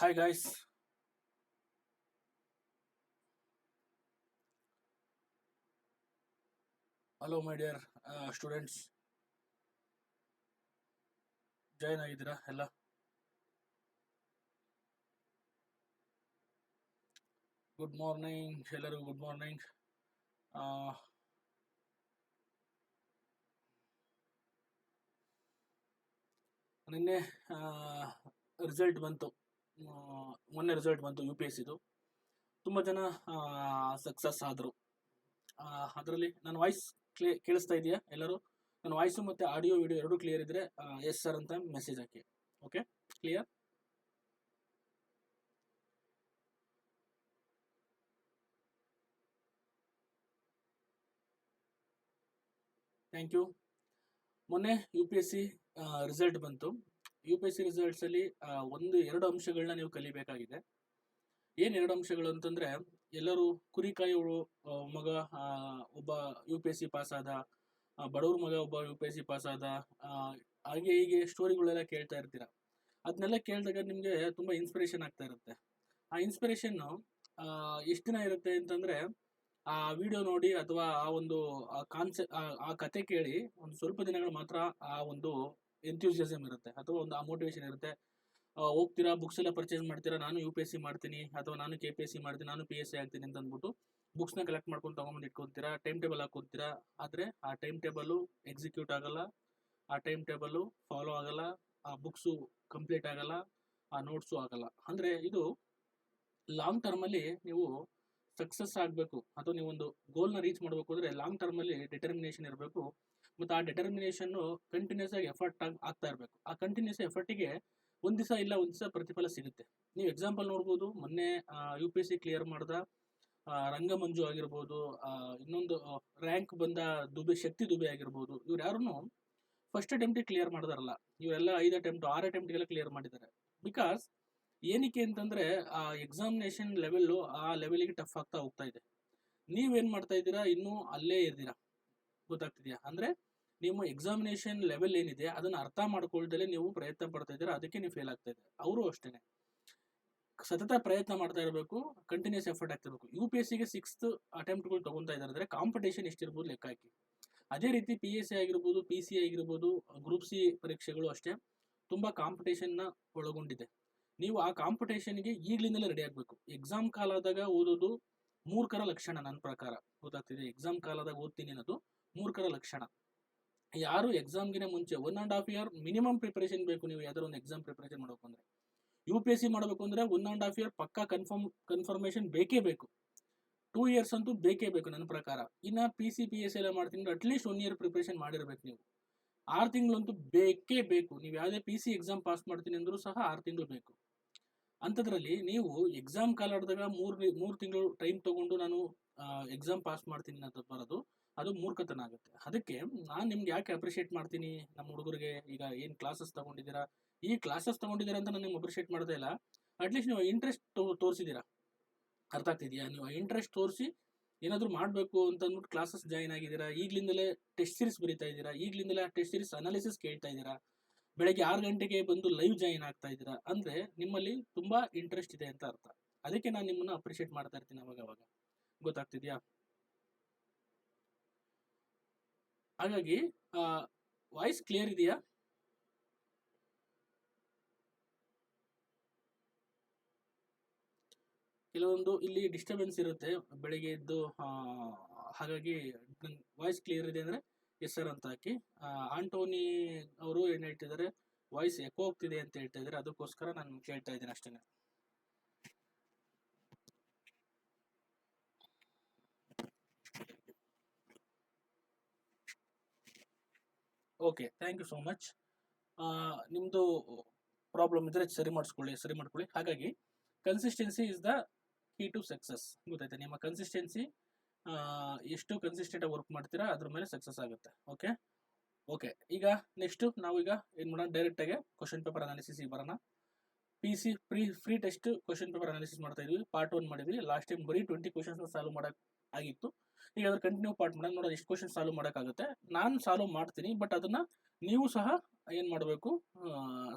Hi guys, hello my dear students, join ಆಗಿದ್ದೀರಾ ಎಲ್ಲ. Good morning ಎಲ್ಲರಿಗೂ, ಗುಡ್ ಮಾರ್ನಿಂಗ್. ನಿನ್ನೆ ರಿಸಲ್ಟ್ ಬಂತು, ಮೊನ್ನೆ ರಿಸಲ್ಟ್ ಬಂತು ಯು ಪಿ ಎಸ್ ಇದು. ತುಂಬ ಜನ ಸಕ್ಸಸ್ ಆದರು. ಅದರಲ್ಲಿ ನನ್ನ ವಾಯ್ಸ್ ಕೇಳಿಸ್ತಾ ಇದೆಯಾ ಎಲ್ಲರೂ? ನನ್ನ ವಾಯ್ಸು ಮತ್ತು ಆಡಿಯೋ ವಿಡಿಯೋ ಎರಡೂ ಕ್ಲಿಯರ್ ಇದ್ದರೆ ಎಸ್ ಸರ್ ಅಂತ ಮೆಸೇಜ್ ಹಾಕಿ. Okay, clear? Thank you. ಮೊನ್ನೆ U P S C result ಬಂತು. ಯು ಪಿ ಎಸ್ ಸಿ ರಿಸಲ್ಟ್ಸಲ್ಲಿ ಎರಡು ಅಂಶಗಳನ್ನ ನೀವು ಕಲಿಬೇಕಾಗಿದೆ. ಏನು ಎರಡು ಅಂಶಗಳು ಅಂತಂದರೆ, ಎಲ್ಲರೂ ಕುರಿ ಕಾಯುವ ಮಗ ಒಬ್ಬ U P S C pass ಆದ, ಬಡವ್ರ ಮಗ ಒಬ್ಬ U P S C pass ಆದ, ಹಾಗೆ ಹೀಗೆ ಸ್ಟೋರಿಗಳೆಲ್ಲ ಕೇಳ್ತಾ ಇರ್ತೀರ. ಅದನ್ನೆಲ್ಲ ಕೇಳಿದಾಗ ನಿಮಗೆ ತುಂಬ ಇನ್ಸ್ಪಿರೇಷನ್ ಆಗ್ತಾ ಇರುತ್ತೆ. ಆ ಇನ್ಸ್ಪಿರೇಷನ್ನು ಎಷ್ಟು ದಿನ ಇರುತ್ತೆ ಅಂತಂದರೆ, ಆ ವಿಡಿಯೋ ನೋಡಿ ಅಥವಾ ಆ ಒಂದು ಆ ಕತೆ ಕೇಳಿ ಒಂದು ಸ್ವಲ್ಪ ದಿನಗಳು ಮಾತ್ರ ಆ ಒಂದು ಎಂಥ್ಯೂಸಿಯಾಸಮ್ ಇರುತ್ತೆ, ಅಥವಾ ಒಂದು ಆ ಮೋಟಿವೇಶನ್ ಇರುತ್ತೆ. ಹೋಗ್ತೀರಾ, ಬುಕ್ಸ್ ಎಲ್ಲ ಪರ್ಚೇಸ್ ಮಾಡ್ತೀರಾ, ನಾನು ಯು ಪಿ ಎಸ್ ಸಿ ಮಾಡ್ತೀನಿ ಅಥವಾ ನಾನು ಕೆ ಪಿ ಎಸ್ ಸಿ ಮಾಡ್ತೀನಿ, ನಾನು ಪಿ ಎಸ್ ಸಿ ಆಗ್ತೀನಿ ಅಂತ ಅಂದ್ಬಿಟ್ಟು ಬುಕ್ಸ್ನ ಕಲೆಕ್ಟ್ ಮಾಡ್ಕೊಂಡು ತೊಗೊಂಬಂದು ಇಟ್ಕೊತೀರಾ, ಟೈಮ್ ಟೇಬಲ್ ಹಾಕೋತೀರಾ. ಆದರೆ ಆ ಟೈಮ್ ಟೇಬಲು ಎಕ್ಸಿಕ್ಯೂಟ್ ಆಗಲ್ಲ, ಆ ಟೈಮ್ ಟೇಬಲು ಫಾಲೋ ಆಗಲ್ಲ, ಆ ಬುಕ್ಸು ಕಂಪ್ಲೀಟ್ ಆಗಲ್ಲ, ಆ ನೋಟ್ಸು ಆಗಲ್ಲ. ಅಂದರೆ ಇದು ಲಾಂಗ್ ಟರ್ಮಲ್ಲಿ ನೀವು ಸಕ್ಸಸ್ ಆಗಬೇಕು ಅಥವಾ ನೀವೊಂದು ಗೋಲ್ನ ರೀಚ್ ಮಾಡಬೇಕು ಅಂದರೆ ಲಾಂಗ್ ಟರ್ಮಲ್ಲಿ ಡಿಟರ್ಮಿನೇಷನ್ ಇರಬೇಕು. ಮತ್ತು ಆ ಡಿಟರ್ಮಿನೇಷನ್ನು ಕಂಟಿನ್ಯೂಸ್ ಆಗಿ ಎಫರ್ಟ್ ಆಗ್ತಾ ಇರಬೇಕು. ಆ ಕಂಟಿನ್ಯೂಸ್ ಎಫರ್ಟಿಗೆ ಒಂದು ದಿವಸ ಇಲ್ಲ ಒಂದು ದಿವಸ ಪ್ರತಿಫಲ ಸಿಗುತ್ತೆ. ನೀವು ಎಕ್ಸಾಂಪಲ್ ನೋಡ್ಬೋದು, ಮೊನ್ನೆ U P S C clear ಮಾಡಿದ ರಂಗಮಂಜು ಆಗಿರ್ಬೋದು, ಇನ್ನೊಂದು ರ್ಯಾಂಕ್ ಬಂದ ಶಕ್ತಿ ದುಬೆ ಆಗಿರ್ಬೋದು, ಇವ್ರು ಯಾರೂ ಫಸ್ಟ್ ಅಟೆಂಪ್ಟಿಗೆ ಕ್ಲಿಯರ್ ಮಾಡಿದಾರಲ್ಲ, ಇವರೆಲ್ಲ 5 ಅಟೆಂಪ್ಟ್ 6 ಅಟೆಂಪ್ಟ್ಗೆಲ್ಲ ಕ್ಲಿಯರ್ ಮಾಡಿದ್ದಾರೆ. ಬಿಕಾಸ್ ಏನಕ್ಕೆ ಅಂತಂದರೆ ಆ ಎಕ್ಸಾಮಿನೇಷನ್ ಲೆವೆಲ್ಲು ಆ ಲೆವೆಲಿಗೆ ಟಫ್ ಆಗ್ತಾ ಹೋಗ್ತಾ ಇದೆ. ನೀವೇನು ಮಾಡ್ತಾ ಇದ್ದೀರಾ, ಇನ್ನೂ ಅಲ್ಲೇ ಇದ್ದೀರಾ. ಗೊತ್ತಾಗ್ತಿದೆಯಾ? ಅಂದರೆ ನಿಮ್ಮ ಎಕ್ಸಾಮಿನೇಷನ್ ಲೆವೆಲ್ ಏನಿದೆ ಅದನ್ನು ಅರ್ಥ ಮಾಡ್ಕೊಳ್ದಲೇ ನೀವು ಪ್ರಯತ್ನ ಪಡ್ತಾ ಇದ್ದೀರಾ, ಅದಕ್ಕೆ ನೀವು ಫೇಲ್ ಆಗ್ತಾ ಇದ್ದೀರಾ. ಅವರು ಅಷ್ಟೇ ಸತತ ಪ್ರಯತ್ನ ಮಾಡ್ತಾ ಇರಬೇಕು, ಕಂಟಿನ್ಯೂಸ್ ಎಫರ್ಟ್ ಆಗ್ತಿರ್ಬೇಕು. ಯು ಪಿ ಎಸ್ ಸಿಗೆ 6th ಅಟೆಂಪ್ಟ್ಗಳು ತೊಗೊತಾ ಇದ್ದಾರೆ ಅಂದರೆ ಕಾಂಪಿಟೇಷನ್ ಎಷ್ಟಿರ್ಬೋದು ಲೆಕ್ಕ ಹಾಕಿ. ಅದೇ ರೀತಿ ಪಿ ಎಸ್ ಸಿ ಆಗಿರ್ಬೋದು, ಪಿ ಸಿ ಆಗಿರ್ಬೋದು, ಗ್ರೂಪ್ ಸಿ ಪರೀಕ್ಷೆಗಳು ಅಷ್ಟೇ ತುಂಬ ಕಾಂಪಿಟೇಷನ್ನ ಒಳಗೊಂಡಿದೆ. ನೀವು ಆ ಕಾಂಪಿಟೇಷನ್ಗೆ ಈಗಲಿಂದಲೇ ರೆಡಿ ಆಗಬೇಕು. ಎಕ್ಸಾಮ್ ಕಾಲದಾಗ ಓದೋದು ಮೂರ್ಖರ ಲಕ್ಷಣ ನನ್ನ ಪ್ರಕಾರ. ಗೊತ್ತಾಗ್ತಿದೆ? ಎಕ್ಸಾಮ್ ಕಾಲದಾಗ ಓದ್ತೀನಿ ಅನ್ನೋದು ಮೂರ್ಖರ ಲಕ್ಷಣ. ಯಾರು ಎಕ್ಸಾಮ್ಗಿನ ಮುಂಚೆ 1.5 year ಮಿನಿಮಮ್ ಪ್ರಿಪರೇಷನ್ ಬೇಕು. ನೀವು ಯಾವ್ದಾದ್ರು ಒಂದು ಎಕ್ಸಾಮ್ ಪ್ರಿಪರೇಷನ್ ಮಾಡಬೇಕು ಅಂದರೆ, ಯು ಪಿ ಎಸ್ ಸಿ ಮಾಡಬೇಕು ಅಂದರೆ 1.5 year ಪಕ್ಕಾ ಕನ್ಫರ್ಮೇಷನ್ ಬೇಕೇ ಬೇಕು. 2 years ಅಂತೂ ಬೇಕೇ ಬೇಕು ನನ್ನ ಪ್ರಕಾರ. ಇನ್ನು ಪಿ ಸಿ ಪಿ ಎಸ್ ಎಲ್ಲ ಮಾಡ್ತೀನಿ ಅಂದರೆ ಅಟ್ಲೀಸ್ಟ್ 1 year ಪ್ರಿಪರೇಷನ್ ಮಾಡಿರ್ಬೇಕು ನೀವು. 6 ತಿಂಗಳಂತೂ ಬೇಕೇ ಬೇಕು. ನೀವು ಯಾವುದೇ ಪಿ ಸಿ ಎಕ್ಸಾಮ್ ಪಾಸ್ ಮಾಡ್ತೀನಿ ಅಂದರೂ ಸಹ 6 ತಿಂಗಳು ಬೇಕು. ಅಂಥದ್ರಲ್ಲಿ ನೀವು ಎಕ್ಸಾಮ್ ಕಾಲಾಡಿದಾಗ 3 ತಿಂಗಳು ಟೈಮ್ ತೊಗೊಂಡು ನಾನು ಎಕ್ಸಾಮ್ ಪಾಸ್ ಮಾಡ್ತೀನಿ ಅಂತ ಬರೋದು, ಅದು ಮೂರ್ಖತನ ಆಗುತ್ತೆ. ಅದಕ್ಕೆ ನಾನು ನಿಮ್ಗೆ ಯಾಕೆ ಅಪ್ರಿಷಿಯೇಟ್ ಮಾಡ್ತೀನಿ, ನಮ್ಮ ಹುಡುಗರಿಗೆ ಈಗ ಏನು ಕ್ಲಾಸಸ್ ತೊಗೊಂಡಿದ್ದೀರಾ, ಈ ಕ್ಲಾಸಸ್ ತೊಗೊಂಡಿದ್ದೀರಾ ಅಂತ ನಾನು ನಿಮ್ಗೆ ಅಪ್ರಿಷಿಯೇಟ್ ಮಾಡ್ತಾ ಇಲ್ಲ. ಅಟ್ಲೀಸ್ಟ್ ನೀವು ಇಂಟ್ರೆಸ್ಟ್ ತೋರಿಸಿದ್ದೀರಾ. ಅರ್ಥ ಆಗ್ತಿದೆಯಾ? ನೀವು ಇಂಟ್ರೆಸ್ಟ್ ತೋರಿಸಿ ಏನಾದರೂ ಮಾಡಬೇಕು ಅಂತ ಅಂದ್ಬಿಟ್ಟು ಕ್ಲಾಸಸ್ ಜಾಯಿನ್ ಆಗಿದ್ದೀರಾ. ಈಗಲಿಂದಲೇ ಟೆಸ್ಟ್ ಸೀರೀಸ್ ಬರೀತಾ ಇದ್ದೀರಾ, ಈಗಲಿಂದಲೇ ಟೆಸ್ಟ್ ಸೀರೀಸ್ ಅನಾಲಿಸಿಸ್ ಕೇಳ್ತಾ ಇದ್ದೀರಾ, ಬೆಳಗ್ಗೆ 6 ಗಂಟೆಗೆ ಬಂದು ಲೈವ್ ಜಾಯಿನ್ ಆಗ್ತಾ ಇದ್ದೀರಾ ಅಂದರೆ ನಿಮ್ಮಲ್ಲಿ ತುಂಬ ಇಂಟ್ರೆಸ್ಟ್ ಇದೆ ಅಂತ ಅರ್ಥ. ಅದಕ್ಕೆ ನಾನು ನಿಮ್ಮನ್ನು ಅಪ್ರಿಷಿಯೇಟ್ ಮಾಡ್ತಾ ಇರ್ತೀನಿ ಅವಾಗ. ಗೊತ್ತಾಗ್ತಿದೆಯಾ? ಹಾಗಾಗಿ ವಾಯ್ಸ್ ಕ್ಲಿಯರ್ ಇದೆಯಾ? ಕೆಲವೊಂದು ಇಲ್ಲಿ ಡಿಸ್ಟರ್ಬೆನ್ಸ್ ಇರುತ್ತೆ ಬೆಳಗ್ಗೆ ಎದ್ದು, ಹಾಗಾಗಿ ವಾಯ್ಸ್ ಕ್ಲಿಯರ್ ಇದೆ ಅಂದರೆ ಎಸ್ ಸರ್ ಅಂತ ಹಾಕಿ. ಆಂಟೋನಿ ಅವರು ಏನು ಹೇಳ್ತಿದ್ದಾರೆ, ವಾಯ್ಸ್ ಎಕೋ ಹೋಗ್ತಿದೆ ಅಂತ ಹೇಳ್ತಾ ಇದ್ದಾರೆ, ಅದಕ್ಕೋಸ್ಕರ ನಾನು ಕೇಳ್ತಾ ಇದ್ದೀನಿ ಅಷ್ಟೇ. Okay, thank you so much. ನಿಮ್ಮದು ಪ್ರಾಬ್ಲಮ್ ಇದ್ದರೆ ಸರಿ ಮಾಡ್ಕೊಳ್ಳಿ. ಹಾಗಾಗಿ consistency is the key to success. ಗೊತ್ತಾಯ್ತಾ? ನಿಮ್ಮ ಕನ್ಸಿಸ್ಟೆನ್ಸಿ ಎಷ್ಟು ಕನ್ಸಿಸ್ಟೆಂಟಾಗಿ ವರ್ಕ್ ಮಾಡ್ತೀರಾ ಅದ್ರ ಮೇಲೆ ಸಕ್ಸಸ್ ಆಗುತ್ತೆ. ಓಕೆ, ಈಗ ನೆಕ್ಸ್ಟು ನಾವೀಗ ಏನು ಮಾಡೋಣ, ಡೈರೆಕ್ಟಾಗಿ ಕ್ವಶನ್ ಪೇಪರ್ ಅನಾಲಿಸಿಸ್ಗೆ ಬರೋಣ. P C free test question paper analysis ಮಾಡ್ತಾ ಇದ್ವಿ. ಪಾರ್ಟ್ 1 ಮಾಡಿದ್ವಿ. ಲಾಸ್ಟ್ ಟೈಮ್ ಬರೀ 20 ಕ್ವಶನ್ಸ್ನ ಸಾಲ್ವ್ ಮಾಡೋಕೆ ಆಗಿತ್ತು. ಈಗ ಅದ್ರ ಕಂಟಿನ್ಯೂ ಪಾರ್ಟ್ ಮಾಡೋಣ, ನೋಡೋದು ಎಷ್ಟು ಕ್ವಶನ್ ಸಾಲ್ವ್ ಮಾಡೋಕ್ಕಾಗುತ್ತೆ. ನಾನು ಸಾಲ್ವ್ ಮಾಡ್ತೀನಿ, ಬಟ್ ಅದನ್ನು ನೀವು ಸಹ ಏನು ಮಾಡಬೇಕು,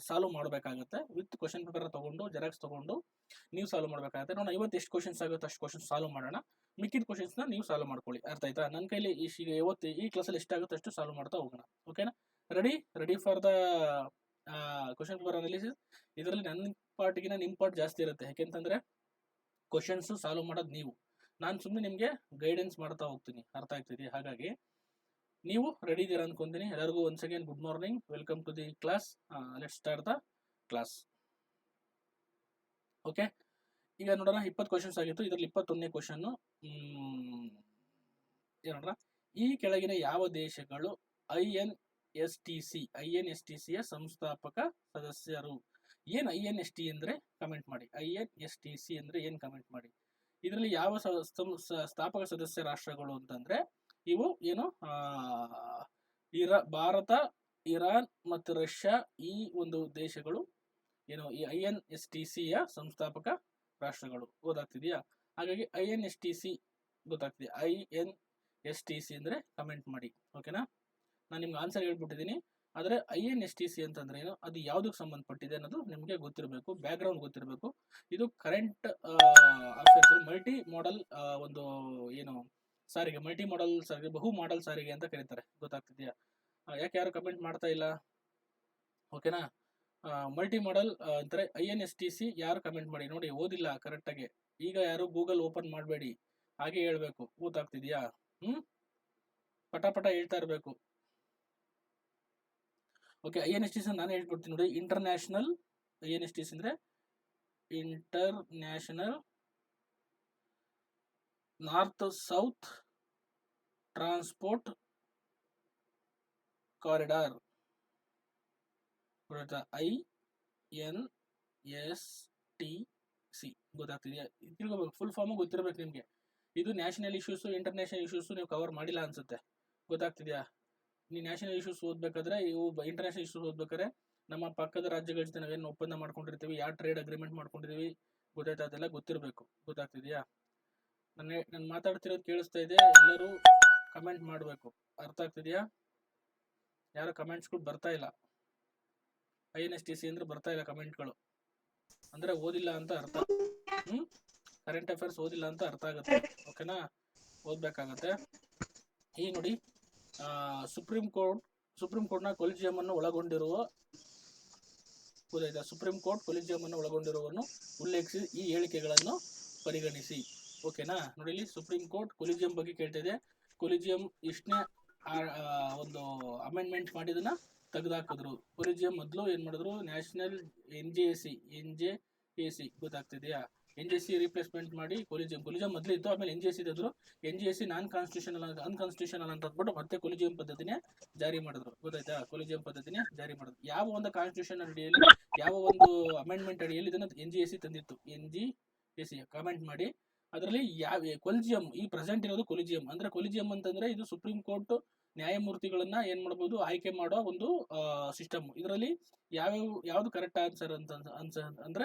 ಸಾಲ್ವ್ ಮಾಡಬೇಕಾಗತ್ತೆ. ವಿತ್ ಕ್ವಶನ್ ಪೇಪರ್ ತಗೊಂಡು ಜೆರಾಕ್ಸ್ ತಗೊಂಡು ನೀವು ಸಾಲ್ವ್ ಮಾಡಬೇಕಾಗತ್ತೆ. ನೋಡೋಣ ಇವತ್ತು ಎಷ್ಟು ಕ್ವಶನ್ಸ್ ಆಗುತ್ತೆ ಅಷ್ಟು ಕ್ವಶನ್ಸ್ ಸಾಲ್ವ್ ಮಾಡೋಣ. ಮಿಕ್ಕಿದ ಕ್ವಶನ್ಸ್ನ ನೀವು ಸಾಲ್ವ್ ಮಾಡ್ಕೊಳ್ಳಿ. ಅರ್ಥ ಆಯ್ತಾ? ನನ್ನ ಕೈಲಿ ಇವತ್ತು ಈ ಕ್ಲಾಸಲ್ಲಿ ಎಷ್ಟಾಗುತ್ತೆ ಅಷ್ಟು ಸಾಲ್ವ್ ಮಾಡ್ತಾ ಹೋಗೋಣ. ಓಕೆನಾ? Ready for the question paper analysis. ಇದರಲ್ಲಿ ನನ್ನ ಪಾರ್ಟ್ಗಿನ ನಿಮ್ಮ ಪಾರ್ಟ್ ಜಾಸ್ತಿ ಇರುತ್ತೆ. ಯಾಕೆಂತಂದ್ರೆ ಕ್ವಶನ್ಸ್ ಸಾಲ್ವ್ ಮಾಡೋದು ನೀವು, ನಾನು ಸುಮ್ಮನೆ ನಿಮಗೆ ಗೈಡೆನ್ಸ್ ಮಾಡ್ತಾ ಹೋಗ್ತೀನಿ. ಅರ್ಥ ಆಗ್ತಿದೆಯಾ? ಹಾಗಾಗಿ ನೀವು ರೆಡಿ ಇದ್ದೀರಾ ಅನ್ಕೊಂತೀನಿ. ಎಲ್ಲರಿಗೂ once again good morning, welcome to the class. Let's start the class. Okay, ಈಗ ನೋಡೋಣ 20 ಕ್ವಶನ್ಸ್ ಆಗಿತ್ತು. ಇದರಲ್ಲಿ 21ನೇ ಕ್ವಶನ್ ಏನಂದ್ರ, ಈ ಕೆಳಗಿನ ಯಾವ ದೇಶಗಳು INSTC ಯ ಸಂಸ್ಥಾಪಕ ಸದಸ್ಯರು? ಏನ್ INST ಅಂದ್ರೆ ಕಮೆಂಟ್ ಮಾಡಿ. INSTC ಅಂದ್ರೆ ಏನ್ ಕಮೆಂಟ್ ಮಾಡಿ. ಇದರಲ್ಲಿ ಯಾವ ಸ್ಥಾಪಕ ಸದಸ್ಯ ರಾಷ್ಟ್ರಗಳು ಅಂತಂದ್ರೆ ಇವು ಏನು, ಭಾರತ, ಇರಾನ್ ಮತ್ತು ರಷ್ಯಾ, ಈ ಒಂದು ದೇಶಗಳು ಏನು ಈ INSTC ಯ ಸಂಸ್ಥಾಪಕ ರಾಷ್ಟ್ರಗಳು. ಗೊತ್ತಾಗ್ತಿದೆಯಾ? ಹಾಗಾಗಿ INSTC ಗೊತ್ತಾಗ್ತಿದೆ. INSTC ಅಂದ್ರೆ ಕಮೆಂಟ್ ಮಾಡಿ. ಓಕೆನಾ? ನಾನು ನಿಮ್ಗೆ ಆನ್ಸರ್ ಹೇಳ್ಬಿಟ್ಟಿದ್ದೀನಿ. ಆದರೆ INSTC ಅಂತಂದ್ರೆ ಏನು, ಅದು ಯಾವುದಕ್ಕೆ ಸಂಬಂಧಪಟ್ಟಿದೆ ಅನ್ನೋದು ನಿಮಗೆ ಗೊತ್ತಿರಬೇಕು, ಬ್ಯಾಕ್ ಗ್ರೌಂಡ್ ಗೊತ್ತಿರಬೇಕು. ಇದು ಕರೆಂಟ್ ಅಫೇರ್ಸ್, ಮಲ್ಟಿ ಮಾಡೆಲ್ ಒಂದು ಏನು ಸಾರಿಗೆ, ಮಲ್ಟಿ ಮಾಡೆಲ್ ಸಾರಿಗೆ, ಬಹು ಮಾಡೆಲ್ ಸಾರಿಗೆ ಅಂತ ಕರೀತಾರೆ. ಗೊತ್ತಾಗ್ತಿದೆಯಾ? ಯಾಕೆ ಯಾರು ಕಮೆಂಟ್ ಮಾಡ್ತಾ ಇಲ್ಲ? ಓಕೆನಾ? ಮಲ್ಟಿ ಮಾಡೆಲ್ ಅಂತಾರೆ. INSTC ಯಾರು ಕಮೆಂಟ್ ಮಾಡಿ. ನೋಡಿ, ಓದಿಲ್ಲ ಕರೆಕ್ಟಾಗಿ. ಈಗ ಯಾರು ಗೂಗಲ್ ಓಪನ್ ಮಾಡಬೇಡಿ, ಹಾಗೆ ಹೇಳ್ಬೇಕು. ಗೊತ್ತಾಗ್ತಿದ್ಯಾ? ಪಟ ಹೇಳ್ತಾ ಇರಬೇಕು. ಓಕೆ, INSTC ನಾನು ಹೇಳ್ಬಿಡ್ತೀನಿ ನೋಡಿ. ಇಂಟರ್ನ್ಯಾಷನಲ್ INSTC ಅಂದ್ರೆ international north south transport corridor. INSTC ಗೊತ್ತಾಗ್ತಿದೆಯಾ? ತಿಳ್ಕೊಬೇಕು, ಫುಲ್ ಫಾರ್ಮ್ ಗೊತ್ತಿರಬೇಕು ನಿಮಗೆ. ಇದು ನ್ಯಾಷನಲ್ ಇಶ್ಯೂಸ್, ಇಂಟರ್ನ್ಯಾಷನಲ್ ಇಶ್ಯೂಸ್ ನೀವು ಕವರ್ ಮಾಡಿಲ್ಲ ಅನ್ಸುತ್ತೆ. ಗೊತ್ತಾಗ್ತಿದೆಯಾ? ನೀವು ನ್ಯಾಷನಲ್ ಇಶ್ಯೂಸ್ ಓದ್ಬೇಕಾದ್ರೆ, ಇವು ಇಂಟರ್ನ್ಯಾಷನಲ್ ಇಶ್ಯೂಸ್ ಓದ್ಬೇಕಾದ್ರೆ ನಮ್ಮ ಪಕ್ಕದ ರಾಜ್ಯಗಳ ಜೊತೆ ನಾವೇನು ಒಪ್ಪಂದ ಮಾಡ್ಕೊಂಡಿರ್ತೀವಿ, ಯಾವ ಟ್ರೇಡ್ ಅಗ್ರಿಮೆಂಟ್ ಮಾಡ್ಕೊಂಡಿರ್ತೀವಿ, ಗೊತ್ತಾಯ್ತಾ? ಅದೆಲ್ಲ ಗೊತ್ತಿರಬೇಕು. ಗೊತ್ತಾಗ್ತಿದೆಯಾ? ನಾನು ಮಾತಾಡ್ತಿರೋದು ಕೇಳಿಸ್ತಾ ಇದೆ? ಎಲ್ಲರೂ ಕಮೆಂಟ್ ಮಾಡಬೇಕು. ಅರ್ಥ ಆಗ್ತಿದೆಯಾ? ಯಾರು ಕಮೆಂಟ್ಸ್ಗಳು ಬರ್ತಾ ಇಲ್ಲ. INSTC ಅಂದ್ರೆ ಬರ್ತಾ ಇಲ್ಲ ಕಮೆಂಟ್ಗಳು, ಅಂದ್ರೆ ಓದಿಲ್ಲ ಅಂತ ಅರ್ಥ. ಕರೆಂಟ್ ಅಫೇರ್ಸ್ ಓದಿಲ್ಲ ಅಂತ ಅರ್ಥ ಆಗುತ್ತೆ. ಓಕೆನಾ? ಓದ್ಬೇಕಾಗತ್ತೆ. ಈ ನೋಡಿ, ಸುಪ್ರೀಂ ಕೋರ್ಟ್ನ ಕೊಲಿಜಿಯಂ ಅನ್ನು ಒಳಗೊಂಡಿರುವ, ಸುಪ್ರೀಂ ಕೋರ್ಟ್ ಕೊಲಿಜಿಯಂ ಅನ್ನು ಒಳಗೊಂಡಿರುವವನ್ನು ಉಲ್ಲೇಖಿಸಿ ಈ ಹೇಳಿಕೆಗಳನ್ನು ಪರಿಗಣಿಸಿ. ಓಕೆನಾ? ನೋಡಿ, ಇಲ್ಲಿ ಸುಪ್ರೀಂ ಕೋರ್ಟ್ ಕೊಲಿಜಿಯಂ ಬಗ್ಗೆ ಕೇಳ್ತಿದೆ. ಕೊಲಿಜಿಯಂ ಇಷ್ಟನೇ ಒಂದು ಅಮೆಂಡ್ಮೆಂಟ್ ಮಾಡಿದನ್ನ ತೆಗೆದಾಕಿದ್ರು. ಕೊಲಿಜಿಯಂ ಮೊದಲು ಏನ್ ಮಾಡಿದ್ರು, ನ್ಯಾಷನಲ್ NJC ಗೊತ್ತಾಗ್ತಿದೆಯಾ? NJC ರಿಪ್ಲೇಸ್ಮೆಂಟ್ ಮಾಡಿ ಕೊಲಿಜಿಯಂ ಮೊದಲು ಇತ್ತು, ಆಮೇಲೆ NJC ತೆಗೆದ್ರು. NJC ಅನ್ಕಾನ್ಸ್ಟಿಟ್ಯೂಷನಲ್ ಅಂತ ಅಂದ್ಬಿಟ್ಟು ಮತ್ತೆ ಕೊಲಿಜಿಯಂ ಪದ್ಧತಿನೇ ಜಾರಿ ಮಾಡಿದ್ರು. ಗೊತ್ತಾಯ್ತಾ? ಕೊಲಿಜಿಯಂ ಪದ್ಧತಿನೇ ಜಾರಿ ಮಾಡಿದ್ರು. ಯಾವ ಒಂದು ಕಾನ್ಸ್ಟಿಟ್ಯೂಷನ್ ಅಡಿಯಲ್ಲಿ, ಯಾವ ಒಂದು ಅಮೆಂಡ್ಮೆಂಟ್ ಅಡಿಯಲ್ಲಿ ಇದನ್ನ NJC ತಂದಿತ್ತು? NJC ಕಾಮೆಂಟ್ ಮಾಡಿ. ಅದರಲ್ಲಿ ಕೊಲಿಜಿಯಂ, ಈ ಪ್ರೆಸೆಂಟ್ ಇರೋದು ಕೊಲಿಜಿಯಂ. ಅಂದ್ರೆ ಕೊಲಿಜಿಯಂ ಅಂತಂದ್ರೆ ಇದು ಸುಪ್ರೀಂ ಕೋರ್ಟ್ ನ್ಯಾಯಮೂರ್ತಿಗಳನ್ನ ಏನ್ ಮಾಡಬಹುದು, ಆಯ್ಕೆ ಮಾಡೋ ಒಂದು ಸಿಸ್ಟಮ್. ಇದರಲ್ಲಿ ಯಾವ್ದು ಕರೆಕ್ಟ್ ಆನ್ಸರ್ ಅಂದ್ರೆ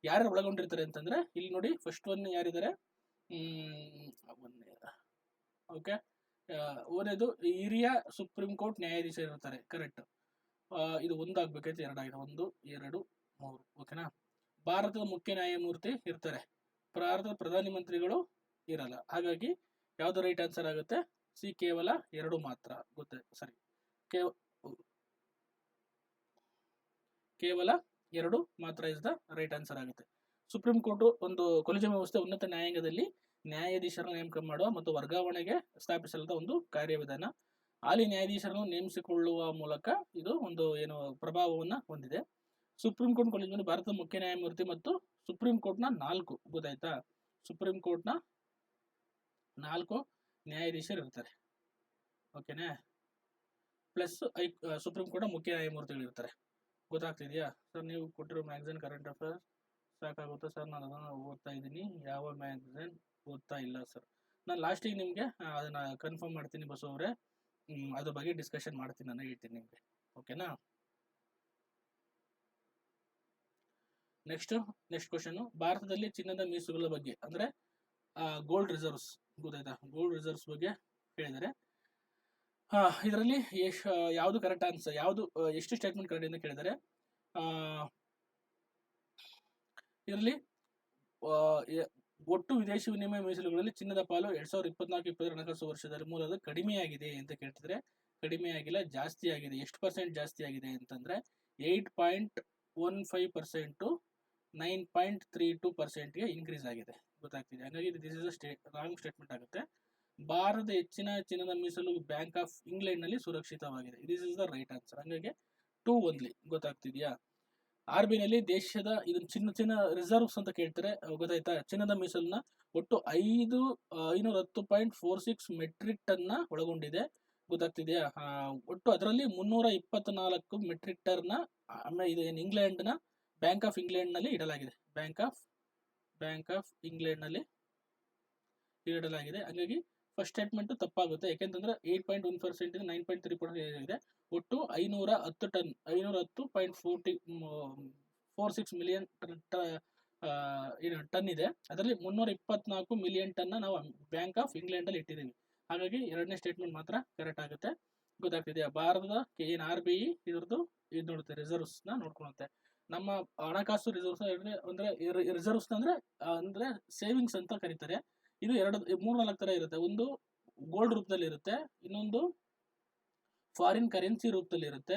ಯಾರು ಒಳಗೊಂಡಿರ್ತಾರೆ ಅಂತಂದ್ರೆ, ಇಲ್ಲಿ ನೋಡಿ, ಫಸ್ಟ್ ಒನ್ ಯಾರಿದ್ದಾರೆ? ಓಕೆ, ಓನೇದು ಹಿರಿಯ ಸುಪ್ರೀಂ ಕೋರ್ಟ್ ನ್ಯಾಯಾಧೀಶರು ಇರ್ತಾರೆ. ಕರೆಕ್ಟ್. ಇದು ಒಂದಾಗ್ಬೇಕೈತೆ, ಎರಡಾಗಿದೆ. 1, 2, 3. ಓಕೆನಾ? ಭಾರತದ ಮುಖ್ಯ ನ್ಯಾಯಮೂರ್ತಿ ಇರ್ತಾರೆ, ಭಾರತದ ಪ್ರಧಾನಿ ಮಂತ್ರಿಗಳು ಇರಲ್ಲ. ಹಾಗಾಗಿ ಯಾವ್ದು ರೈಟ್ ಆನ್ಸರ್ ಆಗುತ್ತೆ? ಸಿ, ಕೇವಲ 2 ಮಾತ್ರ. ಸರಿ, ಕೇವಲ 2 ಮಾತ್ರ ಇಸ್ ದ ರೈಟ್ ಆನ್ಸರ್ ಆಗುತ್ತೆ. ಸುಪ್ರೀಂ ಕೋರ್ಟ್ ಒಂದು ಕೊಲಿಜಿಯಂ ವ್ಯವಸ್ಥೆ ಉನ್ನತ ನ್ಯಾಯಾಂಗದಲ್ಲಿ ನ್ಯಾಯಾಧೀಶರನ್ನು ನೇಮಕ ಮಾಡುವ ಮತ್ತು ವರ್ಗಾವಣೆಗೆ ಸ್ಥಾಪಿಸಲಾದ ಒಂದು ಕಾರ್ಯವಿಧಾನ. ಹಾಲಿ ನ್ಯಾಯಾಧೀಶರನ್ನು ನೇಮಿಸಿಕೊಳ್ಳುವ ಮೂಲಕ ಇದು ಒಂದು ಏನು ಪ್ರಭಾವವನ್ನ ಹೊಂದಿದೆ. ಸುಪ್ರೀಂ ಕೋರ್ಟ್ ಕೊಲಿಜಿಯಂ ಭಾರತದ ಮುಖ್ಯ ನ್ಯಾಯಮೂರ್ತಿ ಮತ್ತು ಸುಪ್ರೀಂ ಕೋರ್ಟ್ನ 4, ಗೊತ್ತಾಯ್ತಾ? ಸುಪ್ರೀಂ ಕೋರ್ಟ್ನ 4 ನ್ಯಾಯಾಧೀಶರು ಇರ್ತಾರೆ. ಓಕೆನಾ? ಪ್ಲಸ್ ಸುಪ್ರೀಂ ಕೋರ್ಟ್ನ ಮುಖ್ಯ ನ್ಯಾಯಮೂರ್ತಿಗಳು ಇರ್ತಾರೆ. ಗೊತ್ತಾಗ್ತಿದೆಯಾ ಸರ್? ನೀವು ಕೊಟ್ಟಿರೋ ಮ್ಯಾಗಝೈನ್ ಕರೆಂಟ್ ಅಫೇರ್ಸ್ ಸಾಕಾಗುತ್ತೆ ಸರ್, ನಾನು ಅದನ್ನು ಓದ್ತಾ ಇದ್ದೀನಿ. ಯಾವ ಮ್ಯಾಗಝೈನ್ ಓದ್ತಾ ಇಲ್ಲ ಸರ್. ನಾನು ಲಾಸ್ಟಿಗೆ ನಿಮಗೆ ಅದನ್ನ ಕನ್ಫರ್ಮ್ ಮಾಡ್ತೀನಿ ಬಸು ಅವರೇ. ಅದ್ರ ಬಗ್ಗೆ ಡಿಸ್ಕಷನ್ ಮಾಡ್ತೀನಿ, ನಾನು ಹೇಳ್ತೀನಿ ನಿಮಗೆ. ಓಕೆನಾ? ನೆಕ್ಸ್ಟ್ ಕ್ವಶನ್, ಭಾರತದಲ್ಲಿ ಚಿನ್ನದ ಮೀಸುಗಳ ಬಗ್ಗೆ ಅಂದ್ರೆ ಗೋಲ್ಡ್ ರಿಸರ್ವ್ಸ್. ಗೊತ್ತಾಯ್ತಾ? ಗೋಲ್ಡ್ ರಿಸರ್ವ್ಸ್ ಬಗ್ಗೆ ಹೇಳಿದರೆ, ಇದರಲ್ಲಿ ಯಾವುದು ಕರೆಕ್ಟ್ ಆನ್ಸರ್, ಯಾವುದು ಎಷ್ಟು ಸ್ಟೇಟ್ಮೆಂಟ್ ಕರೆಕ್ಟ್ ಅಂತ ಕೇಳಿದರೆ, ಇದರಲ್ಲಿ ಒಟ್ಟು ವಿದೇಶಿ ವಿನಿಮಯ ಮೀಸಲುಗಳಲ್ಲಿ ಚಿನ್ನದ ಪಾಲು 2024-20 ಹಣಕಾಸು ವರ್ಷದಲ್ಲಿ ಮೂಲದ ಕಡಿಮೆಯಾಗಿದೆ ಅಂತ ಕೇಳ್ತಿದ್ರೆ, ಕಡಿಮೆ ಆಗಿಲ್ಲ, ಜಾಸ್ತಿ ಆಗಿದೆ. ಎಷ್ಟು ಪರ್ಸೆಂಟ್ ಜಾಸ್ತಿ ಆಗಿದೆ ಅಂತಂದ್ರೆ 8.15% ಟು 9.32%ಗೆ ಇನ್ಕ್ರೀಸ್ ಆಗಿದೆ. ಗೊತ್ತಾಗ್ತಿದೆ. ಹಾಗಾಗಿ ದಿಸ್ ಇಸ್ ರಾಂಗ್ ಸ್ಟೇಟ್ಮೆಂಟ್ ಆಗುತ್ತೆ. ಭಾರತದ ಹೆಚ್ಚಿನ ಚಿನ್ನದ ಮೀಸಲು ಬ್ಯಾಂಕ್ ಆಫ್ ಇಂಗ್ಲೆಂಡ್ ನಲ್ಲಿ ಸುರಕ್ಷಿತವಾಗಿದೆ. This is the right answer. ಹಾಗಾಗಿ 2 ಓನ್ಲಿ. ಗೊತ್ತಾಗ್ತಿದ್ಯಾ? RBI ನಲ್ಲಿ ದೇಶದ ಇದು ಚಿನ್ನ ರಿಸರ್ವ್ಸ್ ಅಂತ ಕೇಳ್ತಾರೆ. ಗೊತ್ತಾಯ್ತಾ? ಚಿನ್ನದ ಮೀಸಲನ್ನ ಒಟ್ಟು 510.46 ಮೆಟ್ರಿಕ್ ಟನ್ ಒಳಗೊಂಡಿದೆ. ಗೊತ್ತಾಗ್ತಿದೆಯಾ? ಒಟ್ಟು ಅದರಲ್ಲಿ 324 ಮೆಟ್ರಿಕ್ ಟನ್ ಇದು ಇಂಗ್ಲೆಂಡ್ ನ ಬ್ಯಾಂಕ್ ಆಫ್ ಇಂಗ್ಲೆಂಡ್ ನಲ್ಲಿ ಇಡಲಾಗಿದೆ. ಬ್ಯಾಂಕ್ ಆಫ್ ಇಂಗ್ಲೆಂಡ್ ನಲ್ಲಿ ಇಡಲಾಗಿದೆ. ಹಾಗಾಗಿ ಫಸ್ಟ್ ಸ್ಟೇಟ್ಮೆಂಟ್ ತಪ್ಪಾಗುತ್ತೆ. ಯಾಕೆಂತಂದ್ರೆ 8.1% 9.3% ಇದೆ. ಒಟ್ಟು 510.46 ಮಿಲಿಯನ್ ಟನ್ ಇದೆ. ಅದರಲ್ಲಿ 324 ಮಿಲಿಯನ್ ಟನ್ ನಾವು ಬ್ಯಾಂಕ್ ಆಫ್ ಇಂಗ್ಲೆಂಡ್ ಅಲ್ಲಿ ಇಟ್ಟಿದ್ದೀವಿ. ಹಾಗಾಗಿ ಎರಡನೇ ಸ್ಟೇಟ್ಮೆಂಟ್ ಮಾತ್ರ ಕರೆಕ್ಟ್ ಆಗುತ್ತೆ. ಗೊತ್ತಾಗ್ತಿದೆಯಾ? ಭಾರತದ ಏನು RBI ಇದ್ರದ್ದು ಇದು ನೋಡುತ್ತೆ, ರಿಸರ್ವ್ಸ್ ನ ನೋಡ್ಕೊಳುತ್ತೆ. ನಮ್ಮ ಹಣಕಾಸು ರಿಸರ್ವ್ಸ್ ಅಂದ್ರೆ ರಿಸರ್ವ್ಸ್ ಅಂದ್ರೆ ಸೇವಿಂಗ್ಸ್ ಅಂತ ಕರೀತಾರೆ. ಇದು 3-4 ತರ ಇರುತ್ತೆ. ಒಂದು ಗೋಲ್ಡ್ ರೂಪದಲ್ಲಿ ಇರುತ್ತೆ, ಇನ್ನೊಂದು ಫಾರಿನ್ ಕರೆನ್ಸಿ ರೂಪದಲ್ಲಿ ಇರುತ್ತೆ.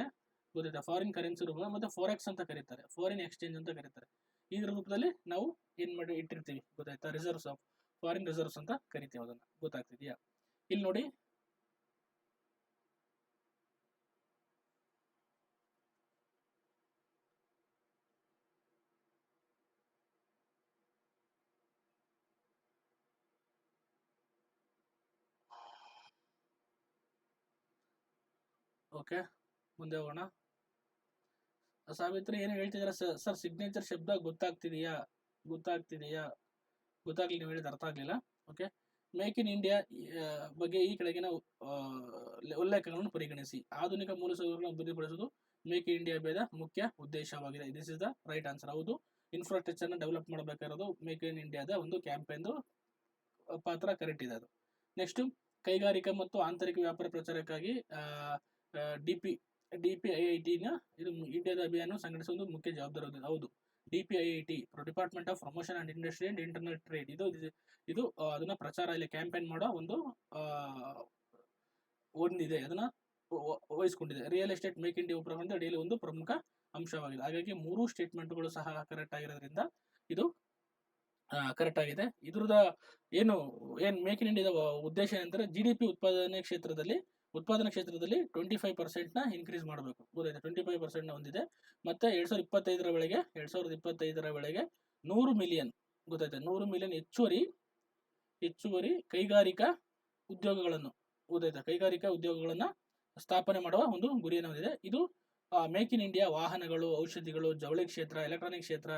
ಗೊತ್ತಾಯ್ತಾ? ಫಾರಿನ್ ಕರೆನ್ಸಿ ರೂಪ ಮತ್ತೆ ಫಾರೆಕ್ಸ್ ಅಂತ ಕರೀತಾರೆ, ಫಾರಿನ್ ಎಕ್ಸ್ಚೇಂಜ್ ಅಂತ ಕರೀತಾರೆ. ಈ ರೂಪದಲ್ಲಿ ನಾವು ಏನ್ ಮಾಡಿ ಇಟ್ಟಿರ್ತೀವಿ. ಗೊತ್ತಾಯ್ತಾ? ರಿಸರ್ವ್ಸ್ ಆಫ್ ಫಾರಿನ್ ರಿಸರ್ವ್ಸ್ ಅಂತ ಕರಿತೀವಿ ಅದನ್ನ. ಗೊತ್ತಾಗ್ತಿದ್ಯಾ? ಇಲ್ಲಿ ನೋಡಿ, ಓಕೆ ಮುಂದೆ ಹೋಗೋಣ. ಸಾವಿತ್ರಿ ಏನು ಹೇಳ್ತಿದಾರೆ ಸರ್? ಸಿಗ್ನೇಚರ್ ಶಬ್ದ ಗೊತ್ತಾಗ್ತಿದೆಯಾ? ಗೊತ್ತಾಗ್ಲಿ, ನೀವು ಹೇಳಿದ ಅರ್ಥ ಆಗ್ಲಿಲ್ಲ. ಓಕೆ, ಮೇಕ್ ಇನ್ ಇಂಡಿಯಾ ಬಗ್ಗೆ ಈ ಕೆಳಗಿನ ಉಲ್ಲೇಖಗಳನ್ನು ಪರಿಗಣಿಸಿ. ಆಧುನಿಕ ಮೂಲಸೌಕರ್ಯಗಳನ್ನು ಅಭಿವೃದ್ಧಿಪಡಿಸುವುದು ಮೇಕ್ ಇನ್ ಇಂಡಿಯಾ ಬೇದ ಮುಖ್ಯ ಉದ್ದೇಶವಾಗಿದೆ. This is the right answer. ಹೌದು, ಇನ್ಫ್ರಾಸ್ಟ್ರಕ್ಚರ್ ನ ಡೆವಲಪ್ ಮಾಡಬೇಕಾಗಿರೋದು ಮೇಕ್ ಇನ್ ಇಂಡಿಯಾದ ಒಂದು ಕ್ಯಾಂಪೇನ್ ಪಾತ್ರ ಕರೆಕ್ಟ್ ಇದೆ ಅದು. ನೆಕ್ಸ್ಟ್, ಕೈಗಾರಿಕಾ ಮತ್ತು ಆಂತರಿಕ ವ್ಯಾಪಾರ ಪ್ರಚಾರಕ್ಕಾಗಿ DPIIT ನ ಇದು ಇಂಡಿಯಾದ ಅಭಿಯಾನ ಸಂಘಟಿಸುವುದು ಮುಖ್ಯ ಜವಾಬ್ದಾರಿ. ಹೌದು, DPIIT department of promotion and industry and internal trade ಇದು ಅದನ್ನ ಪ್ರಚಾರ ಇಲ್ಲಿ ಕ್ಯಾಂಪೇನ್ ಮಾಡೋ ಒಂದಿದೆ, ಅದನ್ನ ವಹಿಸ್ಕೊಂಡಿದೆ. ರಿಯಲ್ ಎಸ್ಟೇಟ್ ಮೇಕ್ ಇಂಡಿಯಾ ಉಪಕ್ರಮದ ಅಡಿಯಲ್ಲಿ ಒಂದು ಪ್ರಮುಖ ಅಂಶವಾಗಿದೆ. ಹಾಗಾಗಿ 3 ಸ್ಟೇಟ್ಮೆಂಟ್ಗಳು ಸಹ ಕರೆಕ್ಟ್ ಆಗಿರೋದ್ರಿಂದ ಇದು ಕರೆಕ್ಟ್ ಆಗಿದೆ. ಇದ್ರದ ಏನು ಮೇಕ್ ಇನ್ ಇಂಡಿಯಾದ ಉದ್ದೇಶ ಏನಂದ್ರೆ GDP ಉತ್ಪಾದನಾ ಕ್ಷೇತ್ರದಲ್ಲಿ 25% ನ ಇನ್ಕ್ರೀಸ್ ಮಾಡಬೇಕು. ಗೊತ್ತಾಯ್ತು? 25% ನ ಹೊಂದಿದೆ. ಮತ್ತೆ 2025ರ ವೇಳೆಗೆ 100 ಮಿಲಿಯನ್, ಗೊತ್ತಾಯ್ತು, 100 ಮಿಲಿಯನ್ ಹೆಚ್ಚುವರಿ ಕೈಗಾರಿಕಾ ಉದ್ಯೋಗಗಳನ್ನು, ಗೊತ್ತಾಯ್ತಾ, ಕೈಗಾರಿಕಾ ಉದ್ಯೋಗಗಳನ್ನ ಸ್ಥಾಪನೆ ಮಾಡುವ ಒಂದು ಗುರಿಯನ್ನು ಹೊಂದಿದೆ. ಇದು ಮೇಕ್ ಇನ್ ಇಂಡಿಯಾ ವಾಹನಗಳು, ಔಷಧಿಗಳು, ಜವಳಿ ಕ್ಷೇತ್ರ, ಎಲೆಕ್ಟ್ರಾನಿಕ್ ಕ್ಷೇತ್ರ,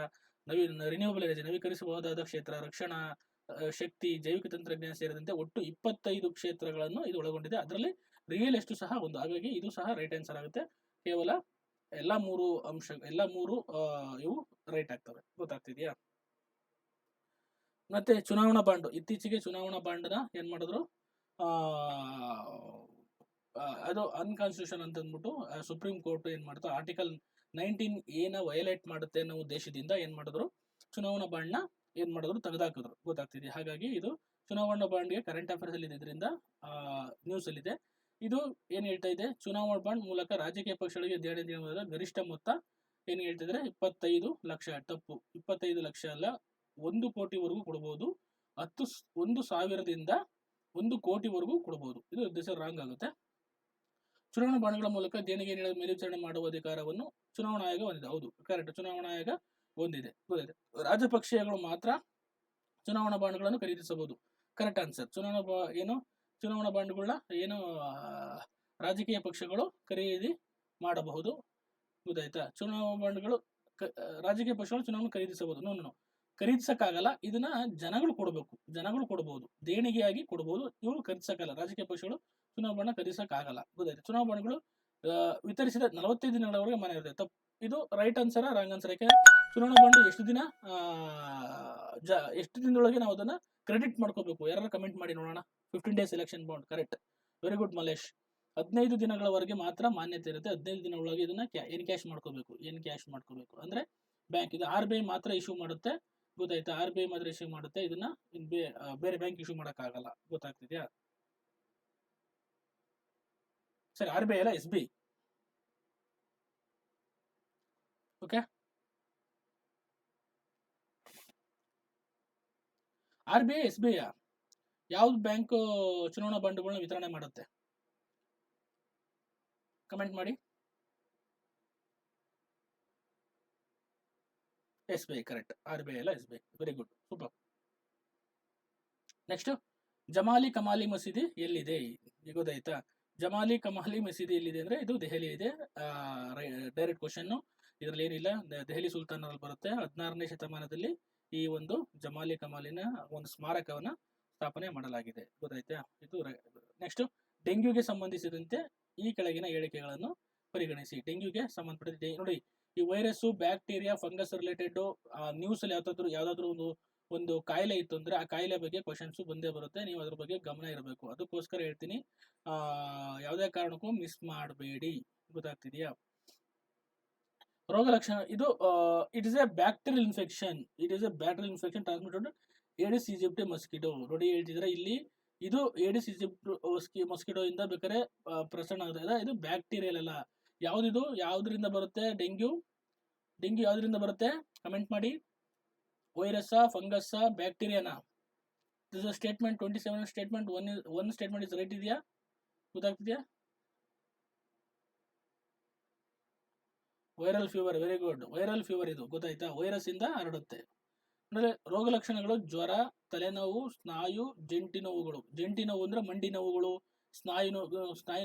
ರಿನ್ಯೂವಬಲ್ ಎನರ್ಜಿ, ನವೀಕರಿಸಬಹುದಾದ ಕ್ಷೇತ್ರ, ರಕ್ಷಣಾ ಶಕ್ತಿ, ಜೈವಿಕ ತಂತ್ರಜ್ಞಾನ ಸೇರಿದಂತೆ ಒಟ್ಟು 25 ಕ್ಷೇತ್ರಗಳನ್ನು ಇದು ಒಳಗೊಂಡಿದೆ. ಅದರಲ್ಲಿ ರಿಯಲ್ ಎಸ್ಟೇಟ್ ಸಹ ಒಂದು. ಹಾಗಾಗಿ ಇದು ಸಹ ರೈಟ್ ಆನ್ಸರ್ ಆಗುತ್ತೆ. ಕೇವಲ ಎಲ್ಲಾ ಮೂರು ಇವು ರೈಟ್ ಆಗ್ತವೆ. ಗೊತ್ತಾಗ್ತಿದ್ಯಾ? ಮತ್ತೆ ಚುನಾವಣಾ ಬಾಂಡ್, ಇತ್ತೀಚೆಗೆ ಚುನಾವಣಾ ಬಾಂಡ್ನ ಏನ್ ಮಾಡಿದ್ರು, ಅದು ಅನ್ಕಾನ್ಸ್ಟಿಟ್ಯೂಷನ್ ಅಂತ ಅಂದ್ಬಿಟ್ಟು ಸುಪ್ರೀಂ ಕೋರ್ಟ್ ಏನ್ ಮಾಡ್ತು, ಆರ್ಟಿಕಲ್ 19A ನ ವಯೋಲೇಟ್ ಮಾಡುತ್ತೆ ಅನ್ನೋ ಉದ್ದೇಶದಿಂದ ಏನ್ ಮಾಡಿದ್ರು, ಚುನಾವಣಾ ಬಾಂಡ್ ನ ಏನ್ ಮಾಡಿದ್ರು, ತೆಗೆದಾಕಿದ್ರು. ಗೊತ್ತಾಗ್ತಿದೆ? ಹಾಗಾಗಿ ಇದು ಚುನಾವಣಾ ಬಾಂಡ್ಗೆ ಕರೆಂಟ್ ಅಫೇರ್ಸ್ ಅಲ್ಲಿ ಇದರಿಂದ ನ್ಯೂಸ್ ಅಲ್ಲಿ ಇದೆ. ಇದು ಏನ್ ಹೇಳ್ತಾ ಇದೆ, ಚುನಾವಣಾ ಬಾಂಡ್ ಮೂಲಕ ರಾಜಕೀಯ ಪಕ್ಷಗಳಿಗೆ ದೇಣಿಗೆ ಗರಿಷ್ಠ ಮೊತ್ತ ಏನ್ ಹೇಳ್ತಿದ್ರೆ 25 ಲಕ್ಷ. ತಪ್ಪು, 25 ಲಕ್ಷ ಅಲ್ಲ, 1 ಕೋಟಿವರೆಗೂ ಕೊಡಬಹುದು. 1,000ದಿಂದ 1 ಕೋಟಿವರೆಗೂ ಕೊಡಬಹುದು. ಇದು ದಿಸ್ ರಾಂಗ್ ಆಗುತ್ತೆ. ಚುನಾವಣಾ ಬಾಂಡ್ಗಳ ಮೂಲಕ ದೇಣಿಗೆ ನೀಡಲು ಮೇಲ್ವಿಚಾರಣೆ ಮಾಡುವ ಅಧಿಕಾರವನ್ನು ಚುನಾವಣಾ ಆಯೋಗ ಹೊಂದಿದೆ. ಹೌದು, ಕರೆಕ್ಟ್, ಚುನಾವಣಾ ಆಯೋಗ ಹೊಂದಿದೆ. ರಾಜಪಕ್ಷಗಳು ಮಾತ್ರ ಚುನಾವಣಾ ಬಾಂಡ್ಗಳನ್ನು ಖರೀದಿಸಬಹುದು. Correct answer. ಚುನಾವಣಾ ಬಾಂಡ್ಗಳನ್ನ ರಾಜಕೀಯ ಪಕ್ಷಗಳು ಖರೀದಿ ಮಾಡಬಹುದು. ಗೊತ್ತಾಯ್ತಾ? ಚುನಾವಣಾ ಬಾಂಡ್ಗಳು ರಾಜಕೀಯ ಪಕ್ಷಗಳು ಚುನಾವಣೆ ಖರೀದಿಸಬಹುದು. ನೋ, ಖರೀದಿಸಕ್ಕಾಗಲ್ಲ. ಇದನ್ನ ಜನಗಳು ಕೊಡಬಹುದು, ದೇಣಿಗೆಯಾಗಿ ಕೊಡಬಹುದು. ಇವರು ಖರೀದಿಸಕ್ಕಾಗಲ್ಲ. ರಾಜಕೀಯ ಪಕ್ಷಗಳು ಚುನಾವಣಾ ಬಾಂಡ್ ಖರೀದಿಸಕ್ಕಾಗಲ್ಲ. ಗೊತ್ತಾಯ್ತು? ಚುನಾವಣಾ ಬಾಂಡ್ಗಳು ವಿತರಿಸಿದ 45 ದಿನಗಳವರೆಗೆ ಮನೆ ಇರುತ್ತೆ. ತಪ್ಪು. ಇದು ರೈಟ್ ಆನ್ಸರ್, ರಾಂಗ್ ಆನ್ಸರ್. ಯಾಕೆ? ಚುನಾವಣಾ ಬಾಂಡ್ ಎಷ್ಟು ದಿನದೊಳಗೆ ನಾವು ಅದನ್ನ ಕ್ರೆಡಿಟ್ ಮಾಡ್ಕೋಬೇಕು? ಯಾರು ಕಮೆಂಟ್ ಮಾಡಿ ನೋಡೋಣ. 15 days election bond. Correct, very good Mallesh. 15 ದಿನಗಳವರೆಗೆ ಮಾತ್ರ ಮಾನ್ಯತೆ ಇರುತ್ತೆ. 15 ದಿನ ಒಳಗೆ ಇದನ್ನ ಎನ್ಕ್ಯಾಶ್ ಮಾಡ್ಕೋಬೇಕು ಅಂದ್ರೆ ಬ್ಯಾಂಕ್ ಇದು RBI ಮಾತ್ರ ಇಶ್ಯೂ ಮಾಡುತ್ತೆ, ಗೊತ್ತಾಯ್ತಾ? RBI ಮಾತ್ರ ಇಶ್ಯೂ ಮಾಡುತ್ತೆ, ಇದನ್ನ ಬೇರೆ ಬ್ಯಾಂಕ್ ಇಶ್ಯೂ ಆಗಲ್ಲ, ಗೊತ್ತಾಗ್ತಿದ್ಯಾ? ಸರಿ, RBI ಅಲ್ಲ, SBI. ಓಕೆ, RBI SBI ಯಾವ್ದು ಬ್ಯಾಂಕ್ ಚುನಾವಣಾ ಬಾಂಡ್ಗಳನ್ನ ವಿತರಣೆ ಮಾಡುತ್ತೆ? ಕಮೆಂಟ್ ಮಾಡಿ. SBI ಕರೆಕ್ಟ್, RBI ಅಲ್ಲ SBI. Very good, super. Next, Jamali Kamali ಮಸೀದಿ ಎಲ್ಲಿದೆ? ಗೊತ್ತಾಯ್ತಾ? ಜಮಾಲಿ ಕಮಾಲಿ ಮಸೀದಿ ಎಲ್ಲಿದೆ ಅಂದ್ರೆ ಇದು ದೆಹಲಿ ಇದೆ. ಡೈರೆಕ್ಟ್ ಕ್ವಶನ್, ಇದ್ರಲ್ಲಿ ಏನಿಲ್ಲ. ದೆಹಲಿ ಸುಲ್ತಾನರಲ್ಲಿ ಬರುತ್ತೆ. 16ನೇ ಶತಮಾನದಲ್ಲಿ ಈ ಒಂದು ಜಮಾಲಿ ಕಮಾಲಿನ ಒಂದು ಸ್ಮಾರಕವನ್ನ ಸ್ಥಾಪನೆ ಮಾಡಲಾಗಿದೆ, ಗೊತ್ತಾಯ್ತಾ? ಇದು ನೆಕ್ಸ್ಟ್, ಡೆಂಗ್ಯೂಗೆ ಸಂಬಂಧಿಸಿದಂತೆ ಈ ಕೆಳಗಿನ ಹೇಳಿಕೆಗಳನ್ನು ಪರಿಗಣಿಸಿ. ಡೆಂಗ್ಯೂಗೆ ಸಂಬಂಧಪಟ್ಟ ನೋಡಿ, ಈ virus, bacteria, fungus related news ಅಲ್ಲಿ ಯಾವ್ದಾದ್ರು ಒಂದು ಕಾಯಿಲೆ ಇತ್ತು ಅಂದ್ರೆ ಆ ಕಾಯಿಲೆ ಬಗ್ಗೆ ಕ್ವಶನ್ಸ್ ಬಂದೇ ಬರುತ್ತೆ. ನೀವು ಅದ್ರ ಬಗ್ಗೆ ಗಮನ ಇರಬೇಕು. ಅದಕ್ಕೋಸ್ಕರ ಹೇಳ್ತೀನಿ, ಯಾವುದೇ ಕಾರಣಕ್ಕೂ ಮಿಸ್ ಮಾಡಬೇಡಿ, ಗೊತ್ತಾಗ್ತಿದೆಯಾ? ರೋಗ ಲಕ್ಷಣ ಇದು it is a bacterial infection. Transmitted Aedes aegypti mosquito. ನೋಡಿ ಹೇಳ್ತಿದ್ರೆ ಇಲ್ಲಿ, ಇದು ಏಡಿಸ್ ಈಜಿಪ್ಟ್ ಮಸ್ಕಿಟೋ ಇಂದ ಬೇಕಾದ್ರೆ ಪ್ರಸರಣ ಆಗುತ್ತೆ. ಇದು ಬ್ಯಾಕ್ಟೀರಿಯಲ್ ಅಲ್ಲ. ಯಾವ್ದಿದು? ಯಾವ್ದ್ರಿಂದ ಬರುತ್ತೆ ಡೆಂಗ್ಯೂ ಯಾವ್ದ್ರಿಂದ ಬರುತ್ತೆ? ಕಮೆಂಟ್ ಮಾಡಿ. ವೈರಸ್, ಫಂಗಸ್, ಬ್ಯಾಕ್ಟೀರಿಯಾನಾ? This is statement 27 statement. One statement is right ಇದೆಯಾ? ಗೊತ್ತಾಗ್ತಿದೆಯಾ? Viral fever, very good. Viral fever ಇದು, ಗೊತ್ತಾಯ್ತಾ? ವೈರಸ್ ಇಂದ ಹರಡುತ್ತೆ. ಅಂದ್ರೆ ರೋಗ ಲಕ್ಷಣಗಳು ಜ್ವರ, ತಲೆನೋವು, ಸ್ನಾಯು, ಜಂಟಿ ನೋವುಗಳು. ಜಂಟಿ ನೋವು ಅಂದ್ರೆ ಮಂಡಿ ನೋವುಗಳು, ಸ್ನಾಯು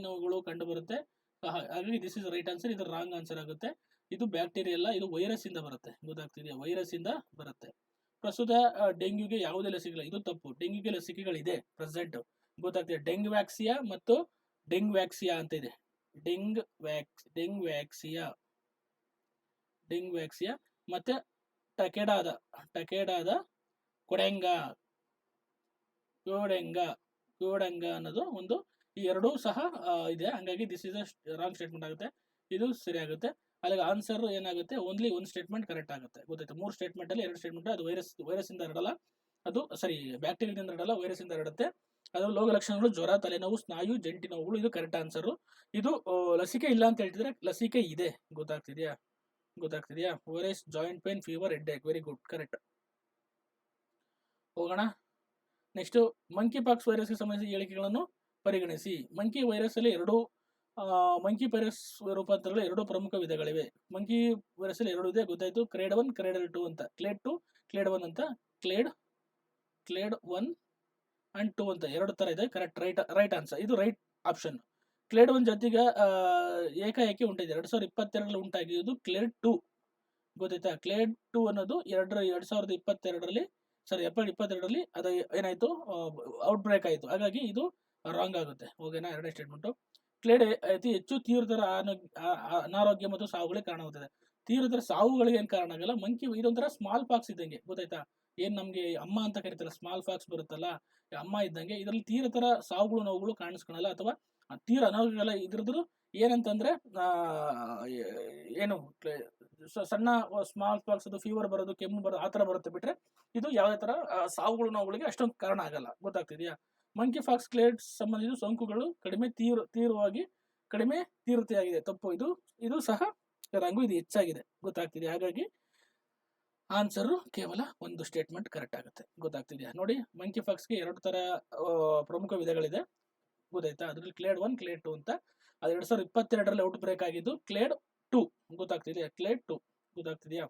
ನೋವುಗಳು ಕಂಡು ಬರುತ್ತೆ. ಹಾಗಾಗಿ ದಿಸ್ ಇಸ್ ರೈಟ್ ಆನ್ಸರ್. ಇದು ರಾಂಗ್ ಆನ್ಸರ್ ಆಗುತ್ತೆ. ಇದು ಬ್ಯಾಕ್ಟೀರಿಯಾ ಅಲ್ಲ, ಇದು ವೈರಸ್ ಇಂದ ಬರುತ್ತೆ, ಗೊತ್ತಾಗ್ತಿದೆಯಾ? ವೈರಸ್ ಇಂದ ಬರುತ್ತೆ. ಪ್ರಸ್ತುತ ಡೆಂಗ್ಯೂಗೆ ಯಾವುದೇ ಲಸಿಕೆಗಳು? ಇದು ತಪ್ಪು. ಡೆಂಗ್ಯೂಗೆ ಲಸಿಕೆಗಳಿದೆ ಪ್ರೆಸೆಂಟ್, ಗೊತ್ತಾಗ್ತಿದೆ. ಡೆಂಗ್ ವ್ಯಾಕ್ಸಿಯಾ ಮತ್ತು ಡೆಂಗ್ ವ್ಯಾಕ್ಸಿಯಾ ಅಂತ ಇದೆ. ಡೆಂಗ್ ವ್ಯಾಕ್ಸಿಯಾ ಮತ್ತೆ ಟಕೆಡಾದ ಕೊಡೆಂಗ ಅನ್ನೋದು ಒಂದು, ಈ ಎರಡೂ ಸಹ ಇದೆ. ಹಂಗಾಗಿ ದಿಸ್ ಇಸ್ ರಾಂಗ್ ಸ್ಟೇಟ್ಮೆಂಟ್ ಆಗುತ್ತೆ. ಇದು ಸರಿ ಆಗುತ್ತೆ. ಅಲ್ಲಿಗೆ ಆನ್ಸರ್ ಏನಾಗುತ್ತೆ? ಓನ್ಲಿ ಒಂದು ಸ್ಟೇಟ್ಮೆಂಟ್ ಕರೆಕ್ಟ್ ಆಗುತ್ತೆ, ಗೊತ್ತಾಯ್ತು? 3 ಸ್ಟೇಟ್ಮೆಂಟ್ ಅಲ್ಲಿ 2 ಸ್ಟೇಟ್ಮೆಂಟ್ ಅದು ವೈರಸ್ ಇಂದ ಹರಡಲ್ಲ, ಅದು ಸರಿ ಬ್ಯಾಕ್ಟೀರಿಯಾದಿಂದ ಹರಡಲ್ಲ, ವೈರಸ್ ಇಂದ ಹರಡುತ್ತೆ. ಅದು ರೋಗ ಲಕ್ಷಣಗಳು ಜ್ವರ, ತಲೆನೋವು, ಸ್ನಾಯು, ಜಂಟಿ ನೋವುಗಳು. ಇದು ಕರೆಕ್ಟ್ ಆನ್ಸರ್. ಇದು ಲಸಿಕೆ ಇಲ್ಲ ಅಂತ ಹೇಳ್ತಿದ್ರೆ ಲಸಿಕೆ ಇದೆ, ಗೊತ್ತಾಗ್ತಿದ್ಯಾ? Virus, joint pain, fever, headache. Very good, correct. ಹೋಗೋಣ ನೆಕ್ಸ್ಟ್. ಮಂಕಿ ಪಾಕ್ಸ್ ವೈರಸ್ಗೆ ಸಂಬಂಧಿಸಿದ ಹೇಳಿಕೆಗಳನ್ನು ಪರಿಗಣಿಸಿ. ಮಂಕಿ ವೈರಸ್ ಅಲ್ಲಿ ಮಂಕಿ ವೈರಸ್ ರೂಪಾಂತರಗಳು 2 ಪ್ರಮುಖ ವಿಧಗಳಿವೆ. ಮಂಕಿ ವೈರಸ್ ಅಲ್ಲಿ 2 ಇದೆ, ಗೊತ್ತಾಯ್ತು? ಕ್ಲೇಡ್ 1, ಕ್ಲೇಡ್ 2 ಅಂತ. ಕ್ಲೇಡ್ 2, ಕ್ಲೇಡ್ 1 ಅಂತ. ಕ್ಲೇಡ್ 1 ಅಂಡ್ 2 ಅಂತ 2 ತರ ಇದೆ. Correct, right answer. ಇದು ರೈಟ್ ಆಪ್ಷನ್. ಕ್ಲೇಡ್ 1 ಜೊತೆಗೆ ಏಕಾಏಕಿ ಉಂಟಾಗಿದೆ. 2022 ಉಂಟಾಗಿದ್ದು ಕ್ಲೇಡ್ 2, ಗೊತ್ತಾಯ್ತಾ? ಕ್ಲೇಡ್ 2 ಅನ್ನೋದು 2022ರಲ್ಲಿ ಏಪ್ರಿಲ್ 22ರಲ್ಲಿ ಅದು ಏನಾಯ್ತು? ಔಟ್ ಬ್ರೇಕ್ ಆಯಿತು. ಹಾಗಾಗಿ ಇದು ರಾಂಗ್ ಆಗುತ್ತೆ. ಓಕೆನಾ? 2ನೇ ಸ್ಟೇಟ್ಮೆಂಟ್. ಕ್ಲೇಡ್ ಅತಿ ಹೆಚ್ಚು ತೀವ್ರತರ ಅನಾರೋಗ್ಯ ಮತ್ತು ಸಾವುಗಳಿಗೆ ಕಾರಣವಾಗುತ್ತದೆ. ತೀವ್ರತರ ಸಾವುಗಳಿಗೆ ಏನು ಕಾರಣ ಆಗಲ್ಲ. ಮಂಕಿ ಇದೊಂಥರ ಸ್ಮಾಲ್ ಪಾಕ್ಸ್ ಇದ್ದಂಗೆ, ಗೊತ್ತಾಯ್ತಾ? ಏನ್ ನಮ್ಗೆ ಅಮ್ಮ ಅಂತ ಕರಿತಾರಲ್ಲ, ಸ್ಮಾಲ್ ಪಾಕ್ಸ್ ಬರುತ್ತಲ್ಲ, ಅಮ್ಮ ಇದ್ದಂಗೆ. ಇದರಲ್ಲಿ ತೀವ್ರತರ ಸಾವುಗಳು, ನೋವುಗಳು ಕಾಣಿಸ್ಕೊಳಲ್ಲ, ಅಥವಾ ತೀವ್ರ ಅನಾರೋಗ್ಯಗಳ ಇದ್ರದ್ದು ಏನಂತಂದ್ರೆ ಏನು ಸಣ್ಣ ಸ್ಮಾಲ್ ಪಾಕ್ಸ್, ಅದು ಫೀವರ್ ಬರೋದು, ಕೆಮ್ಮು ಬರೋದು, ಆ ತರ ಬರುತ್ತೆ ಬಿಟ್ರೆ ಇದು ಯಾವುದೇ ತರ ಸಾವುಗಳು, ನೋವುಗಳಿಗೆ ಅಷ್ಟೊಂದು ಕಾರಣ ಆಗಲ್ಲ, ಗೊತ್ತಾಗ್ತಿದೆಯಾ? ಮಂಕಿ ಫಾಕ್ಸ್ ಕ್ಲೇಡ್ ಸಂಬಂಧಿಸಿದ ಸೋಂಕುಗಳು ಕಡಿಮೆ ತೀವ್ರತೆಯಾಗಿದೆ. ತಪ್ಪು. ಇದು ಸಹ ರಂಗು, ಇದು ಹೆಚ್ಚಾಗಿದೆ, ಗೊತ್ತಾಗ್ತಿದೆ. ಹಾಗಾಗಿ ಆನ್ಸರ್ ಕೇವಲ ಒಂದು ಸ್ಟೇಟ್ಮೆಂಟ್ ಕರೆಕ್ಟ್ ಆಗುತ್ತೆ, ಗೊತ್ತಾಗ್ತಿದೆಯಾ? ನೋಡಿ, ಮಂಕಿ ಫಾಕ್ಸ್ಗೆ 2 ತರ ಪ್ರಮುಖ ವಿಧಗಳಿದೆ, ಗೊತ್ತಾಯ್ತಾ? ಅದ್ರಲ್ಲಿ ಕ್ಲೇಡ್ 1, ಕ್ಲೇಡ್ 2 ಅಂತ. ಅದು 2022ರಲ್ಲಿ ಔಟ್ ಬ್ರೇಕ್ ಆಗಿದ್ದು ಕ್ಲೇಡ್ 2, ಗೊತ್ತಾಗ್ತಿದೆಯಾ? ಕ್ಲೇಡ್ 2, ಗೊತ್ತಾಗ್ತಿದೆಯಾ?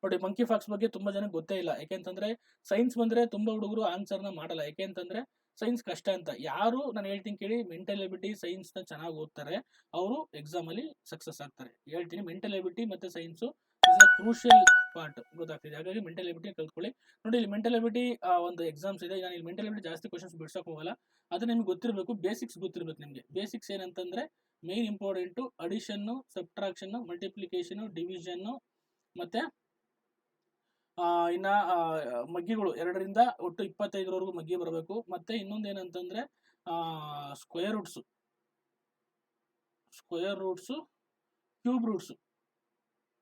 ನೋಡಿ, ಮಂಕಿ ಫಾಕ್ಸ್ ಬಗ್ಗೆ ತುಂಬಾ ಜನಕ್ಕೆ ಗೊತ್ತೇ ಇಲ್ಲ. ಯಾಕೆಂತಂದ್ರೆ ಸೈನ್ಸ್ ಬಂದ್ರೆ ತುಂಬಾ ಹುಡುಗರು ಆನ್ಸರ್ನ ಮಾಡಲ್ಲ. ಯಾಕೆಂತಂದ್ರೆ ಸೈನ್ಸ್ ಕಷ್ಟ ಅಂತ. ಯಾರು ನಾನು ಹೇಳ್ತೀನಿ ಕೇಳಿ, ಮೆಂಟಲ್ ಎಬಿಲಿಟಿ ಸೈನ್ಸ್ ನ ಚೆನ್ನಾಗಿ ಓದ್ತಾರೆ ಅವರು ಎಕ್ಸಾಮ್ ಅಲ್ಲಿ ಸಕ್ಸಸ್ ಆಗ್ತಾರೆ. ಹೇಳ್ತೀನಿ, ಮೆಂಟಲ್ ಎಬಿಲಿಟಿ ಮತ್ತೆ ಸೈನ್ಸ್ ಕ್ರೂಷಿಯಲ್ ಪಾರ್ಟ್, ಗೊತ್ತಾಗ್ತಿದೆ. ಹಾಗಾಗಿ ಮೆಂಟಲ್ ಎಬಿಲಿಟಿ ಕಲ್ತ್ಕೊಳ್ಳಿ. ನೋಡಿ, ಇಲ್ಲಿ ಮೆಂಟಲ್ ಎಬಿಲಿಟಿ ಒಂದು ಎಕ್ಸಾಮ್ಸ್ ಇದೆ. ನಾನು ಇಲ್ಲಿ ಮೆಂಟಲ್ ಎಬಿಲಿಟಿ ಜಾಸ್ತಿ ಕ್ವಶನ್ಸ್ ಬಿಡ್ಸಕ್ ಹೋಗಲ್ಲ. ಅದು ನಿಮ್ಗೆ ಗೊತ್ತಿರಬೇಕು, ಬೇಸಿಕ್ಸ್ ಗೊತ್ತಿರ್ಬೇಕು ನಿಮ್ಗೆ. ಬೇಸಿಕ್ಸ್ ಏನಂತಂದ್ರೆ main important addition, subtraction, multiplication, division, ಮತ್ತೆ ಇನ್ನ ಮಗ್ಗಿಗಳು 2ರಿಂದ ಒಟ್ಟು 25ವರೆಗೂ ಮಗ್ಗಿ ಬರಬೇಕು. ಮತ್ತೆ ಇನ್ನೊಂದು ಏನಂತಂದ್ರೆ square roots square roots, cube roots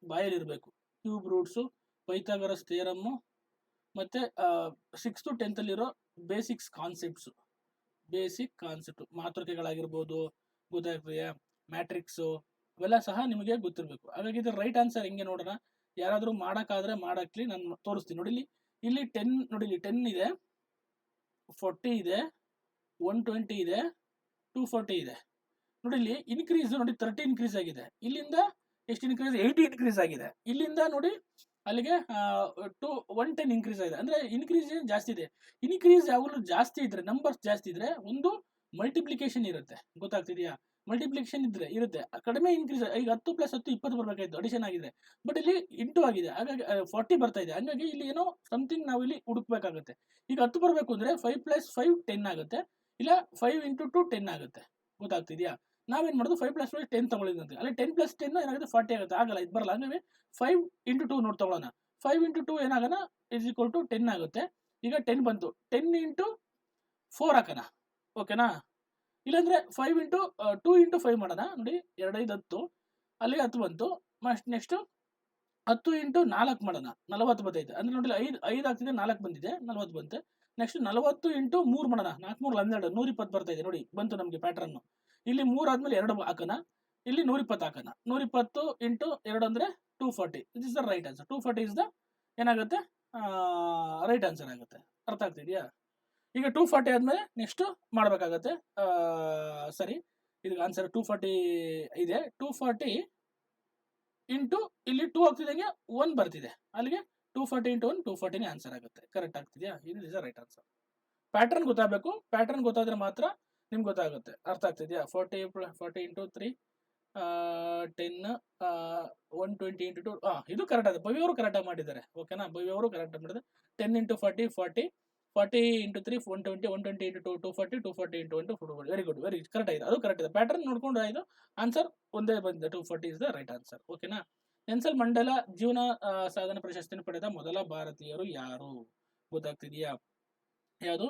ಬಾಯಲ್ಲಿರಬೇಕು. ಕ್ಯೂಬ್ ರೂಟ್ಸು, ಪೈಥಾಗರಸ್ ಥಿಯರಮ್ಮು, ಮತ್ತು 6th to 10th ಅಲ್ಲಿರೋ ಬೇಸಿಕ್ ಕಾನ್ಸೆಪ್ಟು ಮಾತೃಕೆಗಳಾಗಿರ್ಬೋದು, ಗೊತ್ತಾಗ್ತದೆಯಾ, ಮ್ಯಾಟ್ರಿಕ್ಸು ಅವೆಲ್ಲ ಸಹ ನಿಮಗೆ ಗೊತ್ತಿರಬೇಕು. ಹಾಗಾಗಿ ಇದು ರೈಟ್ ಆನ್ಸರ್ ಹೆಂಗೆ ನೋಡೋಣ. ಯಾರಾದರೂ ಮಾಡೋಕ್ಕಾದ್ರೆ ಮಾಡಾಕ್ಲಿ, ನಾನು ತೋರಿಸ್ತೀನಿ. ನೋಡಿ ಇಲ್ಲಿ 10 ನೋಡಿ, ಇಲ್ಲಿ 10 ಇದೆ, 40 ಇದೆ, 120 ಇದೆ, 240 ಇದೆ. ನೋಡಿ ಇಲ್ಲಿ ಇನ್ಕ್ರೀಸ್ ನೋಡಿ 30 ಇನ್ಕ್ರೀಸ್ ಆಗಿದೆ. ಇಲ್ಲಿಂದ ಎಷ್ಟು ಇನ್ಕ್ರೀಸ್? 80 ಇನ್ಕ್ರೀಸ್ ಆಗಿದೆ. ಇಲ್ಲಿಂದ ನೋಡಿ ಅಲ್ಲಿಗೆ 110 ಇನ್ಕ್ರೀಸ್ ಆಗಿದೆ. ಅಂದ್ರೆ ಇನ್ಕ್ರೀಸ್ ಜಾಸ್ತಿ ಇದೆ. ಇನ್ಕ್ರೀಸ್ ಯಾವಾಗಲೂ ಜಾಸ್ತಿ ಇದ್ರೆ, ನಂಬರ್ಸ್ ಜಾಸ್ತಿ ಇದ್ರೆ ಒಂದು ಮಲ್ಟಿಪ್ಲಿಕೇಶನ್ ಇರುತ್ತೆ, ಗೊತ್ತಾಗ್ತಿದೆಯಾ? ಮಲ್ಟಿಪ್ಲಿಕೇಶನ್ ಇರುತ್ತೆ. ಕಡಿಮೆ ಇನ್ಕ್ರೀಸ್, ಈಗ 10 + 10 20 ಬರ್ಬೇಕಾಯ್ತು, ಅಡಿಷನ್ ಆಗಿದೆ. ಬಟ್ ಇಲ್ಲಿ ಇಂಟು ಆಗಿದೆ, ಹಾಗಾಗಿ 40 ಬರ್ತಾ ಇದೆ. ಹಂಗಾಗಿ ಇಲ್ಲಿ ಏನೋ ಸಮಥಿಂಗ್ ನಾವು ಇಲ್ಲಿ ಹುಡುಕ್ಬೇಕಾಗುತ್ತೆ. ಈಗ 10 ಬರಬೇಕು ಅಂದ್ರೆ 5 + 5 10 ಆಗುತ್ತೆ, ಇಲ್ಲ 5 × 2 10 ಆಗುತ್ತೆ, ಗೊತ್ತಾಗ್ತಿದೆಯಾ? ನಾವೇನ್ ಮಾಡೋದು 5 + 5 10 ತಗೊಳ್ಳಿದಂತೆ, ಅಲ್ಲಿ 10 + 10 ಏನಾಗುತ್ತೆ 40 ಆಗುತ್ತೆ. ಆಗಲ್ಲ, ಇದು ಬರಲ್ಲ. ಹಂಗಾಗಿ 5 × 2 ನೋಡಿ ತಗೊಳ್ಳೋಣ. 5 × 2 ಏನಾಗೋಣ = 10 ಆಗುತ್ತೆ. ಈಗ 10 ಬಂತು, 10 × 4 ಹಾಕೋಣ, ಓಕೆನಾ? ಇಲ್ಲಾಂದ್ರೆ 5 × 2 × 5 ಮಾಡೋಣ. ನೋಡಿ 2 5 10, ಅಲ್ಲಿಗೆ 10 ಬಂತು. ನೆಕ್ಸ್ಟ್ 10 × 4 ಮಾಡೋಣ, 40 ಬರ್ತೈತೆ. ಅಂದ್ರೆ ನೋಡಿ 5 ಆಗ್ತಿದೆ, 4 ಬಂದಿದೆ, 40 ಬಂತೆ. ನೆಕ್ಸ್ಟ್ 40 × 3 ಮಾಡೋಣ, 4 3 12, 120 ಬರ್ತಾ ಇದೆ. ನೋಡಿ ಬಂತು ನಮಗೆ ಪ್ಯಾಟರ್ನ್. ಇಲ್ಲಿ 3 ಆದ್ಮೇಲೆ 2 ಹಾಕೋಣ, ಇಲ್ಲಿ 120 ಹಾಕೋಣ. 120 × 2 ಅಂದ್ರೆ 240. This is the right answer. 240 is the ಏನಾಗುತ್ತೆ ರೈಟ್ ಆನ್ಸರ್ ಆಗುತ್ತೆ. ಅರ್ಥ ಆಗ್ತಿದೆಯಾ? ಈಗ 240 ಆದ್ಮೇಲೆ ನೆಕ್ಸ್ಟ್ ಮಾಡಬೇಕಾಗತ್ತೆ. ಸರಿ, ಇದು ಆನ್ಸರ್ 240 ಇದೆ. 240 ಇಂಟು ಇಲ್ಲಿ 2 ಆಗ್ತಿದಂಗೆ 1 ಬರ್ತಿದೆ, ಅಲ್ಲಿಗೆ 240 × 1 240ನೇ ಆನ್ಸರ್ ಆಗುತ್ತೆ. ಕರೆಕ್ಟ್ ಆಗ್ತಿದೆಯಾ? ಇದು is the right answer. Pattern ಗೊತ್ತಾಗಬೇಕು. ಪ್ಯಾಟರ್ನ್ ಗೊತ್ತಾದ್ರೆ ಮಾತ್ರ ನಿಮ್ಗೆ ಗೊತ್ತಾಗುತ್ತೆ. ಅರ್ಥ ಆಗ್ತಿದೆಯಾ? 40 × 3 10, 120 × 2. ಇದು ಕರೆಕ್ಟ್ ಆಗಿದೆ. ಭವ್ಯ ಅವರು ಕರೆಕ್ಟಾಗಿ ಮಾಡಿದ್ದಾರೆ, ಓಕೆನಾ? ಭವ್ಯ ಅವರು ಕರೆಕ್ಟಾಗಿ ಮಾಡಿದ್ದಾರೆ. 10 × 40 40, 40 × 3 120, 120 × 2 240, 240 × 1 240. ವೆರಿ ಗುಡ್, ವೆರಿ ಕರೆಕ್ಟ್ ಆಗಿದೆ. ಅದು ಕರೆಕ್ಟ್ ಇದೆ. ಪ್ಯಾಟರ್ನ್ ನೋಡ್ಕೊಂಡು ಆಯ್ತು, ಆನ್ಸರ್ ಒಂದೇ ಬಂದಿದೆ. 240 ಇಸ್ ದ ರೈಟ್ ಆನ್ಸರ್, ಓಕೆನಾ? ನೆಲ್ಸನ್ ಮಂಡೇಲಾ ಜೀವನ ಸಾಧನೆ ಪ್ರಶಸ್ತಿಯನ್ನು ಪಡೆದ ಮೊದಲ ಭಾರತೀಯರು ಯಾರು? ಗೊತ್ತಾಗ್ತಿದೆಯಾ? ಯಾವುದು?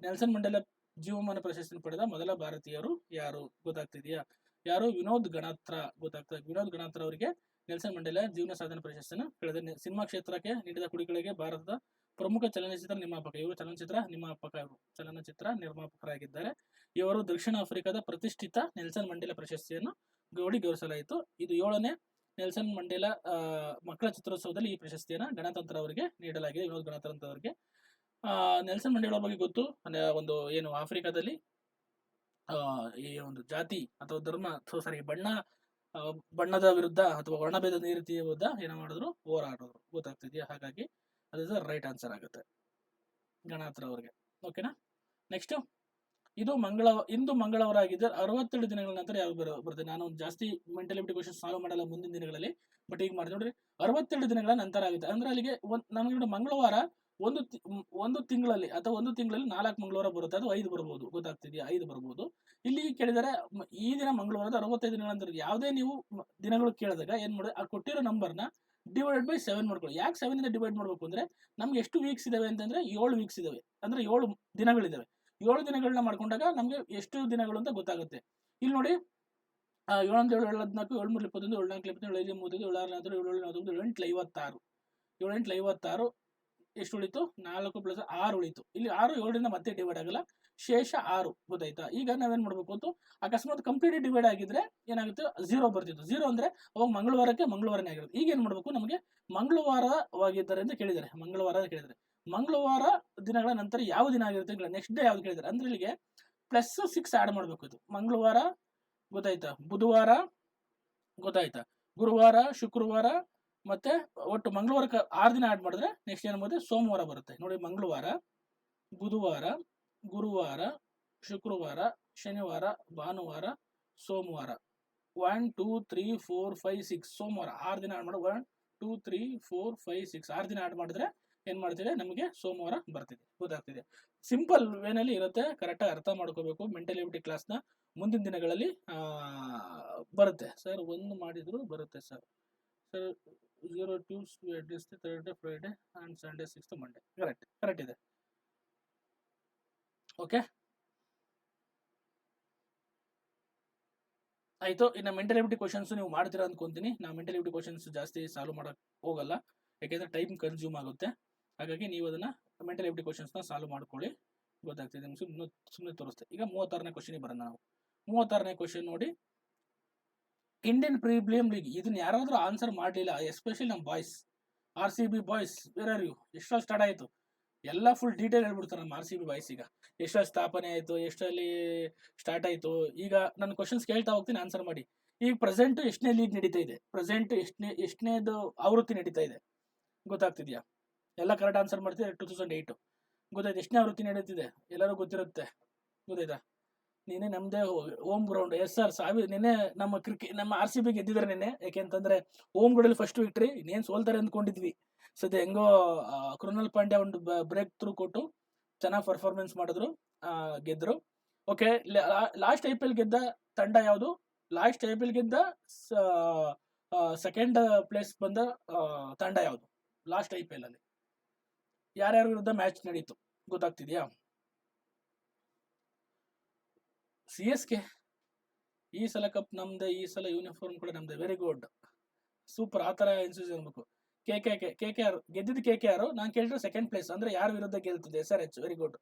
ನೆಲ್ಸನ್ ಮಂಡೇಲಾ ಜೀವಮಾನ ಪ್ರಶಸ್ತಿಯನ್ನು ಪಡೆದ ಮೊದಲ ಭಾರತೀಯರು ಯಾರು? ಗೊತ್ತಾಗ್ತಿದೆಯಾ? ಯಾರು? ವಿನೋದ್ ಗಣಾತ್ರ. ಗೊತ್ತಾಗ್ತದೆ. ವಿನೋದ್ ಗಣಾತ್ರ ಅವರಿಗೆ ನೆಲ್ಸನ್ ಮಂಡೇಲಾ ಜೀವನ ಸಾಧನೆ ಪ್ರಶಸ್ತಿಯನ್ನು ಪಡೆದ. ಸಿನಿಮಾ ಕ್ಷೇತ್ರಕ್ಕೆ ನೀಡಿದ ಕೊಡುಗೆಗಳಿಗೆ ಭಾರತದ ಪ್ರಮುಖ ಚಲನಚಿತ್ರ ನಿರ್ಮಾಪಕ. ಇವರು ಚಲನಚಿತ್ರ ನಿರ್ಮಾಪಕರಾಗಿದ್ದಾರೆ. ಇವರು ದಕ್ಷಿಣ ಆಫ್ರಿಕಾದ ಪ್ರತಿಷ್ಠಿತ ನೆಲ್ಸನ್ ಮಂಡೇಲಾ ಪ್ರಶಸ್ತಿಯನ್ನು ಗೌರವಿಸಲಾಯಿತು. ಇದು 7ನೇ ನೆಲ್ಸನ್ ಮಂಡೇಲಾ ಮಕ್ಕಳ ಚಿತ್ರೋತ್ಸವದಲ್ಲಿ ಈ ಪ್ರಶಸ್ತಿಯನ್ನು ಗಣತಂತ್ರ ಅವರಿಗೆ ನೀಡಲಾಗಿದೆ. ವಿನೋದ್ ಗಣತಂತ್ರ ಅವರಿಗೆ. ನೆಲ್ಸನ್ ಮಂಡೇಲಾ ಬಗ್ಗೆ ಗೊತ್ತು, ಒಂದು ಏನು ಆಫ್ರಿಕಾದಲ್ಲಿ ಈ ಒಂದು ಜಾತಿ ಅಥವಾ ಧರ್ಮ ಬಣ್ಣದ ವಿರುದ್ಧ ಅಥವಾ ವರ್ಣಭೇದದ ನೀತಿಯ ವಿರುದ್ಧ ಏನೋ ಮಾಡಿದ್ರು, ಹೋರಾಡಿದ್ರು, ಗೊತ್ತಾಗ್ತಿದೆಯಾ? ಹಾಗಾಗಿ ಅದು ರೈಟ್ ಆನ್ಸರ್ ಆಗುತ್ತೆ ಗಣಾತ್ರ ಅವರಿಗೆ, ಓಕೆನಾ? ನೆಕ್ಸ್ಟ್ ಇಂದು ಮಂಗಳವಾರ ಆಗಿದ್ದರೆ 67 ದಿನಗಳ ನಂತರ ಯಾವಾಗ ಬರುತ್ತೆ? ನಾನು ಜಾಸ್ತಿ ಮೆಂಟಲಿಟಿ ಕ್ವಶನ್ ಸಾಲ್ವ್ ಮಾಡಲ್ಲ ಮುಂದಿನ ದಿನಗಳಲ್ಲಿ, ಬಟ್ ಈಗ ಮಾಡಿ ನೋಡ್ರಿ, 67 ದಿನಗಳ ನಂತರ ಆಗುತ್ತೆ. ಅಂದ್ರೆ ಅಲ್ಲಿಗೆ ನಮಗೆ ಮಂಗಳವಾರ ಒಂದು ತಿಂಗಳಲ್ಲಿ ಅಥವಾ ಒಂದು ತಿಂಗಳಲ್ಲಿ 4 ಮಂಗಳವಾರ ಬರುತ್ತೆ, ಅದು 5 ಬರ್ಬೋದು, ಗೊತ್ತಾಗ್ತಿದೆಯಾ? 5 ಬರ್ಬೋದು. ಇಲ್ಲಿ ಕೇಳಿದರೆ ಈ ದಿನ ಮಂಗಳವಾರದ 65 ದಿನಗಳ ನಂತರ ಯಾವುದೇ ನೀವು ದಿನಗಳು ಕೇಳಿದಾಗ ಏನ್ ಮಾಡಿ, ಆ ಕೊಟ್ಟಿರೋ ನಂಬರ್ನ /7 ಮಾಡ್ಕೊಳ್ಳಿ. ಯಾಕೆ 7 ಇಂದ ಡಿವೈಡ್ ಮಾಡ್ಬೇಕು ಅಂದ್ರೆ ನಮ್ಗೆ ಎಷ್ಟು ವೀಕ್ಸ್ ಇದಾವೆ ಅಂತಂದ್ರೆ 7 ವೀಕ್ಸ್ ಇದಾವೆ, ಅಂದ್ರೆ 7 ದಿನಗಳಿದಾವೆ. 7 ದಿನಗಳನ್ನ ಮಾಡ್ಕೊಂಡಾಗ ನಮ್ಗೆ ಎಷ್ಟು ದಿನಗಳು ಅಂತ ಗೊತ್ತಾಗುತ್ತೆ. ಇಲ್ಲಿ ನೋಡಿ 7 1 7 14 7 3 21 7 4 27 7 5 35 7 6 47 7 7 8 56 7 8 56 ಎಷ್ಟು ಉಳಿತು? 4 + 6 ಉಳಿತು. ಇಲ್ಲಿ 6 7ರಿಂದ ಮತ್ತೆ ಡಿವೈಡ್ ಆಗಲ್ಲ, ಶೇಷ 6, ಗೊತ್ತಾಯ್ತಾ? ಈಗ ನಾವೇನ್ ಮಾಡ್ಬೇಕು ಅಂತ, ಅಕಸ್ಮಾತ್ ಕಂಪ್ಲೀಟ್ ಡಿವೈಡ್ ಆಗಿದ್ರೆ ಏನಾಗುತ್ತೆ, 0 ಬರ್ತಿತ್ತು. 0 ಅಂದ್ರೆ ಅವಾಗ ಮಂಗಳವಾರನೇ ಆಗಿರುತ್ತೆ. ಈಗ ಏನ್ ಮಾಡ್ಬೇಕು, ನಮಗೆ ಮಂಗಳವಾರವಾಗಿದ್ದಾರೆ ಅಂತ ಕೇಳಿದ್ದಾರೆ, ಮಂಗಳವಾರ ದಿನಗಳ ನಂತರ ಯಾವ ದಿನ ಆಗಿರುತ್ತೆ, ನೆಕ್ಸ್ಟ್ ಡೇ ಯಾವ್ದು ಕೇಳಿದ್ದಾರೆ ಅಂದ್ರೆ ಇಲ್ಲಿಗೆ +6 ಆಡ್ ಮಾಡ್ಬೇಕು. ಇದು ಮಂಗಳವಾರ, ಗೊತ್ತಾಯ್ತಾ? ಬುಧವಾರ, ಗೊತ್ತಾಯ್ತಾ? ಗುರುವಾರ, ಶುಕ್ರವಾರ, ಮತ್ತೆ ಒಟ್ಟು ಮಂಗಳವಾರಕ್ಕೆ 6 ದಿನ ಆಡ್ ಮಾಡಿದ್ರೆ ನೆಕ್ಸ್ಟ್ ಏನ್ ಬರುತ್ತೆ, ಸೋಮವಾರ ಬರುತ್ತೆ. ನೋಡಿ, ಮಂಗಳವಾರ, ಬುಧವಾರ, ಗುರುವಾರ, ಶುಕ್ರವಾರ, ಶನಿವಾರ, ಭಾನುವಾರ, ಸೋಮವಾರ. 1 2 3 4 5 6 ಸೋಮವಾರ 6 ದಿನ ಆಡ್ ಮಾಡಿ 1 2 3 4 5 6 6 ದಿನ ಆಡ್ ಮಾಡಿದ್ರೆ ಏನ್ ಮಾಡ್ತಿದೆ, ನಮಗೆ ಸೋಮವಾರ ಬರ್ತಿದೆ, ಗೊತ್ತಾಗ್ತಿದೆ. ಸಿಂಪಲ್ ವೇನಲ್ಲಿ ಇರುತ್ತೆ, ಕರೆಕ್ಟಾಗಿ ಅರ್ಥ ಮಾಡ್ಕೋಬೇಕು. ಮೆಂಟಲಿಟಿ ಕ್ಲಾಸ್ನ ಮುಂದಿನ ದಿನಗಳಲ್ಲಿ ಬರುತ್ತೆ ಸರ್. 1 ಮಾಡಿದ್ರು ಬರುತ್ತೆ sir. 0 Tuesday, Wednesday, Thursday, Friday and Sunday, 6th Monday. Correct ಇದೆ, ಓಕೆ. ಆಯಿತು. ಇನ್ನು ಮೆಂಟಲ್ ಎಬಿಲಿಟಿ ಕ್ವಶನ್ಸ್ ನೀವು ಮಾಡ್ತೀರಾ ಅಂದ್ಕೊಂತೀನಿ. ನಾವು ಮೆಂಟಲ್ ಎಬಿಲಿಟಿ ಕ್ವಶನ್ಸ್ ಜಾಸ್ತಿ ಸಾಲ್ವ್ ಮಾಡೋಕ್ಕೆ ಹೋಗಲ್ಲ, ಯಾಕೆಂದರೆ ಟೈಮ್ ಕನ್ಸ್ಯೂಮ್ ಆಗುತ್ತೆ. ಹಾಗಾಗಿ ನೀವು ಅದನ್ನು ಮೆಂಟಲ್ ಎಬಿಲಿಟಿ ಕ್ವಶನ್ಸ್ನ ಸಾಲ್ವ್ ಮಾಡ್ಕೊಳ್ಳಿ. ಗೊತ್ತಾಗ್ತಿದೆ ನಿಮ್ಗೆ, ಸುಮ್ಮನೆ ತೋರಿಸ್ತೆ. ಈಗ 36ನೇ ಕ್ವಶನಿಗೆ ಬರೋಣ ನಾವು. 36ನೇ ಕ್ವಶನ್ ನೋಡಿ, ಇಂಡಿಯನ್ ಪ್ರೀಮಿಯರ್ ಲೀಗ್, ಇದನ್ನ ಯಾರಾದರೂ ಆನ್ಸರ್ ಮಾಡಲಿಲ್ಲ, ಎಸ್ಪೆಷಲಿ ನಮ್ಮ boys, RCB boys, where are you? ಎಷ್ಟರಲ್ಲಿ ಸ್ಟಾರ್ಟ್ ಆಯಿತು ಎಲ್ಲ ಫುಲ್ ಡೀಟೇಲ್ ಹೇಳ್ಬಿಡ್ತಾರೆ ನಮ್ಮ RCB ಬಾಯ್ಸ್. ಈಗ ಎಷ್ಟರಲ್ಲಿ ಸ್ಥಾಪನೆ ಆಯಿತು, ಎಷ್ಟರಲ್ಲಿ ಸ್ಟಾರ್ಟ್ ಆಯಿತು. ಈಗ ನಾನು ಕ್ವಶನ್ಸ್ ಕೇಳ್ತಾ ಹೋಗ್ತೀನಿ, ಆನ್ಸರ್ ಮಾಡಿ. ಈಗ ಪ್ರೆಸೆಂಟ್ ಎಷ್ಟನೇ ಲೀಗ್ ನಡೀತಾ ಇದೆ, ಪ್ರೆಸೆಂಟ್ ಎಷ್ಟನೇದು ಆವೃತ್ತಿ ನಡೀತಾ ಇದೆ ಗೊತ್ತಾಗ್ತಿದ್ಯಾ? ಎಲ್ಲ ಕರೆಕ್ಟ್ ಆನ್ಸರ್ ಮಾಡ್ತಿದ್ದಾರೆ. 2008 ಗೊತ್ತಾಯ್ತು. ಎಷ್ಟನೇ ಆವೃತ್ತಿ ನಡೀತಿದೆ ಎಲ್ಲರೂ ಗೊತ್ತಿರುತ್ತೆ, ಗೊತ್ತಾಯ್ತಾ? ನಿನ್ನೆ ನಮ್ಮದೇ ಹೋಮ್ ಗ್ರೌಂಡ್, ಎಸ್ ಸರ್ ನಿನ್ನೆ ನಮ್ಮ RCB ಗೆದ್ದಿದ್ದಾರೆ ನಿನ್ನೆ. ಯಾಕೆಂತಂದ್ರೆ ಹೋಮ್ ಗ್ರೌಂಡಲ್ಲಿ ಫಸ್ಟ್ ವಿಕ್ಟ್ರಿ. ಇನ್ನೇನು ಸೋಲ್ತಾರೆ ಅಂದ್ಕೊಂಡಿದ್ವಿ, ಸದ್ಯ ಹೆಂಗೋ ಕೃಣಾಲ್ ಪಾಂಡ್ಯ ಒಂದು ಬ್ರೇಕ್ ಥ್ರೂ ಕೊಟ್ಟು ಚೆನ್ನಾಗಿ ಪರ್ಫಾರ್ಮೆನ್ಸ್ ಮಾಡಿದ್ರು, ಗೆದ್ರು. ಓಕೆ, ಲಾಸ್ಟ್ IPL ಗೆದ್ದ ತಂಡ ಯಾವುದು? ಲಾಸ್ಟ್ IPL ಗೆದ್ದ ಸೆಕೆಂಡ್ ಪ್ಲೇಸ್ ಬಂದ ತಂಡ ಯಾವುದು ಲಾಸ್ಟ್ IPL ಅಲ್ಲಿ? ಯಾರ್ಯಾರ ವಿರುದ್ಧ ಮ್ಯಾಚ್ ನಡೀತು ಗೊತ್ತಾಗ್ತಿದ್ಯಾ? CSK. ಈ ಸಲ ಕಪ್ ನಮ್ದೆ, ಈ ಸಲ ಯೂನಿಫಾರ್ಮ್ ಕೂಡ ನಮ್ದೆ. Very good, super. ಆ ಥರ ಇನ್ಸ್ಯೂಸ್ ಇರಬೇಕು. KKR ಗೆದ್ದಿದ್ದು KKR. ನಾನು ಕೇಳಿದ್ರೆ ಸೆಕೆಂಡ್ ಪ್ಲೇಸ್ ಅಂದ್ರೆ ಯಾರ ವಿರುದ್ಧ ಗೆಲ್ತದೆ? SRH. Very good.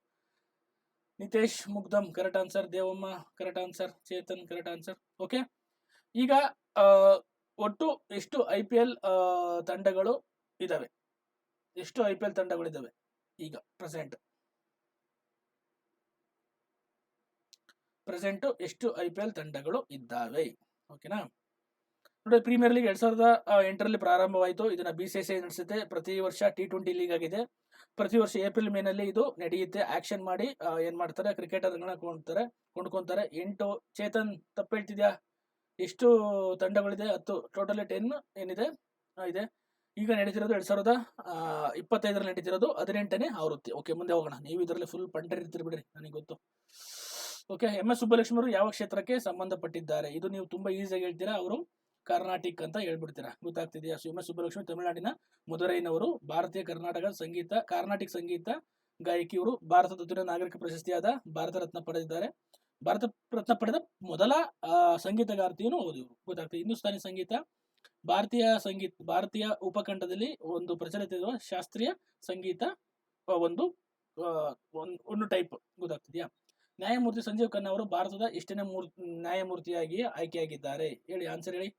Nitesh Mugdam correct answer. Devamma correct answer. Chetan correct answer. Okay, ಈಗ ಒಟ್ಟು ಎಷ್ಟು IPL ತಂಡಗಳು ಇದಾವೆ? ಎಷ್ಟು IPL ತಂಡಗಳಿದ್ದಾವೆ ಈಗ ಪ್ರೆಸೆಂಟ್ ಎಷ್ಟು IPL ತಂಡಗಳು ಇದ್ದಾವೆ? ಓಕೆನಾ? ನೋಡಿ, ಪ್ರೀಮಿಯರ್ ಲೀಗ್ 2008ರಲ್ಲಿ ಪ್ರಾರಂಭವಾಯಿತು. ಇದನ್ನ BCCI ನಡೆಸುತ್ತೆ. ಪ್ರತಿ ವರ್ಷ T20 ಲೀಗ್ ಆಗಿದೆ. ಪ್ರತಿ ವರ್ಷ ಏಪ್ರಿಲ್ ಮೇನಲ್ಲಿ ಇದು ನಡೆಯುತ್ತೆ. ಆಕ್ಷನ್ ಮಾಡಿ ಏನ್ ಮಾಡ್ತಾರೆ, ಕ್ರಿಕೆಟರ್ಗಳನ್ನ ಕೊಂಡ್ಕೊಂತಾರೆ. 8. ಚೇತನ್ ತಪ್ಪು ಹೇಳ್ತಿದ್ಯಾ? ಎಷ್ಟು ತಂಡಗಳಿದೆ? 10. ಟೋಟಲಿ 10 ಏನಿದೆ ಇದೆ. ಈಗ ನಡೀತಿರೋದು 2025ರಲ್ಲಿ ನಡೀತಿರೋದು 18ನೇ ಆವೃತ್ತಿ. ಓಕೆ, ಮುಂದೆ ಹೋಗೋಣ. ನೀವು ಇದರಲ್ಲಿ ಫುಲ್ ಪಂಟರಿರ್ತೀರಿ ಬಿಡ್ರಿ, ನನಗೆ ಗೊತ್ತು. ಓಕೆ, MS ಸುಬ್ಬಲಕ್ಷ್ಮಿ ಅವರು ಯಾವ ಕ್ಷೇತ್ರಕ್ಕೆ ಸಂಬಂಧಪಟ್ಟಿದ್ದಾರೆ? ಇದು ನೀವು ತುಂಬಾ ಈಸಿಯಾಗಿ ಹೇಳ್ತೀರಾ. ಅವರು ಕರ್ನಾಟಿಕ್ ಅಂತ ಹೇಳ್ಬಿಡ್ತೀರಾ. ಗೊತ್ತಾಗ್ತಿದೆಯಾ? MS ಸುಬ್ಬಲಕ್ಷ್ಮಿ ತಮಿಳುನಾಡಿನ ಮಧುರೈನವರು. ಭಾರತೀಯ ಕಾರ್ನಾಟಿಕ್ ಸಂಗೀತ ಗಾಯಕಿ. ಇವರು ಭಾರತದ ಅತ್ಯುನ್ನತ ನಾಗರಿಕ ಪ್ರಶಸ್ತಿಯಾದ ಭಾರತ ರತ್ನ ಪಡೆದಿದ್ದಾರೆ. ಭಾರತ ರತ್ನ ಪಡೆದ ಮೊದಲ ಸಂಗೀತಗಾರ್ತಿಯನ್ನು ಹೌದು ಇವರು. ಗೊತ್ತಾಗ್ತದೆ. ಹಿಂದೂಸ್ತಾನಿ ಸಂಗೀತ, ಭಾರತೀಯ ಉಪಖಂಡದಲ್ಲಿ ಒಂದು ಪ್ರಚಲಿತ ಇರುವ ಶಾಸ್ತ್ರೀಯ ಸಂಗೀತ ಒಂದು ಟೈಪ್. ಗೊತ್ತಾಗ್ತಿದ್ಯಾ? ನ್ಯಾಯಮೂರ್ತಿ ಸಂಜೀವ್ ಖನ್ನಾ ಅವರು ಭಾರತದ ಎಷ್ಟನೇ ನ್ಯಾಯಮೂರ್ತಿಯಾಗಿ ಆಯ್ಕೆಯಾಗಿದ್ದಾರೆ? ಹೇಳಿ, ಆನ್ಸರ್ ಹೇಳಿ.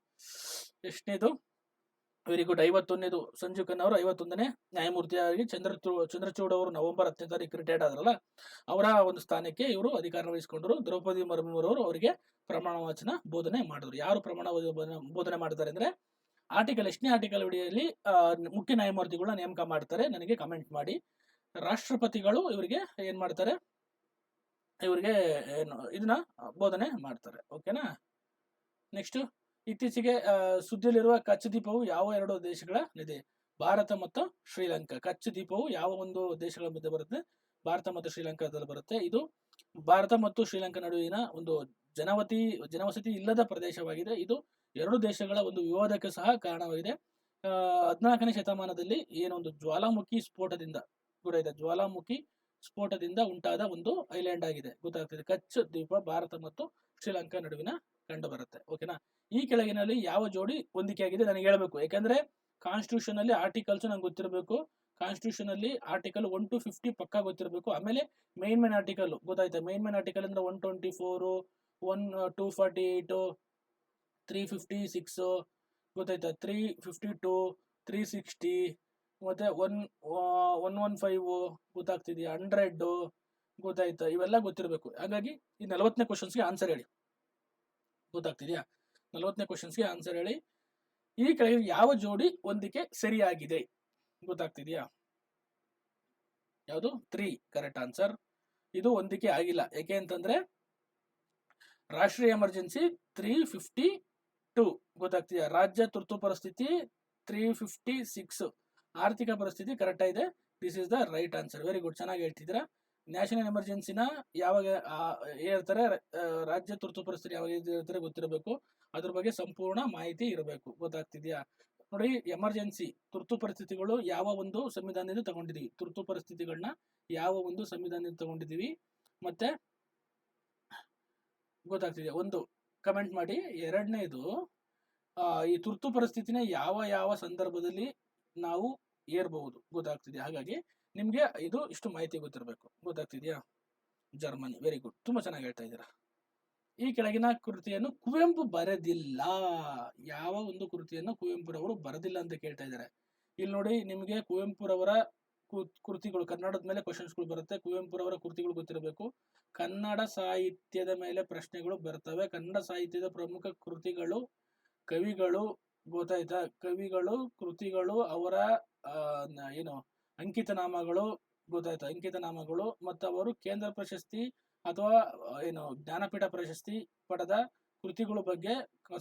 ಎಷ್ಟನೇದು? ವೆರಿ ಗುಡ್, 51ನೇದು. ಸಂಜೀವ್ ಖನ್ನಾ ಅವರು 51ನೇ ನ್ಯಾಯಮೂರ್ತಿಯಾಗಿ. ಚಂದ್ರಚೂಡ್ ಅವರು November 10ನೇ ತಾರೀಕು ರಿಟೈರ್ಡ್ ಆದ್ರಲ್ಲ, ಅವರ ಒಂದು ಸ್ಥಾನಕ್ಕೆ ಇವರು ಅಧಿಕಾರ ವಹಿಸಿಕೊಂಡರು. ದ್ರೌಪದಿ ಮುರ್ಮು ಅವರು ಅವರಿಗೆ ಪ್ರಮಾಣ ವಚನ ಬೋಧನೆ ಮಾಡಿದ್ರು. ಯಾರು ಪ್ರಮಾಣ ಬೋಧನೆ ಮಾಡ್ತಾರೆ ಅಂದ್ರೆ, ಎಷ್ಟನೇ ಆರ್ಟಿಕಲ್ ಅಡಿಯಲ್ಲಿ ಮುಖ್ಯ ನ್ಯಾಯಮೂರ್ತಿಗಳನ್ನ ನೇಮಕ ಮಾಡ್ತಾರೆ? ನನಗೆ ಕಮೆಂಟ್ ಮಾಡಿ. ರಾಷ್ಟ್ರಪತಿಗಳು ಇವರಿಗೆ ಏನ್ ಮಾಡ್ತಾರೆ? ಇವರಿಗೆ ಇದನ್ನ ಬೋಧನೆ ಮಾಡ್ತಾರೆ. ಓಕೆನಾ? ನೆಕ್ಸ್ಟ್, ಇತ್ತೀಚೆಗೆ ಸುದ್ದಿಯಲ್ಲಿರುವ ಕಚ್ ದ್ವೀಪವು ಯಾವ 2 ದೇಶಗಳ ಇದೆ? ಭಾರತ ಮತ್ತು ಶ್ರೀಲಂಕಾ. ಕಚ್ ದ್ವೀಪವು ಯಾವ ಒಂದು ದೇಶಗಳ ಮಧ್ಯೆ ಬರುತ್ತೆ? ಭಾರತ ಮತ್ತು ಶ್ರೀಲಂಕಾದಲ್ಲಿ ಬರುತ್ತೆ. ಇದು ಭಾರತ ಮತ್ತು ಶ್ರೀಲಂಕಾ ನಡುವಿನ ಒಂದು ಜನವಸತಿ ಇಲ್ಲದ ಪ್ರದೇಶವಾಗಿದೆ. ಇದು 2 ದೇಶಗಳ ಒಂದು ವಿವಾದಕ್ಕೆ ಸಹ ಕಾರಣವಾಗಿದೆ. 14ನೇ ಶತಮಾನದಲ್ಲಿ ಏನೊಂದು ಜ್ವಾಲಾಮುಖಿ ಸ್ಫೋಟದಿಂದ ಉಂಟಾದ ಒಂದು ಐಲ್ಯಾಂಡ್ ಆಗಿದೆ. ಗೊತ್ತಾಗ್ತದೆ. ಕಚ್ ದ್ವೀಪ ಭಾರತ ಮತ್ತು ಶ್ರೀಲಂಕಾ ನಡುವಿನ ಕಂಡು ಬರುತ್ತೆ. ಓಕೆನಾ? ಈ ಕೆಳಗಿನಲ್ಲಿ ಯಾವ ಜೋಡಿ ಹೊಂದಿಕೆಯಾಗಿದೆ ನನಗೆ ಹೇಳ್ಬೇಕು. ಯಾಕಂದ್ರೆ ಕಾನ್ಸ್ಟಿಟ್ಯೂಷನ್ ಅಲ್ಲಿ ಆರ್ಟಿಕಲ್ಸ್ ನಂಗೆ ಗೊತ್ತಿರಬೇಕು. ಕಾನ್ಸ್ಟಿಟ್ಯೂಷನ್ ಅಲ್ಲಿ ಆರ್ಟಿಕಲ್ 1 to 50 ಪಕ್ಕಾ ಗೊತ್ತಿರಬೇಕು. ಆಮೇಲೆ ಮೇನ್ ಆರ್ಟಿಕಲ್ ಗೊತ್ತಾಯ್ತಾ? ಮೇನ್ ಆರ್ಟಿಕಲ್ ಅಂದ್ರೆ 124, 248, 356 ಗೊತ್ತಾಯ್ತಾ? 352, 360 ಮತ್ತೆ 115 ಗೊತ್ತಾಗ್ತಿದೆಯಾ? 100 ಗೊತ್ತಾಯ್ತಾ? ಇವೆಲ್ಲ ಗೊತ್ತಿರಬೇಕು. ಹಾಗಾಗಿ ಈ 40ನೇ ಕ್ವಶನ್ಸ್ಗೆ ಆನ್ಸರ್ ಹೇಳಿ. ಗೊತ್ತಾಗ್ತಿದ್ಯಾ? 40ನೇ ಕ್ವಶನ್ಸ್ಗೆ ಆನ್ಸರ್ ಹೇಳಿ. ಈ ಕೆಳಗೆ ಯಾವ ಜೋಡಿ ಹೊಂದಿಕೆ ಸರಿಯಾಗಿದೆ? ಗೊತ್ತಾಗ್ತಿದ್ಯಾ? ಯಾವುದು? 3 ಕರೆಕ್ಟ್ ಆನ್ಸರ್. ಇದು ಹೊಂದಿಕೆ ಆಗಿಲ್ಲ. ಯಾಕೆ ಅಂತಂದ್ರೆ ರಾಷ್ಟ್ರೀಯ ಎಮರ್ಜೆನ್ಸಿ 352 ಗೊತ್ತಾಗ್ತಿದ್ಯಾ? ರಾಜ್ಯ ತುರ್ತು ಪರಿಸ್ಥಿತಿ 356. ಆರ್ಥಿಕ ಪರಿಸ್ಥಿತಿ ಕರೆಕ್ಟ್ ಇದೆ. This is the right answer. Very good, ಚೆನ್ನಾಗಿ ಹೇಳ್ತಿದ್ದೀರಾ. ನ್ಯಾಷನಲ್ ಎಮರ್ಜೆನ್ಸಿನ ಯಾವಾಗ ಹೇಳ್ತಾರೆ, ರಾಜ್ಯ ತುರ್ತು ಪರಿಸ್ಥಿತಿ ಯಾವಾಗ ಹೇಳ್ತಾರೆ ಗೊತ್ತಿರಬೇಕು. ಅದ್ರ ಬಗ್ಗೆ ಸಂಪೂರ್ಣ ಮಾಹಿತಿ ಇರಬೇಕು. ಗೊತ್ತಾಗ್ತಿದ್ಯಾ? ನೋಡಿ, ಎಮರ್ಜೆನ್ಸಿ ತುರ್ತು ಪರಿಸ್ಥಿತಿಗಳು ಯಾವ ಒಂದು ಸಂವಿಧಾನದಿಂದ ತಗೊಂಡಿದೀವಿ? ತುರ್ತು ಪರಿಸ್ಥಿತಿಗಳನ್ನ ಯಾವ ಒಂದು ಸಂವಿಧಾನದಿಂದ ತಗೊಂಡಿದೀವಿ? ಮತ್ತೆ ಗೊತ್ತಾಗ್ತಿದೆಯಾ? ಒಂದು ಕಮೆಂಟ್ ಮಾಡಿ. ಎರಡನೇದು, ಈ ತುರ್ತು ಪರಿಸ್ಥಿತಿನ ಯಾವ ಯಾವ ಸಂದರ್ಭದಲ್ಲಿ ನಾವು ಏರ್ಬಹುದು ಗೊತ್ತಾಗ್ತಿದೆಯಾ. ಹಾಗಾಗಿ ನಿಮ್ಗೆ ಇದು ಇಷ್ಟು ಮಾಹಿತಿ ಗೊತ್ತಿರಬೇಕು, ಗೊತ್ತಾಗ್ತಿದ್ಯಾ. ಜರ್ಮನಿ, ವೆರಿ ಗುಡ್, ತುಂಬಾ ಚೆನ್ನಾಗಿ ಹೇಳ್ತಾ ಇದ್ದೀರಾ. ಈ ಕೆಳಗಿನ ಕೃತಿಯನ್ನು ಕುವೆಂಪು ಬರೆದಿಲ್ಲ. ಯಾವ ಒಂದು ಕೃತಿಯನ್ನು ಕುವೆಂಪುರವರು ಬರೆದಿಲ್ಲ ಅಂತ ಕೇಳ್ತಾ ಇದ್ದಾರೆ. ಇಲ್ಲಿ ನೋಡಿ, ನಿಮಗೆ ಕುವೆಂಪುರವರ ಕೃತಿಗಳು, ಕನ್ನಡದ ಮೇಲೆ ಕ್ವಶನ್ಸ್ಗಳು ಬರುತ್ತೆ. ಕುವೆಂಪುರವರ ಕೃತಿಗಳು ಗೊತ್ತಿರಬೇಕು. ಕನ್ನಡ ಸಾಹಿತ್ಯದ ಮೇಲೆ ಪ್ರಶ್ನೆಗಳು ಬರ್ತವೆ. ಕನ್ನಡ ಸಾಹಿತ್ಯದ ಪ್ರಮುಖ ಕೃತಿಗಳು, ಕವಿಗಳು, ಗೊತ್ತಾಯ್ತಾ, ಕವಿಗಳು, ಕೃತಿಗಳು, ಅವರ ಏನು ಅಂಕಿತ ನಾಮಗಳು, ಗೊತ್ತಾಯ್ತಾ, ಅಂಕಿತ ನಾಮಗಳು, ಮತ್ತು ಅವರು ಕೇಂದ್ರ ಪ್ರಶಸ್ತಿ ಅಥವಾ ಏನು ಜ್ಞಾನಪೀಠ ಪ್ರಶಸ್ತಿ ಪಡೆದ ಕೃತಿಗಳ ಬಗ್ಗೆ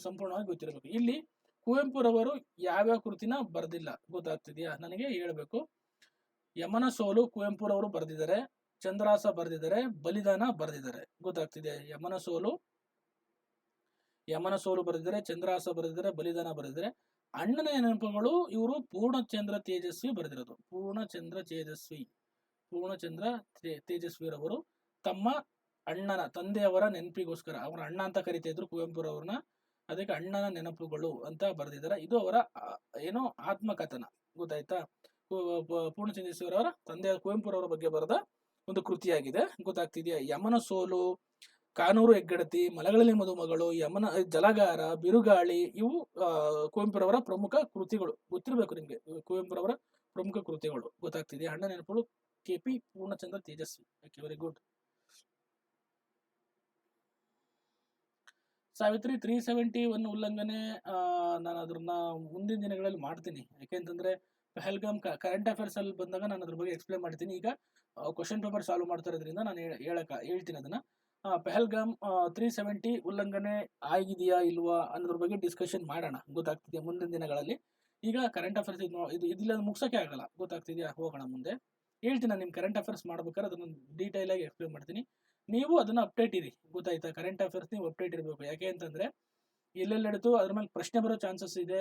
ಸಂಪೂರ್ಣವಾಗಿ ಗೊತ್ತಿರಬೇಕು. ಇಲ್ಲಿ ಕುವೆಂಪುರವರು ಯಾವ್ಯಾವ ಕೃತಿನ ಬರೆದಿಲ್ಲ ಗೊತ್ತಾಗ್ತಿದೆಯಾ, ನನಗೆ ಹೇಳ್ಬೇಕು. ಯಮನ ಸೋಲು ಕುವೆಂಪುರವರು ಬರೆದಿದ್ದಾರೆ, ಚಂದ್ರಹಾಸ ಬರೆದಿದ್ದಾರೆ, ಬಲಿದಾನ ಬರೆದಿದ್ದಾರೆ, ಗೊತ್ತಾಗ್ತಿದೆ. ಯಮನ ಸೋಲು ಬರೆದಿದ್ದಾರೆ, ಚಂದ್ರಹಾಸ ಬರೆದಿದ್ದಾರೆ, ಬಲಿದಾನ ಬರೆದಿದ್ದಾರೆ. ಅಣ್ಣನ ನೆನಪುಗಳು ಇವರು ಪೂರ್ಣಚಂದ್ರ ತೇಜಸ್ವಿ ಬರೆದಿರೋದು. ಪೂರ್ಣಚಂದ್ರ ತೇಜಸ್ವಿರವರು ತಮ್ಮ ಅಣ್ಣನ, ತಂದೆಯವರ ನೆನಪಿಗೋಸ್ಕರ, ಅವರ ಅಣ್ಣ ಅಂತ ಕರಿತಾ ಇದ್ರು ಕುವೆಂಪುರವ್ರನ್ನ, ಅದಕ್ಕೆ ಅಣ್ಣನ ನೆನಪುಗಳು ಅಂತ ಬರೆದಿದ್ದಾರೆ. ಇದು ಅವರ ಏನೋ ಆತ್ಮಕಥನ, ಗೊತ್ತಾಯ್ತಾ. ಪೂರ್ಣಚಂದ್ರೇಶ್ವರವರ ತಂದೆ ಕುವೆಂಪುರವರ ಬಗ್ಗೆ ಬರೆದ ಒಂದು ಕೃತಿಯಾಗಿದೆ, ಗೊತ್ತಾಗ್ತಿದೆಯಾ. ಯಮನ ಸೋಲು, ಕಾನೂರು ಹೆಗ್ಗಡತಿ, ಮಲಗಳಲ್ಲಿ ಮದುಮಗಳು, ಯಮನ ಜಲಗಾರ, ಬಿರುಗಾಳಿ, ಇವು ಕುವೆಂಪುರವರ ಪ್ರಮುಖ ಕೃತಿಗಳು. ಗೊತ್ತಿರಬೇಕು ನಿಮ್ಗೆ ಕುವೆಂಪುರವರ ಪ್ರಮುಖ ಕೃತಿಗಳು, ಗೊತ್ತಾಗ್ತಿದೆಯಾ. ಅಣ್ಣ ನೆನಪುಗಳು KP Poornachandra Tejaswi. Okay, very good. Savitri 371 ಉಲ್ಲಂಘನೆ, ನಾನು ಅದನ್ನ ಮುಂದಿನ ದಿನಗಳಲ್ಲಿ ಮಾಡ್ತೀನಿ. ಯಾಕೆಂತಂದ್ರೆ ಪಹಲ್ಗಾಮ್ ಕರೆಂಟ್ ಅಫೇರ್ಸ್ ಅಲ್ಲಿ ಬಂದಾಗ ನಾನು ಅದ್ರ ಬಗ್ಗೆ ಎಕ್ಸ್ಪ್ಲೇನ್ ಮಾಡ್ತೀನಿ. ಈಗ ಕ್ವಶನ್ ಪೇಪರ್ ಸಾಲ್ವ್ ಮಾಡ್ತಾ ಇರೋದ್ರಿಂದ ನಾನು ಹೇಳ್ತೀನಿ ಅದನ್ನ. ಪಹಲ್ಗಾಮ್ 370 ಉಲ್ಲಂಘನೆ ಆಗಿದೆಯಾ ಇಲ್ವಾ ಅನ್ನೋದ್ರ ಬಗ್ಗೆ ಡಿಸ್ಕಷನ್ ಮಾಡೋಣ, ಗೊತ್ತಾಗ್ತಿದೆಯಾ, ಮುಂದಿನ ದಿನಗಳಲ್ಲಿ. ಈಗ ಕರೆಂಟ್ ಅಫೇರ್ಸ್ ಇದಿಲ್ಲ ಮುಗ್ಸೋಕೆ ಆಗಲ್ಲ, ಗೊತ್ತಾಗ್ತಿದೆಯಾ. ಹೋಗೋಣ ಮುಂದೆ. ಹೇಳ್ತೀನಿ, ನಿಮ್ ಕರೆಂಟ್ ಅಫೇರ್ಸ್ ಮಾಡ್ಬೇಕಾದ್ರೆ ಅದನ್ನ ಡೀಟೇಲ್ ಆಗಿ ಎಕ್ಸ್ಪ್ಲೇನ್ ಮಾಡ್ತೀನಿ. ನೀವು ಅದನ್ನ ಅಪ್ಡೇಟ್ ಇರಿ, ಗೊತ್ತಾಯ್ತಾ. ಕರೆಂಟ್ ಅಫೇರ್ಸ್ ನೀವು ಅಪ್ಡೇಟ್ ಇರಬೇಕು. ಯಾಕೆ ಅಂತಂದ್ರೆ ಎಲ್ಲೆಲ್ಲಿಡ್ತು ಅದ್ರ ಮೇಲೆ ಪ್ರಶ್ನೆ ಬರೋ ಚಾನ್ಸಸ್ ಇದೆ,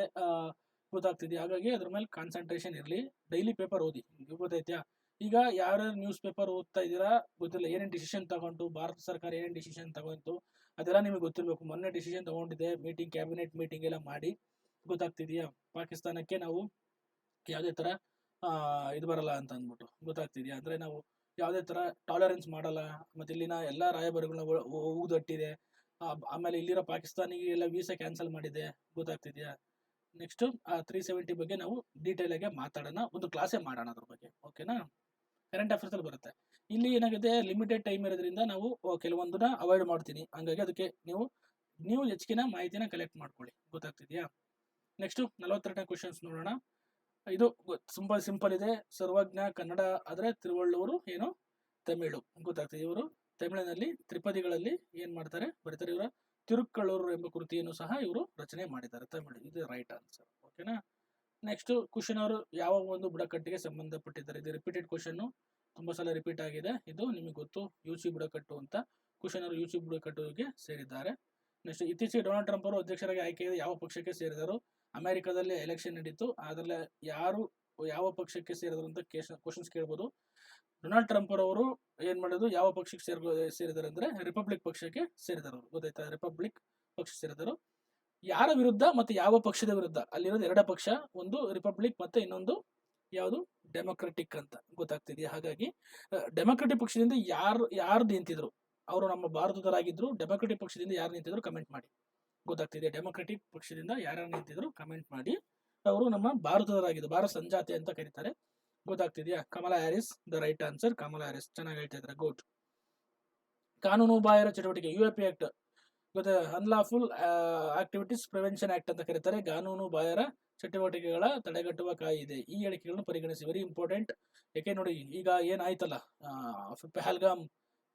ಗೊತ್ತಾಗ್ತಿದೆಯಾ. ಹಾಗಾಗಿ ಅದ್ರ ಮೇಲೆ ಕಾನ್ಸಂಟ್ರೇಷನ್ ಇರಲಿ. ಡೈಲಿ ಪೇಪರ್ ಓದಿ, ಗೊತ್ತಾಯ್ತಾ. ಈಗ ಯಾರ್ಯಾರು ನ್ಯೂಸ್ ಪೇಪರ್ ಓದ್ತಾ ಇದ್ದೀರಾ ಗೊತ್ತಿಲ್ಲ, ಏನೇನು ಡಿಸಿಷನ್ ತಗೊಂಡು ಭಾರತ ಸರ್ಕಾರ ಏನೇನು ಡಿಸಿಷನ್ ತಗೊಂತು ಅದೆಲ್ಲ ನಿಮಗೆ ಗೊತ್ತಿರಬೇಕು. ಮೊನ್ನೆ ಡಿಸಿಷನ್ ತಗೊಂಡಿದೆ, ಕ್ಯಾಬಿನೆಟ್ ಮೀಟಿಂಗ್ ಎಲ್ಲ ಮಾಡಿ, ಗೊತ್ತಾಗ್ತಿದೆಯಾ. ಪಾಕಿಸ್ತಾನಕ್ಕೆ ನಾವು ಯಾವುದೇ ತರ ಇದು ಬರಲ್ಲ ಅಂತ ಅಂದ್ಬಿಟ್ಟು, ಗೊತ್ತಾಗ್ತಿದೆಯಾ. ಅಂದ್ರೆ ನಾವು ಯಾವುದೇ ತರ ಟಾಲರೆನ್ಸ್ ಮಾಡಲ್ಲ. ಮತ್ತೆ ಇಲ್ಲಿನ ಎಲ್ಲಾ ರಾಯಭಾರಿಗಳನ್ನ ಊದಟ್ಟಿದೆ. ಆಮೇಲೆ ಇಲ್ಲಿರೋ ಪಾಕಿಸ್ತಾನಿಗೆ ಎಲ್ಲ ವೀಸಾ ಕ್ಯಾನ್ಸಲ್ ಮಾಡಿದೆ, ಗೊತ್ತಾಗ್ತಿದೆಯಾ. ನೆಕ್ಸ್ಟ್ 370 ಬಗ್ಗೆ ನಾವು ಡೀಟೇಲ್ ಆಗಿ ಮಾತಾಡೋಣ, ಒಂದು ಕ್ಲಾಸೇ ಮಾಡೋಣ ಅದ್ರ ಬಗ್ಗೆ, ಓಕೆನಾ. ಕರೆಂಟ್ ಅಫೇರ್ಸ್ ಅಲ್ಲಿ ಬರುತ್ತೆ. ಇಲ್ಲಿ ಏನಾಗಿದೆ, ಲಿಮಿಟೆಡ್ ಟೈಮ್ ಇರೋದ್ರಿಂದ ನಾವು ಕೆಲವೊಂದನ್ನ ಅವಾಯ್ಡ್ ಮಾಡ್ತೀನಿ. ಹಂಗಾಗಿ ಅದಕ್ಕೆ ನೀವು ಹೆಚ್ಚಿನ ಮಾಹಿತಿನ ಕಲೆಕ್ಟ್ ಮಾಡ್ಕೊಳ್ಳಿ, ಗೊತ್ತಾಗ್ತಿದೆಯಾ. ನೆಕ್ಸ್ಟ್ 42ನೇ ಕ್ವಶನ್ಸ್ ನೋಡೋಣ. ಇದು ತುಂಬಾ ಸಿಂಪಲ್ ಇದೆ. ಸರ್ವಜ್ಞ ಕನ್ನಡ ಆದ್ರೆ, ತಿರುವಳ್ಳೂರು ಏನು ತಮಿಳು, ಗೊತ್ತಾಗ್ತದೆ. ಇವರು ತಮಿಳಿನಲ್ಲಿ ತ್ರಿಪದಿಗಳಲ್ಲಿ ಏನ್ ಮಾಡ್ತಾರೆ, ಬರೀತಾರೆ. ಇವರ ತಿರುಕ್ಕಳ್ಳೂರು ಎಂಬ ಕೃತಿಯನ್ನು ಸಹ ಇವರು ರಚನೆ ಮಾಡಿದ್ದಾರೆ, ತಮಿಳು. ಇದು ರೈಟ್ ಆನ್ಸರ್, ಓಕೆನಾ. ನೆಕ್ಸ್ಟ್ ಕ್ವಶನ್, ಅವರು ಯಾವ ಒಂದು ಬುಡಕಟ್ಟಿಗೆ ಸಂಬಂಧಪಟ್ಟಿದ್ದಾರೆ. ಇದು ರಿಪೀಟೆಡ್ ಕ್ವಶನ್, ತುಂಬಾ ಸಲ ರಿಪೀಟ್ ಆಗಿದೆ. ಇದು ನಿಮಗೆ ಗೊತ್ತು, ಯುಸಿ ಬುಡಕಟ್ಟು ಅಂತ. ಕ್ವಶನ್ ಅವರು ಯುಸಿ ಬುಡಕಟ್ಟುಗೆ ಸೇರಿದ್ದಾರೆ. ನೆಕ್ಸ್ಟ್, ಇತ್ತೀಚೆಗೆ ಡೊನಾಲ್ಡ್ ಟ್ರಂಪ್ ಅವರು ಅಧ್ಯಕ್ಷರಾಗಿ ಆಯ್ಕೆಯಾದ ಯಾವ ಪಕ್ಷಕ್ಕೆ ಸೇರಿದರು. ಅಮೆರಿಕದಲ್ಲಿ ಎಲೆಕ್ಷನ್ ನಡೀತು, ಅದರಲ್ಲಿ ಯಾರು ಯಾವ ಪಕ್ಷಕ್ಕೆ ಸೇರಿದ್ರು ಅಂತ ಕ್ವಶನ್ಸ್ ಕೇಳ್ಬೋದು. ಡೊನಾಲ್ಡ್ ಟ್ರಂಪ್ ಅವರು ಏನ್ ಮಾಡೋದು, ಯಾವ ಪಕ್ಷಕ್ಕೆ ಸೇರಿದಾರೆ ಅಂದ್ರೆ ರಿಪಬ್ಲಿಕ್ ಪಕ್ಷಕ್ಕೆ ಸೇರಿದರು, ಗೊತ್ತಾಯ್ತಾ. ರಿಪಬ್ಲಿಕ್ ಪಕ್ಷ ಸೇರಿದರು. ಯಾರ ವಿರುದ್ಧ ಮತ್ತೆ ಯಾವ ಪಕ್ಷದ ವಿರುದ್ಧ, ಅಲ್ಲಿರೋದು ಎರಡ ಪಕ್ಷ, ಒಂದು ರಿಪಬ್ಲಿಕ್ ಮತ್ತೆ ಇನ್ನೊಂದು ಯಾವುದು ಡೆಮೊಕ್ರೆಟಿಕ್ ಅಂತ, ಗೊತ್ತಾಗ್ತಿದೆಯಾ. ಹಾಗಾಗಿ ಡೆಮೊಕ್ರೆಟಿಕ್ ಪಕ್ಷದಿಂದ ಯಾರು ನಿಂತಿದ್ರು, ಅವರು ನಮ್ಮ ಭಾರತದವರಾಗಿದ್ರು. ಡೆಮೊಕ್ರೆಟಿಕ್ ಪಕ್ಷದಿಂದ ಯಾರು ನಿಂತಿದ್ರು ಕಮೆಂಟ್ ಮಾಡಿ, ಗೊತ್ತಾಗ್ತಿದೆ. ಡೆಮೊಕ್ರೆಟಿಕ್ ಪಕ್ಷದಿಂದ ಯಾರ್ಯಾರು ನಿಂತಿದ್ರು ಕಮೆಂಟ್ ಮಾಡಿ. ಅವರು ನಮ್ಮ ಭಾರತದವರಾಗಿದ್ದು, ಭಾರತ ಸಂಜಾತಿ ಅಂತ ಕರೀತಾರೆ, ಗೊತ್ತಾಗ್ತಿದೆಯಾ. Kamala Harris the right answer. Kamala Harris, ಚೆನ್ನಾಗಿ ಹೇಳ್ತಾ ಇದ್ದಾರೆ, ಗುಡ್. ಕಾನೂನು ಬಾಹಿರ ಚಟುವಟಿಕೆ, UAP ಆಕ್ಟ್, ಗೊತ್ತಾ. ಅನ್ಲಾಫುಲ್ ಆಕ್ಟಿವಿಟೀಸ್ ಪ್ರಿವೆನ್ಷನ್ ಆಕ್ಟ್ ಅಂತ ಕರೀತಾರೆ. ಕಾನೂನು ಬಾಹಿರ ಚಟುವಟಿಕೆಗಳ ತಡೆಗಟ್ಟುವ ಕಾಯಿದೆ. ಈ ಹೇಳಿಕೆಗಳನ್ನು ಪರಿಗಣಿಸಿ, ವೆರಿ ಇಂಪಾರ್ಟೆಂಟ್. ಯಾಕೆ ನೋಡಿ, ಈಗ ಏನಾಯ್ತಲ್ಲ,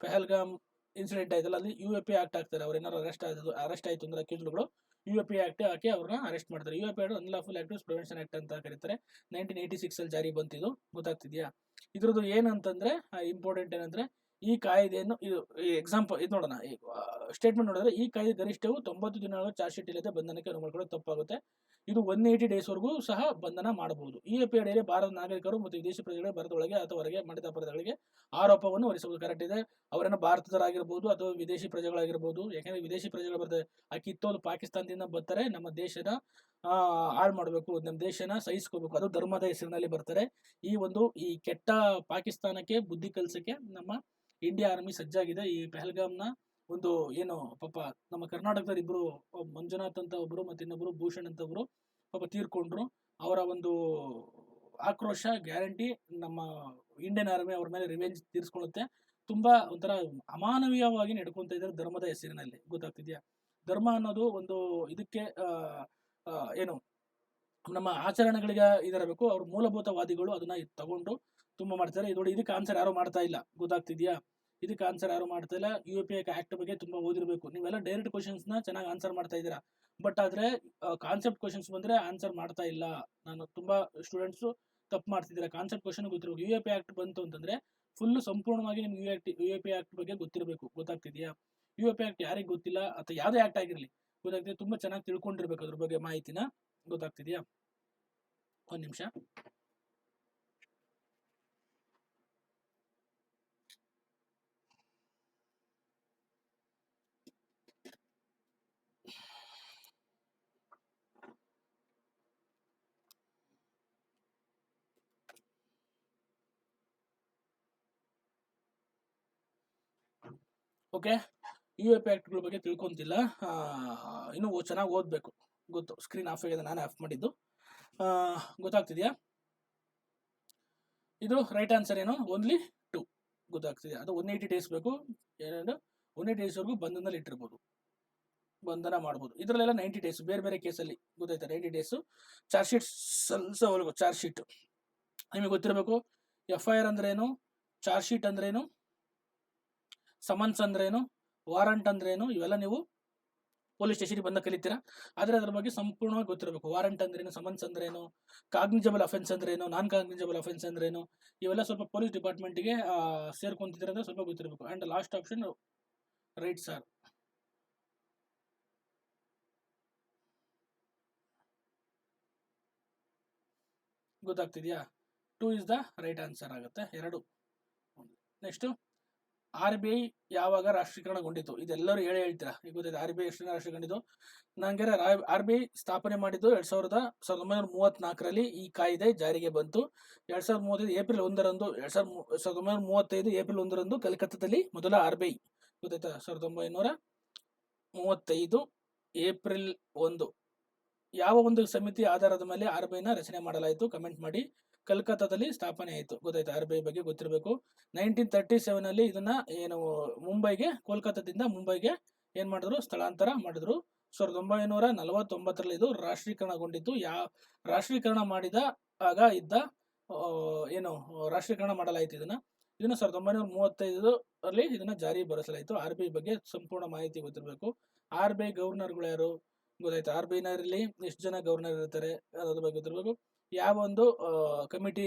ಪೆಹಲ್ಗಾಮ್ ಇನ್ಸಿಡೆಂಟ್ ಆಯ್ತಲ್ಲ, ಅಲ್ಲಿ UAP ಆಕ್ಟ್ ಹಾಕ್ತಾರೆ. ಅವ್ರು ಏನಾರು ಅರೆಸ್ಟ್ ಆಯ್ತು ಅಂದ್ರೆ ಅಕ್ಯೂಸ್ಡ್ಗಳು UAP ಆಕ್ಟ್ ಹಾಕಿ ಅವ್ರನ್ನ ಅರೆಸ್ಟ್ ಮಾಡ್ತಾರೆ. UAP act unlawful activities prevention act ಅಂತ ಕರೀತಾರೆ. 1986 ಅಲ್ಲಿ ಜಾರಿ ಬಂತಿದ್ದು, ಗೊತ್ತಾಗ್ತಿದ್ಯಾ. ಇದ್ರದ್ದು ಏನಂತಂದ್ರೆ ಇಂಪಾರ್ಟೆಂಟ್ ಏನಂದ್ರೆ, ಈ ಕಾಯ್ದೆಯನ್ನು ಇದು ಎಕ್ಸಾಂಪಲ್ ಇದು ನೋಡೋಣ. ಸ್ಟೇಟ್ಮೆಂಟ್ ನೋಡಿದ್ರೆ ಈ ಕಾಯ್ದೆ ಗರಿಷ್ಠವು 90 ದಿನಗಳ ಚಾರ್ಜ್ ಶೀಟ್ ಇಲ್ಲದೆ ಬಂಧನಕ್ಕೆ ಅನುವು ಮಾಡಿಕೊಳ್ಳೋದು ತಪ್ಪಾಗುತ್ತೆ. ಇದು 180 ಡೇಸ್ ವರೆಗೂ ಸಹ ಬಂಧನ ಮಾಡಬಹುದು. ಈ ಅಡಿಯಲ್ಲಿ ಭಾರತ ನಾಗರಿಕರು ಮತ್ತು ವಿದೇಶಿ ಪ್ರಜೆಗಳಿಗೆ ಭಾರತ ಒಳಗೆ ಅಥವಾ ಹೊರಗೆ ಮಾಡಿದ ಅಪರಾಧಗಳಿಗೆ ಆರೋಪವನ್ನು ಹೊರಿಸಬಹುದು. ಕರೆಕ್ಟ್ ಇದೆ. ಅವರೇನೋ ಭಾರತದವರಾಗಿರ್ಬೋದು ಅಥವಾ ವಿದೇಶಿ ಪ್ರಜೆಗಳಾಗಿರ್ಬೋದು. ಯಾಕಂದ್ರೆ ವಿದೇಶಿ ಪ್ರಜೆಗಳು ಬರ್ತಾರೆ, ಆ ಕಿತ್ತೋದು ಪಾಕಿಸ್ತಾನದಿಂದ ಬರ್ತಾರೆ, ನಮ್ಮ ದೇಶದ ಹಾಳು ಮಾಡಬೇಕು, ನಮ್ಮ ದೇಶನ ಸಹಿಸ್ಕೋಬೇಕು, ಅದು ಧರ್ಮದ ಹೆಸರಿನಲ್ಲಿ ಬರ್ತಾರೆ. ಈ ಕೆಟ್ಟ ಪಾಕಿಸ್ತಾನಕ್ಕೆ ಬುದ್ಧಿ ಕಲ್ಸಕ್ಕೆ ನಮ್ಮ ಇಂಡಿಯಾ ಆರ್ಮಿ ಸಜ್ಜಾಗಿದೆ. ಈ ಪಹಲ್ಗಾಮ್ನ ಒಂದು ಏನು ಪಾಪ ನಮ್ಮ ಕರ್ನಾಟಕದ ಇಬ್ರು, ಮಂಜುನಾಥ್ ಅಂತ ಒಬ್ರು ಮತ್ತೆ ಇನ್ನೊಬ್ರು ಭೂಷಣ್ ಅಂತ ಒಬ್ರು ಪಾಪ ತೀರ್ಕೊಂಡ್ರು. ಅವರ ಒಂದು ಆಕ್ರೋಶ ಗ್ಯಾರಂಟಿ ನಮ್ಮ ಇಂಡಿಯನ್ ಆರ್ಮಿ ಅವ್ರ ಮೇಲೆ ರಿವೆಂಜ್ ತೀರ್ಸ್ಕೊಳ್ಳುತ್ತೆ. ತುಂಬಾ ಒಂಥರ ಅಮಾನವೀಯವಾಗಿ ನಡ್ಕೊಂತ ಇದ್ದಾರೆ ಧರ್ಮದ ಹೆಸರಿನಲ್ಲಿ. ಗೊತ್ತಾಗ್ತಿದ್ಯಾ? ಧರ್ಮ ಅನ್ನೋದು ಒಂದು ಇದಕ್ಕೆ ಏನು ನಮ್ಮ ಆಚರಣೆಗಳಿಗೆ ಇದರಬೇಕು. ಅವ್ರ ಮೂಲಭೂತವಾದಿಗಳು ಅದನ್ನ ತಗೊಂಡು ತುಂಬಾ ಮಾಡ್ತಾರೆ. ಇದು ಇದಕ್ಕೆ ಆನ್ಸರ್ ಯಾರು ಮಾಡ್ತಾ ಇಲ್ಲ. ಗೊತ್ತಾಗ್ತಿದ್ಯಾ? ಇದಕ್ಕೆ ಆನ್ಸರ್ ಯಾರು ಮಾಡ್ತಾ ಇಲ್ಲ. UAPA ಆಕ್ಟ್ ಬಗ್ಗೆ ತುಂಬಾ ಓದಿರ್ಬೇಕು. ನೀವೆಲ್ಲ ಡೈರೆಕ್ಟ್ ಕ್ವಶನ್ಸ್ ನ ಚೆನ್ನಾಗಿ ಆನ್ಸರ್ ಮಾಡ್ತಾ ಇದ್ದೀರಾ, ಬಟ್ ಆದ್ರೆ ಕಾನ್ಸೆಪ್ಟ್ ಕ್ವಶನ್ಸ್ ಬಂದ್ರೆ ಆನ್ಸರ್ ಮಾಡ್ತಾ ಇಲ್ಲ. ನಾನು ತುಂಬಾ ಸ್ಟೂಡೆಂಟ್ಸ್ ತಪ್ಪು ಮಾಡ್ತಿದ್ದೀರಾ. ಕಾನ್ಸೆಪ್ಟ್ ಕ್ವಶನ್ ಗೊತ್ತಿರಬೇಕು. UAPA ಆಕ್ಟ್ ಬಂತು ಅಂತಂದ್ರೆ ಫುಲ್ ಸಂಪೂರ್ಣವಾಗಿ ನಿಮ್ಗೆ UAPA ಆಕ್ಟ್ ಬಗ್ಗೆ ಗೊತ್ತಿರಬೇಕು. ಗೊತ್ತಾಗ್ತಿದ್ಯಾ? UAPA ಆಕ್ಟ್ ಯಾರಿಗೆ ಗೊತ್ತಿಲ್ಲ ಅಥವಾ ಯಾವುದೇ ಆಕ್ಟ್ ಆಗಿರ್ಲಿ ಗೊತ್ತಾಗ್ತಿದೆ, ತುಂಬಾ ಚೆನ್ನಾಗಿ ತಿಳ್ಕೊಂಡಿರ್ಬೇಕು ಅದ್ರ ಬಗ್ಗೆ ಮಾಹಿತಿನ. ಗೊತ್ತಾಗ್ತಿದ್ಯಾ? ಒಂದ್ ನಿಮಿಷ. ಓಕೆ, UAPA ಆಕ್ಟ್ಗಳ ಬಗ್ಗೆ ತಿಳ್ಕೊಂತಿಲ್ಲ, ಇನ್ನು ಚೆನ್ನಾಗಿ ಓದ್ಬೇಕು. ಗೊತ್ತು, ಸ್ಕ್ರೀನ್ ಆಫ್ ಆಗಿದೆ, ನಾನು ಆಫ್ ಮಾಡಿದ್ದು. ಗೊತ್ತಾಗ್ತಿದ್ಯಾ? ಇದು ರೈಟ್ ಆನ್ಸರ್ ಏನು? ಓನ್ಲಿ 2. ಗೊತ್ತಾಗ್ತಿದೆ. ಅದು 180 ಡೇಸ್ ಬೇಕು. 180 ಡೇಸ್ ವರೆಗೂ ಬಂಧನದಲ್ಲಿ ಇಟ್ಟಿರ್ಬೋದು, ಬಂಧನ ಮಾಡ್ಬೋದು. ಇದರಲ್ಲೆಲ್ಲ 90 ಡೇಸ್ ಬೇರೆ ಬೇರೆ ಕೇಸಲ್ಲಿ. ಗೊತ್ತಾಯ್ತಾ? 90 ಡೇಸ್ ಚಾರ್ಜ್ ಶೀಟ್ ಸಲ್ಲಿಸೋವರೆಗೂ. ಚಾರ್ಜ್ ಶೀಟ್ ನಿಮಗೆ ಗೊತ್ತಿರಬೇಕು. FIR ಅಂದ್ರೇನು, ಚಾರ್ಜ್ ಶೀಟ್ ಅಂದ್ರೇನು, ಸಮನ್ಸ್ ಅಂದ್ರೇನು, ವಾರಂಟ್ ಅಂದ್ರೇನು, ಇವೆಲ್ಲ ನೀವು ಪೊಲೀಸ್ ಸ್ಟೇಷನ್ಗೆ ಬಂದ ಕಲಿತೀರಾ. ಆದ್ರೆ ಅದ್ರ ಬಗ್ಗೆ ಸಂಪೂರ್ಣವಾಗಿ ಗೊತ್ತಿರಬೇಕು. ವಾರಂಟ್ ಅಂದ್ರೇನು, ಸಮನ್ಸ್ ಅಂದ್ರೇನು, ಕಾಗ್ನಿಜಬಲ್ ಅಫೆನ್ಸ್ ಅಂದ್ರೇನು, ನಾನ್ ಕಾಗ್ನಿಜಬಲ್ ಅಫೆನ್ಸ್ ಅಂದ್ರೇನು, ಇವೆಲ್ಲ ಸ್ವಲ್ಪ ಪೊಲೀಸ್ ಡಿಪಾರ್ಟ್ಮೆಂಟ್ಗೆ ಸೇರ್ಕೊಂತಿದ್ರೆ ಅಂದ್ರೆ ಸ್ವಲ್ಪ ಗೊತ್ತಿರಬೇಕು. And last option right sir. ಗೊತ್ತಾಗ್ತಿದ್ಯಾ? 2 ಇಸ್ ದ ರೈಟ್ ಆನ್ಸರ್ ಆಗುತ್ತೆ. 2. ನೆಕ್ಸ್ಟ್, RBI ಯಾವಾಗ ರಾಷ್ಟ್ರೀಕರಣಗೊಂಡಿತು? ಇದೆಲ್ಲರೂ ಹೇಳ್ತೀರಾ. ಈಗ ಗೊತ್ತಿದೆ RBI ಎಷ್ಟು ರಾಷ್ಟ್ರೀಕರಣಗೊಂಡಿತು. ನಂಗೆ RBI ಸ್ಥಾಪನೆ ಮಾಡಿದ್ದು 1934ರಲ್ಲಿ ಈ ಕಾಯ್ದೆ ಜಾರಿಗೆ ಬಂತು. 2035 ಏಪ್ರಿಲ್ 1ರಂದು 1935 ಏಪ್ರಿಲ್ 1ರಂದು ಕಲ್ಕತ್ತಾದಲ್ಲಿ ಮೊದಲ RBI. ಗೊತ್ತಾಯ್ತಾ? 1935 ಏಪ್ರಿಲ್ 1 ಯಾವ ಒಂದು ಸಮಿತಿ ಆಧಾರದ ಮೇಲೆ RBIನ ರಚನೆ ಮಾಡಲಾಯಿತು? ಕಮೆಂಟ್ ಮಾಡಿ. ಕಲ್ಕತ್ತಾದಲ್ಲಿ ಸ್ಥಾಪನೆ ಆಯಿತು. ಗೊತ್ತಾಯ್ತು? RBI ಬಗ್ಗೆ ಗೊತ್ತಿರಬೇಕು. 1937 ಇದನ್ನ ಏನು ಮುಂಬೈಗೆ, ಕೋಲ್ಕತ್ತಾದಿಂದ ಮುಂಬೈಗೆ ಏನ್ ಮಾಡಿದ್ರು? ಸ್ಥಳಾಂತರ ಮಾಡಿದ್ರು. 1949ರಲ್ಲಿ ಇದು ರಾಷ್ಟ್ರೀಕರಣಗೊಂಡಿದ್ದು. ರಾಷ್ಟ್ರೀಕರಣ ಮಾಡಿದ ಆಗ ಇದ್ದ ಏನು ರಾಷ್ಟ್ರೀಕರಣ ಮಾಡಲಾಯಿತು ಇದನ್ನ 1935ರಲ್ಲಿ ಇದನ್ನ ಜಾರಿ ಬರೆಸಲಾಯಿತು. RBI ಬಗ್ಗೆ ಸಂಪೂರ್ಣ ಮಾಹಿತಿ ಗೊತ್ತಿರಬೇಕು. RBI ಗವರ್ನರ್ಗಳು ಯಾರು? ಗೊತ್ತಾಯ್ತು? RBIನಲ್ಲಿ ಎಷ್ಟು ಜನ ಗವರ್ನರ್ ಇರ್ತಾರೆ ಅದ್ರ ಬಗ್ಗೆ ಗೊತ್ತಿರಬೇಕು. ಯಾವ ಒಂದು ಕಮಿಟಿ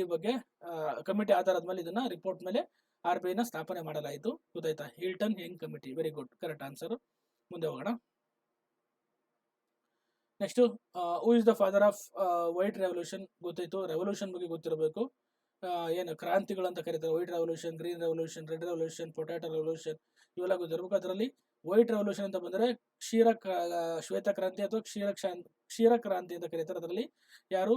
ಆಧಾರದ ಮೇಲೆ ಇದನ್ನ ರಿಪೋರ್ಟ್ ಮೇಲೆ RBIನ ಸ್ಥಾಪನೆ ಮಾಡಲಾಯಿತು. ಗೊತ್ತಾಯ್ತಾ? Hilton Young committee. Very good, correct answer. ಮುಂದೆ ಹೋಗೋಣ. Next, who is the father of white revolution? ಗೊತ್ತಾಯ್ತು. ರೆವಲ್ಯೂಷನ್ ಬಗ್ಗೆ ಗೊತ್ತಿರಬೇಕು. ಏನು ಕ್ರಾಂತಿಗಳಂತ ಕರೀತಾರೆ. White revolution, green revolution, red revolution, potato revolution, ಇವೆಲ್ಲ ಗೊತ್ತಿರಬೇಕು. ಅದರಲ್ಲಿ ವೈಟ್ ರೆವಲ್ಯೂಷನ್ ಅಂತ ಬಂದರೆ ಶ್ವೇತ ಕ್ರಾಂತಿ ಅಥವಾ ಕ್ಷೀರ ಕ್ರಾಂತಿ ಅಂತ ಕರೀತಾರೆ. ಅದರಲ್ಲಿ ಯಾರು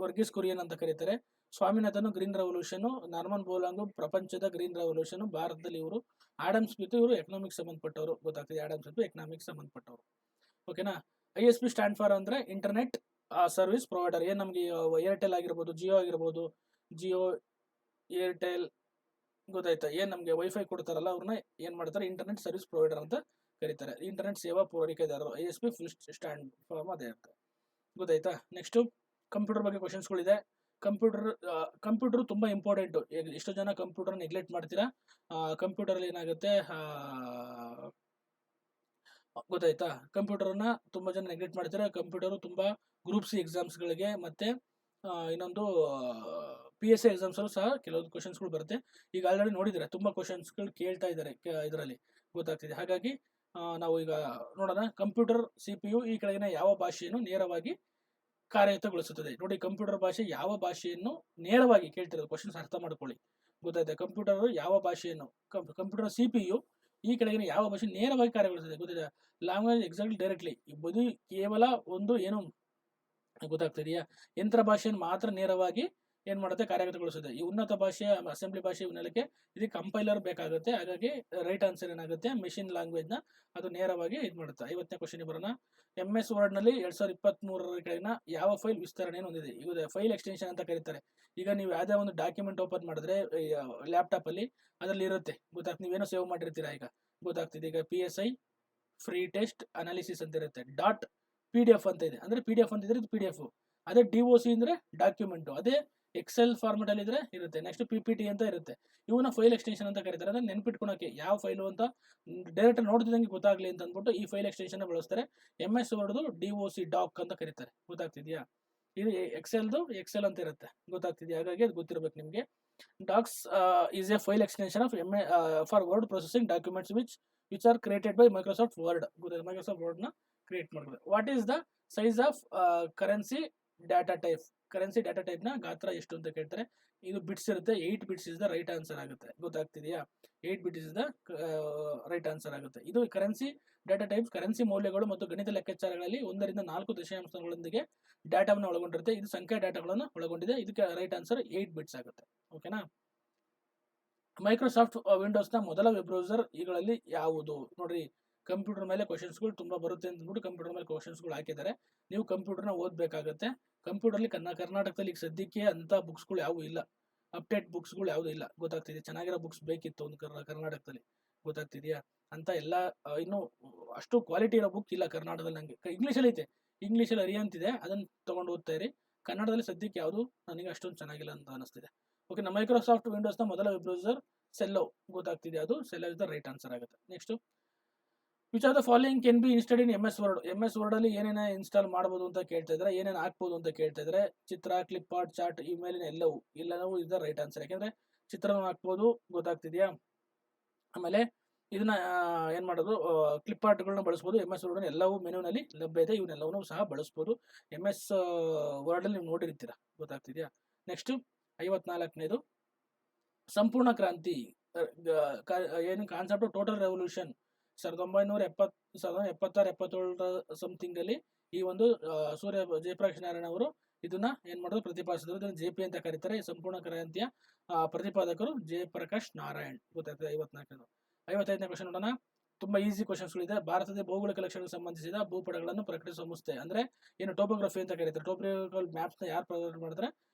ವರ್ಗೀಸ್ ಕುರಿಯನ್ ಅಂತ ಕರೀತಾರೆ. ಸ್ವಾಮಿನಾಥನ್ ಗ್ರೀನ್ ರೆವಲ್ಯೂಷನ್, ನಾರ್ಮನ್ ಬೋಲಾಂಗ್ ಪ್ರಪಂಚದ ಗ್ರೀನ್ ರೆವಲ್ಯೂಷನ್, ಭಾರತದಲ್ಲಿ ಇವರು. ಆಡಮ್ ಸ್ಮಿತ್ ಇವರು ಎಕನಾಮಿಕ್ಸ್ ಸಂಬಂಧಪಟ್ಟವರು. ಗೊತ್ತಾಗ್ತದೆ? ಆಡಮ್ ಸ್ಮಿತ್ ಎಕನಾಮಿಕ್ಸ್ ಸಂಬಂಧಪಟ್ಟವರು. ಓಕೆನಾ? ISP ಸ್ಟ್ಯಾಂಡ್ ಫಾರ್ ಅಂದ್ರೆ ಇಂಟರ್ನೆಟ್ ಸರ್ವಿಸ್ ಪ್ರೊವೈಡರ್. ಏನ್ ನಮ್ಗೆ ಏರ್ಟೆಲ್ ಆಗಿರ್ಬೋದು, ಜಿಯೋ ಆಗಿರ್ಬೋದು, ಏರ್ಟೆಲ್, ಗೊತ್ತಾಯ್ತಾ? ಏನ್ ನಮ್ಗೆ ವೈಫೈ ಕೊಡ್ತಾರಲ್ಲ ಅವ್ರನ್ನ ಏನ್ ಮಾಡ್ತಾರೆ? ಇಂಟರ್ನೆಟ್ ಸರ್ವಿಸ್ ಪ್ರೊವೈಡರ್ ಅಂತ ಕರೀತಾರೆ. ಇಂಟರ್ನೆಟ್ ಸೇವಾ ಪೂರೈಕೆದಾರರು. ISP ಫುಲ್ ಸ್ಟ್ಯಾಂಡ್ ಫಾರ್ಮ್ ಅದೇ ಅಂತ. ಗೊತ್ತಾಯ್ತಾ? ನೆಕ್ಸ್ಟ್, ಕಂಪ್ಯೂಟರ್ ಬಗ್ಗೆ ಕ್ವಶನ್ಸ್ಗಳಿದೆ. ಕಂಪ್ಯೂಟರ್ ತುಂಬಾ ಇಂಪಾರ್ಟೆಂಟ್. ಎಷ್ಟೋ ಜನ ಕಂಪ್ಯೂಟರ್ ನೆಗ್ಲೆಕ್ಟ್ ಮಾಡ್ತೀರಾ. ಕಂಪ್ಯೂಟರ್ ಅಲ್ಲಿ ಏನಾಗುತ್ತೆ, ಗೊತ್ತಾಯ್ತಾ? ಕಂಪ್ಯೂಟರ್ನ ತುಂಬಾ ಜನ ನೆಗ್ಲೆಕ್ಟ್ ಮಾಡ್ತಾರೆ. ಕಂಪ್ಯೂಟರ್ ತುಂಬಾ ಗ್ರೂಪ್ C ಎಕ್ಸಾಮ್ಸ್ಗಳಿಗೆ ಮತ್ತೆ ಇನ್ನೊಂದು PSI ಎಕ್ಸಾಮ್ಸ್ ಅಲ್ಲೂ ಸಹ ಕೆಲವೊಂದು ಕ್ವಶನ್ಸ್ಗಳು ಬರುತ್ತೆ. ಈಗ ಆಲ್ರೆಡಿ ನೋಡಿದ್ರೆ ತುಂಬಾ ಕ್ವಶನ್ಸ್ಗಳು ಕೇಳ್ತಾ ಇದ್ದಾರೆ ಇದರಲ್ಲಿ, ಗೊತ್ತಾಗ್ತಿದೆ. ಹಾಗಾಗಿ ನಾವು ಈಗ ನೋಡೋಣ. ಕಂಪ್ಯೂಟರ್ CPU ಈ ಕೆಳಗಿನ ಯಾವ ಭಾಷೆಯನ್ನು ನೇರವಾಗಿ ಕಾರ್ಯಯುತಗೊಳಿಸುತ್ತದೆ? ನೋಡಿ, ಕಂಪ್ಯೂಟರ್ ಭಾಷೆ ಯಾವ ಭಾಷೆಯನ್ನು ನೇರವಾಗಿ ಕೇಳ್ತಿರೋದು, ಕ್ವಶನ್ಸ್ ಅರ್ಥ ಮಾಡ್ಕೊಳ್ಳಿ, ಗೊತ್ತಾಯ್ತಾ. ಕಂಪ್ಯೂಟರ್ ಯಾವ ಭಾಷೆಯನ್ನು, ಕಂಪ್ಯೂಟರ್ CPU ಈ ಕೆಳಗಿನ ಯಾವ ಭಾಷೆ ನೇರವಾಗಿ ಕಾರ್ಯಗೊಳಿಸುತ್ತದೆ? ಗೊತ್ತಿದೆ. ಲ್ಯಾಂಗ್ವೇಜ್ ಎಕ್ಸಾಕ್ಟ್ಲಿ ಡೈರೆಕ್ಟ್ಲಿ, ಇದು ಕೇವಲ ಒಂದು ಏನು ಗೊತ್ತಾಗ್ತಿದೆಯಾ, ಯಂತ್ರ ಭಾಷೆಯನ್ನು ಮಾತ್ರ ನೇರವಾಗಿ ಏನ್ ಮಾಡುತ್ತೆ, ಕಾರ್ಯಗತಗೊಳಿಸುತ್ತೆ. ಈ ಉನ್ನತ ಭಾಷೆ, ಅಸೆಂಬ್ಲಿ ಭಾಷೆ ಇವನ್ನೆಲ್ಲಕ್ಕೆ ಇದು ಕಂಪೈಲರ್ ಬೇಕಾಗುತ್ತೆ. ಹಾಗಾಗಿ ರೈಟ್ ಆನ್ಸರ್ ಏನಾಗುತ್ತೆ, ಮೆಷಿನ್ ಲ್ಯಾಂಗ್ವೇಜ್ ನ ಅದು ನೇರವಾಗಿ ಇದು ಮಾಡುತ್ತೆ. 50ನೇ ಕ್ವಶನ್ ಬರೋಣ. MS ವರ್ಡ್ ನಲ್ಲಿ 2023 ಕೆಳಗಿನ ಯಾವ ಫೈಲ್ ವಿಸ್ತರಣೆಯನ್ನು ಹೊಂದಿದೆ? ಈಗ ಫೈಲ್ ಎಕ್ಸ್ಟೆನ್ಷನ್ ಅಂತ ಕರೀತಾರೆ. ಈಗ ನೀವು ಯಾವುದೇ ಒಂದು ಡಾಕ್ಯುಮೆಂಟ್ ಓಪನ್ ಮಾಡಿದ್ರೆ ಲ್ಯಾಪ್ಟಾಪ್ ಅಲ್ಲಿ ಅದರಲ್ಲಿ ಇರುತ್ತೆ, ಗೊತ್ತಾಗ್ತದೆ. ನೀವೇನೋ ಸೇವ್ ಮಾಡಿರ್ತೀರಾ, ಈಗ ಗೊತ್ತಾಗ್ತಿದೆ. ಈಗ PSI ಫ್ರೀ ಟೆಸ್ಟ್ ಅನಾಲಿಸಿಸ್ ಅಂತ ಇರುತ್ತೆ. .PDF ಅಂತ ಇದೆ, ಅಂದ್ರೆ PDF ಅಂತ ಇದ್ರೆ ಇದು PDF. ಅದೇ DOC ಅಂದ್ರೆ ಡಾಕ್ಯುಮೆಂಟ್, ಅದೇ ಎಕ್ಸೆಲ್ ಫಾರ್ಮೆಟ್ ಅಲ್ಲಿ ಇದ್ರೆ ಇರುತ್ತೆ. ನೆಕ್ಸ್ಟ್ PPT ಅಂತ ಇರುತ್ತೆ. ಇವನ್ನ ಫೈಲ್ ಎಕ್ಸ್ಟೆನ್ಷನ್ ಅಂತ ಕರೀತಾರೆ. ಅಂದ್ರೆ ನೆನ್ಪಿಟ್ಕೊಳಕ್ಕೆ ಯಾವ ಫೈಲು ಅಂತ ಡೈರೆಕ್ಟ್ ನೋಡ್ತಿದ್ದಂಗೆ ಗೊತ್ತಾಗ್ಲಿ ಅಂತ ಅಂದ್ಬಿಟ್ಟು ಈ ಫೈಲ್ ಎಕ್ಸ್ಟೆನ್ಷನ್ ಬಳಸ್ತಾರೆ. MS ವರ್ಡ್ದು DOC ಡಾಕ್ ಅಂತ ಕರೀತಾರೆ, ಗೊತ್ತಾಗ್ತಿದ್ಯಾ. ಇದು ಎಕ್ಸೆಲ್ ಅಂತ ಇರುತ್ತೆ, ಗೊತ್ತಾಗ್ತಿದ್ಯಾ. ಹಾಗಾಗಿ ಅದು ಗೊತ್ತಿರಬೇಕು ನಿಮಗೆ. Docs is a file extension of for word processing documents which are created by Microsoft Word. Microsoft Word ನ ಕ್ರಿಯೇಟ್ ಮಾಡಬಹುದು. What is the size of currency data type? Currency data type ನ ಗಾತ್ರ ಎಷ್ಟು ಅಂತ ಕೇಳ್ತಾರೆ. ಇದು ಬಿಟ್ಸ್ ಇರುತ್ತೆ. 8 bits is the right answer ಆಗುತ್ತೆ, ಗೊತ್ತಾಗ್ತಿದೆಯಾ. 8 bits is the right answer ಆಗುತ್ತೆ. ಇದು ಕರೆನ್ಸಿ ಡಾಟಾ ಟೈಪ್ ಕರೆನ್ಸಿ ಮೌಲ್ಯಗಳು ಮತ್ತು ಗಣಿತ ಲೆಕ್ಕಾಚಾರಗಳಲ್ಲಿ 1 ರಿಂದ 4 ದಶಾಂಶಗಳೊಂದಿಗೆ ಡಾಟಾವನ್ನು ಒಳಗೊಂಡಿರುತ್ತೆ. ಇದು ಸಂಖ್ಯಾ ಡಾಟಾಗಳನ್ನು ಒಳಗೊಂಡಿದೆ. ಇದಕ್ಕೆ ರೈಟ್ ಆನ್ಸರ್ 8 ಬಿಟ್ಸ್ ಆಗುತ್ತೆ, ಓಕೆನಾ. ಮೈಕ್ರೋಸಾಫ್ಟ್ ವಿಂಡೋಸ್ ನ ಮೊದಲ ವೆಬ್ ಬ್ರೌಸರ್ ಇವುಗಳಲ್ಲಿ ಯಾವುದು? ನೋಡ್ರಿ, ಕಂಪ್ಯೂಟರ್ ಮೇಲೆ ಕ್ವಶನ್ಸ್ಗಳು ತುಂಬಾ ಬರುತ್ತೆ ಅಂತ ಅಂದ್ಬಿಟ್ಟು ಕಂಪ್ಯೂಟರ್ ಮೇಲೆ ಕ್ವಶನ್ಸ್ಗಳು ಹಾಕಿದ್ದಾರೆ. ನೀವು ಕಂಪ್ಯೂಟರ್ನ ಓದಬೇಕಾಗುತ್ತೆ. ಕಂಪ್ಯೂಟರ್ಲಿ ಕರ್ನಾಟಕದಲ್ಲಿ ಈಗ ಸದ್ಯಕ್ಕೆ ಅಂತ ಬುಕ್ಸ್ಗಳು ಯಾವೂ ಇಲ್ಲ, ಅಪ್ಡೇಟ್ ಬುಕ್ಸ್ಗಳು ಯಾವುದೂ ಇಲ್ಲ, ಗೊತ್ತಾಗ್ತಿದೆ. ಚೆನ್ನಾಗಿರೋ ಬುಕ್ಸ್ ಬೇಕಿತ್ತು ಒಂದು ಕರ್ನಾಟಕದಲ್ಲಿ, ಗೊತ್ತಾಗ್ತಿದೆಯಾ. ಅಂತ ಎಲ್ಲ ಇನ್ನು ಅಷ್ಟು ಕ್ವಾಲಿಟಿ ಇರೋ ಬುಕ್ ಇಲ್ಲ ಕರ್ನಾಟಕದಲ್ಲಿ. ನಂಗೆ ಇಂಗ್ಲೀಷಲ್ಲಿ ಐತೆ, ಇಂಗ್ಲೀಷಲ್ಲಿ ಅರಿಯಂತಿದೆ, ಅದನ್ನ ತಗೊಂಡು ಓದ್ತಾ ಇರಿ. ಕನ್ನಡದಲ್ಲಿ ಸದ್ಯಕ್ಕೆ ಯಾವುದು ನನಗೆ ಅಷ್ಟೊಂದು ಚೆನ್ನಾಗಿಲ್ಲ ಅಂತ ಅನಿಸ್ತಿದೆ. ಓಕೆ, ನಮ್ಮ ಮೈಕ್ರೋಸಾಫ್ಟ್ ವಿಂಡೋಸ್ ನ ಮೊದಲ ವೆಬ್ ಬ್ರೌಸರ್ ಸೆಲ್ಲೋ, ಗೊತ್ತಾಗ್ತಿದೆ. ಅದು cello is the right answer ಆಗುತ್ತೆ. Next, which are the following can be installed in MS word? MS word ಅಲ್ಲಿ ಏನೇನ ಇನ್ಸ್ಟಾಲ್ ಮಾಡಬಹುದು ಅಂತ ಕೇಳ್ತಾ ಇದ್ರೆ, ಏನೇನು ಹಾಕ್ಬೋದು ಅಂತ ಕೇಳ್ತಾ ಇದ್ರೆ, ಚಿತ್ರ, ಕ್ಲಿಪ್ ಆರ್ಟ್, ಚಾರ್ಟ್, ಈ ಮೇಲಿನ ಎಲ್ಲವೂ ಇಸ್ ದ ರೈಟ್ ಆನ್ಸರ್. ಯಾಕಂದ್ರೆ ಚಿತ್ರನ ಹಾಕ್ಬೋದು, ಗೊತ್ತಾಗ್ತಿದೆಯಾ. ಆಮೇಲೆ ಇದನ್ನ ಏನ್ ಮಾಡೋದು, ಕ್ಲಿಪ್ ಆರ್ಟ್ಗಳನ್ನ ಬಳಸಬಹುದು. MS ವರ್ಡ್ ಎಲ್ಲವೂ ಮೆನುವಿನಲ್ಲಿ ಲಭ್ಯ ಇದೆ, ಇವನ್ನೆಲ್ಲವನ್ನೂ ಸಹ ಬಳಸಬಹುದು. MS ವರ್ಡ್ ಅಲ್ಲಿ ನೀವು ನೋಡಿರ್ತೀರಾ, ಗೊತ್ತಾಗ್ತಿದೆಯಾ. ನೆಕ್ಸ್ಟ್ 54ನೇದು, ಸಂಪೂರ್ಣ ಕ್ರಾಂತಿ ಏನು ಕಾನ್ಸೆಪ್ಟ್ ಟೋಟಲ್ ರೆವಲ್ಯೂಷನ್ 1976-77 ಸಮಥಿಂಗ್ ಅಲ್ಲಿ ಈ ಒಂದು ಸೂರ್ಯ ಜಯಪ್ರಕಾಶ್ ನಾರಾಯಣ ಅವರು ಇದನ್ನ ಏನ್ ಮಾಡೋದು, ಪ್ರತಿಪಾದಿಸಿದ್ರು. ಇದನ್ನ JP ಅಂತ ಕರೀತಾರೆ. ಸಂಪೂರ್ಣ ಕ್ರಾಂತಿಯ ಪ್ರತಿಪಾದಕರು ಜಯಪ್ರಕಾಶ್ ನಾರಾಯಣ್, ಗೊತ್ತಾಗ್ತದೆ. 55ನೇ ಕ್ವಶನ್ ನೋಡೋಣ. ತುಂಬಾ ಈಸಿ ಕ್ವಶನ್ಸ್ಗಳಿದೆ. ಭಾರತದ ಭೌಗೋಳಿಕ ಲಕ್ಷಣಕ್ಕೆ ಸಂಬಂಧಿಸಿದ ಭೂಪಟಗಳನ್ನು ಪ್ರಕಟಿಸುವ ಸಂಸ್ಥೆ ಅಂದ್ರೆ ಏನು, ಟೋಪೋಗ್ರಫಿ ಅಂತ ಕರೀತಾರೆ. ಟೋಪೋಗ್ರಫಿಕಲ್ ಮ್ಯಾಪ್ಸ್ ನ ಯಾರು ಪ್ರಕಟಣೆ ಮಾಡಿದ್ರೆ,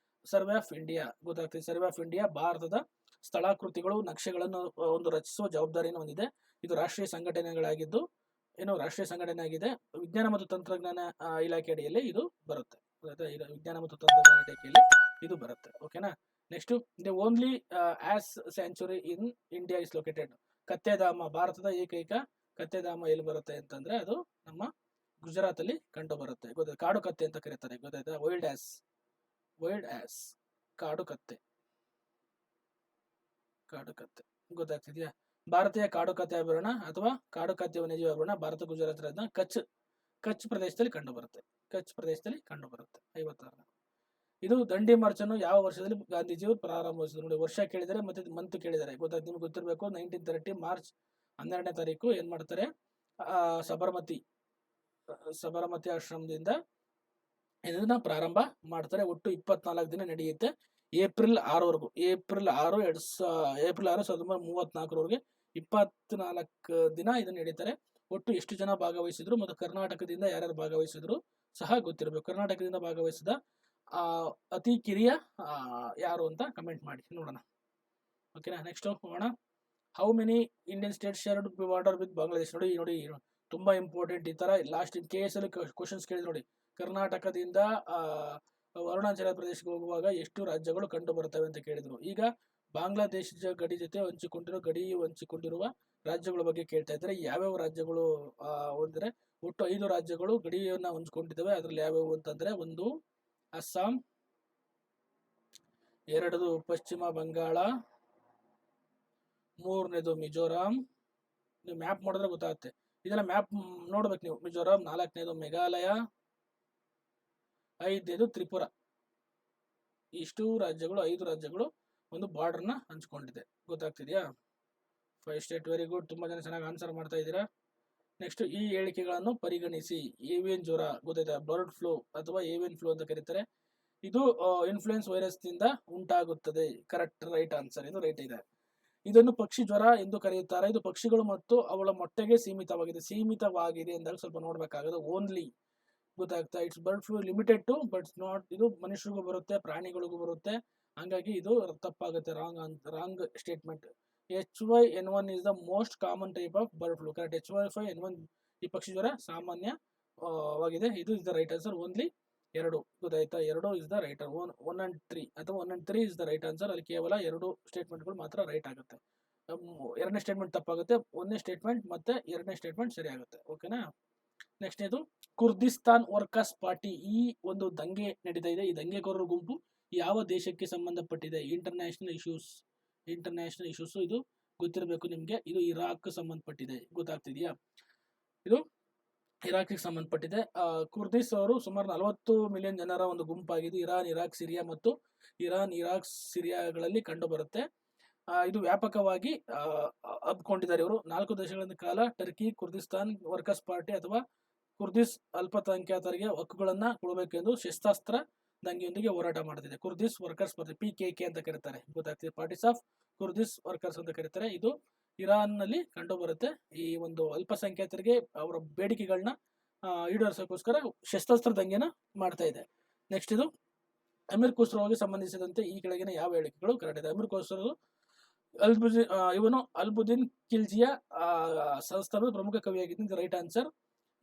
ಸರ್ವೆ ಆಫ್ ಇಂಡಿಯಾ, ಗೊತ್ತಾಗ್ತದೆ. ಸರ್ವೆ ಆಫ್ ಇಂಡಿಯಾ ಭಾರತದ ಸ್ಥಳಾಕೃತಿಗಳು, ನಕ್ಷೆಗಳನ್ನು ಒಂದು ರಚಿಸುವ ಜವಾಬ್ದಾರಿಯನ್ನು ಹೊಂದಿದೆ. ಇದು ರಾಷ್ಟ್ರೀಯ ಸಂಘಟನೆಗಳಾಗಿದ್ದು, ರಾಷ್ಟ್ರೀಯ ಸಂಘಟನೆ ಆಗಿದೆ. ವಿಜ್ಞಾನ ಮತ್ತು ತಂತ್ರಜ್ಞಾನ ಇಲಾಖೆ ಅಡಿಯಲ್ಲಿ ಇದು ಬರುತ್ತೆ. ವಿಜ್ಞಾನ ಮತ್ತು ತಂತ್ರಜ್ಞಾನ ಇಲಾಖೆಯಲ್ಲಿ ಇದು ಬರುತ್ತೆ, ಓಕೆನಾ. Next, the only ass sanctuary in India is located. ಕತ್ತೆಧಾಮ, ಭಾರತದ ಏಕೈಕ ಕತ್ತೆಧಾಮ ಎಲ್ಲಿ ಬರುತ್ತೆ ಅಂತಂದ್ರೆ ಅದು ನಮ್ಮ ಗುಜರಾತ್ ಅಲ್ಲಿ ಕಂಡು ಬರುತ್ತೆ. ಕಾಡು ಕತ್ತೆ ಅಂತ ಕರೀತಾರೆ, ಗೊತ್ತಾಯ್ತಾ. ವೈಲ್ಡ್ ಆಸ್ ಕಾಡು ಕತ್ತೆ, ಗೊತ್ತಾಗ್ತಿದ್ಯಾ. ಭಾರತೀಯ ಕಾಡು ಕತ್ತೆ ಅಭಯಾರಣ್ಯ ಅಥವಾ ಕಾಡು ಕತ್ತೆ ವನ್ಯಜೀವಿ ಅಭಯಾರಣ್ಯ ಭಾರತ ಗುಜರಾತ್ ರಾಜ್ಯದ ಕಚ್ ಪ್ರದೇಶದಲ್ಲಿ ಕಂಡು ಬರುತ್ತೆ. 56. ಇದು ದಂಡಿ ಮಾರ್ಚ್ ಅನ್ನು ಯಾವ ವರ್ಷದಲ್ಲಿ ಗಾಂಧೀಜಿಯವರು ಪ್ರಾರಂಭಿಸಿದ್ರು? ನೋಡಿ, ವರ್ಷ ಕೇಳಿದರೆ ಮತ್ತೆ ಮಂತ್ ಕೇಳಿದ್ದಾರೆ, ಗೊತ್ತಾಯ್ತು. ನಿಮ್ಗೆ ಗೊತ್ತಿರಬೇಕು. 1930 ಮಾರ್ಚ್ 12ನೇ ತಾರೀಕು ಏನ್ ಮಾಡ್ತಾರೆ, ಸಬರಮತಿ ಆಶ್ರಮದಿಂದ ಇದನ್ನ ಪ್ರಾರಂಭ ಮಾಡ್ತಾರೆ. ಒಟ್ಟು 24 ದಿನ ನಡೆಯುತ್ತೆ. ಏಪ್ರಿಲ್ 6 1934 24 ದಿನ ಇದನ್ನ ನಡೀತಾರೆ. ಒಟ್ಟು ಎಷ್ಟು ಜನ ಭಾಗವಹಿಸಿದ್ರು ಮತ್ತು ಕರ್ನಾಟಕದಿಂದ ಯಾರ್ಯಾರು ಭಾಗವಹಿಸಿದ್ರು ಸಹ ಗೊತ್ತಿರಬೇಕು. ಕರ್ನಾಟಕದಿಂದ ಭಾಗವಹಿಸಿದ ಅತಿ ಕಿರಿಯ ಯಾರು ಅಂತ ಕಮೆಂಟ್ ಮಾಡಿ ನೋಡೋಣ, ಓಕೆನಾ. ನೆಕ್ಸ್ಟ್ ಹೋಗೋಣ. How many Indian state shared border with Bangladesh? ನೋಡಿ ತುಂಬಾ ಇಂಪಾರ್ಟೆಂಟ್. ಈ ತರ ಲಾಸ್ಟ್ KS ಅಲ್ಲಿ ಕ್ವಶನ್ಸ್ ಕೇಳಿದ್ರು ನೋಡಿ. ಕರ್ನಾಟಕದಿಂದ ಅರುಣಾಚಲ ಪ್ರದೇಶಕ್ಕೆ ಹೋಗುವಾಗ ಎಷ್ಟು ರಾಜ್ಯಗಳು ಕಂಡು ಬರ್ತವೆ ಅಂತ ಕೇಳಿದ್ರು. ಈಗ ಬಾಂಗ್ಲಾದೇಶ ಗಡಿ ಜೊತೆ ಹಂಚಿಕೊಂಡಿರುವ ರಾಜ್ಯಗಳ ಬಗ್ಗೆ ಕೇಳ್ತಾ ಇದ್ದಾರೆ. ಯಾವ್ಯಾವ ರಾಜ್ಯಗಳು ಅಂದ್ರೆ ಒಟ್ಟು 5 ರಾಜ್ಯಗಳು ಗಡಿಯನ್ನ ಹಂಚಿಕೊಂಡಿದ್ದಾವೆ. ಅದ್ರಲ್ಲಿ ಯಾವ್ಯಾವು ಅಂತಂದ್ರೆ, ಒಂದು ಅಸ್ಸಾಂ, ಎರಡದು ಪಶ್ಚಿಮ ಬಂಗಾಳ, ಮೂರನೇದು ಮಿಜೋರಾಂ. ನೀವು ಮ್ಯಾಪ್ ಮಾಡಿದ್ರೆ ಗೊತ್ತಾಗುತ್ತೆ. ಇದೆಲ್ಲ ಮ್ಯಾಪ್ ನೋಡ್ಬೇಕು ನೀವು. ಮಿಜೋರಾಂ, ನಾಲ್ಕನೇದು ಮೇಘಾಲಯ, ಐದನೇದು ತ್ರಿಪುರ. ಇಷ್ಟು ರಾಜ್ಯಗಳು, 5 ರಾಜ್ಯಗಳು ಒಂದು ಬಾರ್ಡರ್ನ ಹಂಚ್ಕೊಂಡಿದೆ. ಗೊತ್ತಾಗ್ತಿದೆಯಾ? 5 ಸ್ಟೇಟ್. ವೆರಿ ಗುಡ್, ತುಂಬಾ ಜನ ಚೆನ್ನಾಗಿ ಆನ್ಸರ್ ಮಾಡ್ತಾ ಇದ್ದೀರಾ. ನೆಕ್ಸ್ಟ್, ಈ ಹೇಳಿಕೆಗಳನ್ನು ಪರಿಗಣಿಸಿ. ಏವಿಯನ್ ಜ್ವರ ಗೊತ್ತಾಯ್ತಾ? ಬರ್ಡ್ ಫ್ಲೂ ಅಥವಾ ಏವಿಯನ್ ಫ್ಲೂ ಅಂತ ಕರೀತಾರೆ. ಇದು ಇನ್ಫ್ಲೂಯೆನ್ಸ್ ವೈರಸ್ ನಿಂದ ಉಂಟಾಗುತ್ತದೆ. Correct, right answer. ಇದು ರೈಟ್ ಇದೆ. ಇದನ್ನು ಪಕ್ಷಿ ಜ್ವರ ಎಂದು ಕರೆಯುತ್ತಾರೆ. ಇದು ಪಕ್ಷಿಗಳು ಮತ್ತು ಅವಳ ಮೊಟ್ಟೆಗೆ ಸೀಮಿತವಾಗಿದೆ ಎಂದಾಗ ಸ್ವಲ್ಪ ನೋಡ್ಬೇಕಾಗುತ್ತೆ. ಓನ್ಲಿ ಗೊತ್ತಾಗ್ತಾ? It's bird flu limited to, but not. ಇದು ಮನುಷ್ಯರಿಗೂ ಬರುತ್ತೆ, ಪ್ರಾಣಿಗಳಿಗೂ ಬರುತ್ತೆ. ಹಂಗಾಗಿ ಇದು ತಪ್ಪಾಗುತ್ತೆ. Wrong statement. H5N1 is the most common type of bird flu. Correct. H5N1 ಈ ಪಕ್ಷಿ ಜ್ವರ ಸಾಮಾನ್ಯವಾಗಿದೆ. ಇದು is the right answer. Only 2 ಗೊತ್ತಾಯ್ತಾ? 2 ಇಸ್ ದ ರೈಟ್. 1 and 3 ಅಥವಾ 1 and 3 is the right answer. ಅಲ್ಲಿ ಕೇವಲ 2 ಸ್ಟೇಟ್ಮೆಂಟ್ಗಳು ಮಾತ್ರ ರೈಟ್ ಆಗುತ್ತೆ. ಎರಡನೇ ಸ್ಟೇಟ್ಮೆಂಟ್ ತಪ್ಪಾಗುತ್ತೆ. ಒಂದನೇ ಸ್ಟೇಟ್ಮೆಂಟ್ ಮತ್ತೆ ಎರಡನೇ ಸ್ಟೇಟ್ಮೆಂಟ್ ಸರಿ ಆಗುತ್ತೆ. ಓಕೆನಾ? ನೆಕ್ಸ್ಟ್ ಇದು ಕುರ್ದಿಸ್ತಾನ್ ವರ್ಕರ್ಸ್ ಪಾರ್ಟಿ. ಈ ಒಂದು ದಂಗೆ ನಡೀತಾ ಇದೆ. ಈ ದಂಗೆಕೋರರ ಗುಂಪು ಯಾವ ದೇಶಕ್ಕೆ ಸಂಬಂಧಪಟ್ಟಿದೆ? International issues. ಇದು ಗೊತ್ತಿರಬೇಕು ನಿಮ್ಗೆ. ಇದು ಇರಾಕ್ ಸಂಬಂಧಪಟ್ಟಿದೆ. ಗೊತ್ತಾಗ್ತಿದೆಯಾ? ಇದು ಇರಾಕ್ಗೆ ಸಂಬಂಧಪಟ್ಟಿದೆ. ಕುರ್ದಿಸ್ ಅವರು ಸುಮಾರು 40 ಮಿಲಿಯನ್ ಜನರ ಒಂದು ಗುಂಪಾಗಿದೆ. ಇರಾನ್, ಇರಾಕ್, ಸಿರಿಯಾಗಳಲ್ಲಿ ಕಂಡು ಬರುತ್ತೆ. ಇದು ವ್ಯಾಪಕವಾಗಿ ಹಬ್ಕೊಂಡಿದ್ದಾರೆ. ಇವರು 4 ದಶಕಗಳ ಕಾಲ ಟರ್ಕಿ ಕುರ್ದಿಸ್ತಾನ್ ವರ್ಕರ್ಸ್ ಪಾರ್ಟಿ ಅಥವಾ ಕುರ್ದಿಸ್ ಅಲ್ಪಸಂಖ್ಯಾತರಿಗೆ ಹಕ್ಕುಗಳನ್ನ ಕೊಡಬೇಕೆಂದು ಶಸ್ತ್ರಾಸ್ತ್ರ ದಂಗೆಯೊಂದಿಗೆ ಹೋರಾಟ ಮಾಡುತ್ತಿದೆ. ಕುರ್ದಿಸ್ ವರ್ಕರ್ಸ್ ಪಾರ್ಟಿ, PKK ಅಂತ ಕರೀತಾರೆ. ಗೊತ್ತಾಗ್ತಿದೆ? ಪಾರ್ಟೀಸ್ ಆಫ್ ಕುರ್ದಿಸ್ ವರ್ಕರ್ಸ್ ಅಂತ ಕರೀತಾರೆ. ಇದು ಇರಾನ್ ನಲ್ಲಿ ಕಂಡು ಬರುತ್ತೆ. ಈ ಒಂದು ಅಲ್ಪಸಂಖ್ಯಾತರಿಗೆ ಅವರ ಬೇಡಿಕೆಗಳನ್ನ ಈಡೇರಿಸೋಕ್ಕೋಸ್ಕರ ಶಸ್ತ್ರಾಸ್ತ್ರ ದಂಗೆನ ಮಾಡ್ತಾ ಇದೆ. ನೆಕ್ಸ್ಟ್, ಇದು ಅಮೀರ್ ಖುಸ್ರೋಗೆ ಸಂಬಂಧಿಸಿದಂತೆ ಈ ಕೆಳಗಿನ ಯಾವ ಹೇಳಿಕೆಗಳು ಕರೆಕ್ಟ್ ಇದೆ? ಅಮೀರ್ ಖುಸ್ರೋ ಇವನು ಅಲ್ಬುದ್ದೀನ್ ಖಿಲ್ಜಿಯ ಸಂಸ್ಥಾನದ ಪ್ರಮುಖ ಕವಿಯಾಗಿದ್ದು. Right answer.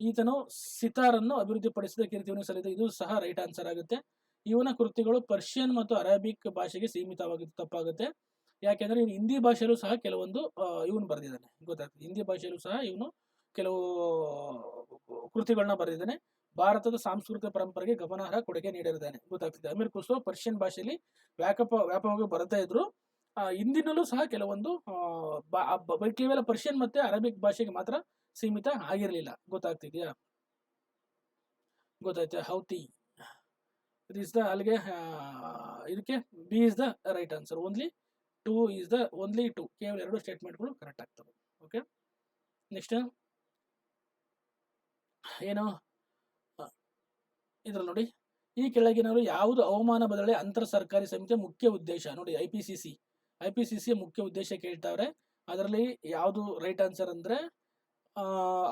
ಈತನು ಸಿತಾರನ್ನು ಅಭಿವೃದ್ಧಿಪಡಿಸಿದ ಕೀರ್ತಿಯನ್ನು ಸಲ್ಲಿದೆ. ಇದು ಸಹ ರೈಟ್ ಆನ್ಸರ್ ಆಗುತ್ತೆ. ಇವನ ಕೃತಿಗಳು ಪರ್ಷಿಯನ್ ಮತ್ತು ಅರೇಬಿಕ್ ಭಾಷೆಗೆ ಸೀಮಿತವಾಗಿದ್ದು. ತಪ್ಪಾಗುತ್ತೆ. ಯಾಕೆಂದ್ರೆ ಇವನು ಹಿಂದಿ ಭಾಷೆಯಲ್ಲೂ ಸಹ ಕೆಲವೊಂದು ಇವನು ಬರೆದಿದ್ದಾನೆ. ಗೊತ್ತಾಗ್ತದೆ? ಹಿಂದಿ ಭಾಷೆಯಲ್ಲೂ ಸಹ ಇವನು ಕೆಲವು ಕೃತಿಗಳನ್ನ ಬರೆದಿದ್ದಾನೆ. ಭಾರತದ ಸಾಂಸ್ಕೃತಿಕ ಪರಂಪರೆಗೆ ಗಮನಾರ್ಹ ಕೊಡುಗೆ ನೀಡಿದ್ದಾನೆ. ಗೊತ್ತಾಗ್ತಿದೆ? ಅಮೀರ್ ಖುಸ್ರೋ ಪರ್ಷಿಯನ್ ಭಾಷೆಯಲ್ಲಿ ವ್ಯಾಪಕವಾಗಿ ಬರ್ತಾ ಇದ್ರು. ಹಿಂದಿನಲ್ಲೂ ಸಹ ಕೆಲವೊಂದು ಕೇವಲ ಪರ್ಷಿಯನ್ ಮತ್ತೆ ಅರೇಬಿಕ್ ಭಾಷೆಗೆ ಮಾತ್ರ ಸೀಮಿತ ಆಗಿರಲಿಲ್ಲ. ಗೊತ್ತಾಗ್ತಿದ್ಯಾ? ಗೊತ್ತಾಯ್ತಾ? ಹೌತಿ ಇಸ್ ದ ಅಲ್ಲಿಗೆ ಇದಕ್ಕೆ B is the right answer. Only 2 ಕೇವಲ 2 ಸ್ಟೇಟ್ಮೆಂಟ್ಗಳು ಕರೆಕ್ಟ್ ಆಗ್ತವೆ. ಓಕೆ, ನೆಕ್ಸ್ಟ್ ಏನು ಇದ್ರಲ್ಲಿ ನೋಡಿ. ಈ ಕೆಳಗಿನವರು ಯಾವುದು ಹವಾಮಾನ ಬದಲಾವಣೆ ಅಂತರ್ ಸರ್ಕಾರಿ ಸಮಿತಿಯ ಮುಖ್ಯ ಉದ್ದೇಶ? ನೋಡಿ, ಐಪಿಸಿಸಿ ಮುಖ್ಯ ಉದ್ದೇಶ ಕೇಳ್ತಾವ್ರೆ. ಅದರಲ್ಲಿ ಯಾವುದು ರೈಟ್ ಆನ್ಸರ್ ಅಂದ್ರೆ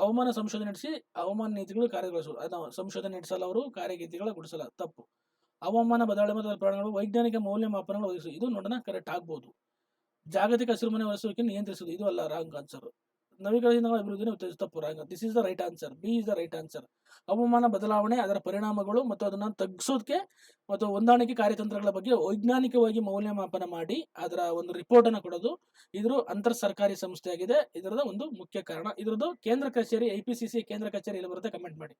ಹವಾಮಾನ ಸಂಶೋಧನೆ ನಡೆಸಿ ಹವಾಮಾನ ನೀತಿಗಳು ಕಾರ್ಯಗೊಳಿಸುವುದು. ಅದನ್ನು ಸಂಶೋಧನೆ ನಡೆಸಲ್ಲ, ಅವರು ಕಾರ್ಯಗತಿಗಳ ಗುಡಿಸಲ್ಲ. ತಪ್ಪು. ಹವಾಮಾನ ಬದಲಾವಣೆ ಮತ್ತು ಪರಿಣಾಮಗಳು ವೈಜ್ಞಾನಿಕ ಮೌಲ್ಯಮಾಪನಗಳು ಒದಗಿಸುವುದು. ಇದು ನೋಡೋಣ, ಕರೆಕ್ಟ್ ಆಗ್ಬೋದು. ಜಾಗತಿಕ ಹಸಿರುಮನೆ ಹೊರಸುವಿಕೆ ನಿಯಂತ್ರಿಸುವುದು. ಇದು ಅಲ್ಲ, ರಾಂಗ್ ಆನ್ಸರ್. ನವೀಕರಣ ಅಭಿವೃದ್ಧಿನ ಉತ್ತೇಜಿಸುವುದು. ತಪ್ಪು, wrong. This is the right answer. B is the right answer. ಹವಾಮಾನ ಬದಲಾವಣೆ, ಅದರ ಪರಿಣಾಮಗಳು ಮತ್ತು ಅದನ್ನು ತಗ್ಗಿಸೋದಕ್ಕೆ ಮತ್ತು ಹೊಂದಾಣಿಕೆ ಕಾರ್ಯತಂತ್ರಗಳ ಬಗ್ಗೆ ವೈಜ್ಞಾನಿಕವಾಗಿ ಮೌಲ್ಯಮಾಪನ ಮಾಡಿ ಅದರ ಒಂದು ರಿಪೋರ್ಟ್ ಅನ್ನು ಕೊಡೋದು. ಇದ್ರ ಅಂತರ್ ಸರ್ಕಾರಿ ಸಂಸ್ಥೆ ಆಗಿದೆ. ಇದರದ ಒಂದು ಮುಖ್ಯ ಕಾರಣ. ಇದ್ರದ್ದು ಕೇಂದ್ರ ಕಚೇರಿ, ಐಪಿಸಿಸಿ ಕೇಂದ್ರ ಕಚೇರಿ ಎಲ್ಲಿ ಬರುತ್ತೆ ಕಮೆಂಟ್ ಮಾಡಿ.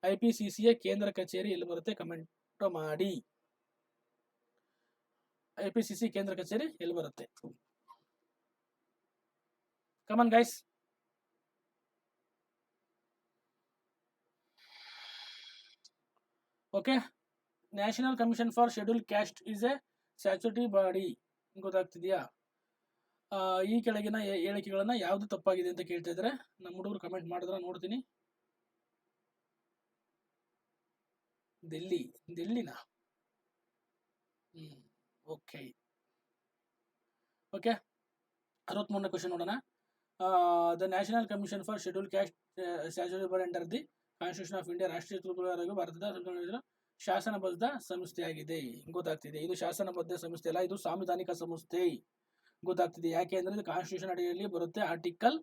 ಐಪಿಸಿಸಿಯ ಕೇಂದ್ರ ಕಚೇರಿ ಎಲ್ಲಿ ಬರುತ್ತೆ ಕಮೆಂಟ್ ಮಾಡಿ. ಐಪಿಸಿಸಿ ಕೇಂದ್ರ ಕಚೇರಿ ಎಲ್ಲಿ ಬರುತ್ತೆ? Come on guys. Okay, national commission for schedule caste is a statutory body. ಗೊತ್ತಾಗ್ತಿದೆಯಾ? ಈ ಕೆಳಗಿನ ಹೇಳಿಕೆಗಳನ್ನ ಯಾವ್ದು ತಪ್ಪಾಗಿದೆ ಅಂತ ಕೇಳ್ತಾ ಇದ್ರೆ ನಮ್ಮ ಹುಡುಗರು ಕಮೆಂಟ್ ಮಾಡಿದ್ರ ನೋಡ್ತೀನಿ. ದಿಲ್ಲಿನ ಓಕೆ. 63ನೇ ಕ್ವಶನ್ ನೋಡೋಣ. The national commission for schedule caste statutory body under the constitution of India. ರಾಷ್ಟ್ರೀಯ ತುಕುಗಳೆಂಬುದು ಭಾರತದ ಶಾಸನಬದ್ಧ ಸಂಸ್ಥೆಯಾಗಿದೆ. ಗೊತ್ತಾಗ್ತಿದೆ? ಇದು ಶಾಸನಬದ್ಧ ಸಂಸ್ಥೆ ಅಲ್ಲ, ಇದು ಸಾಂವಿಧಾನಿಕ ಸಂಸ್ಥೆ. ಗೊತ್ತಾಗ್ತಿದೆ? ಯಾಕೆ ಅಂದ್ರೆ ಇದು ಕಾನ್ಸ್ಟಿಟ್ಯೂಷನ್ ಅಡಿಯಲ್ಲಿ ಬರುತ್ತೆ. ಆರ್ಟಿಕಲ್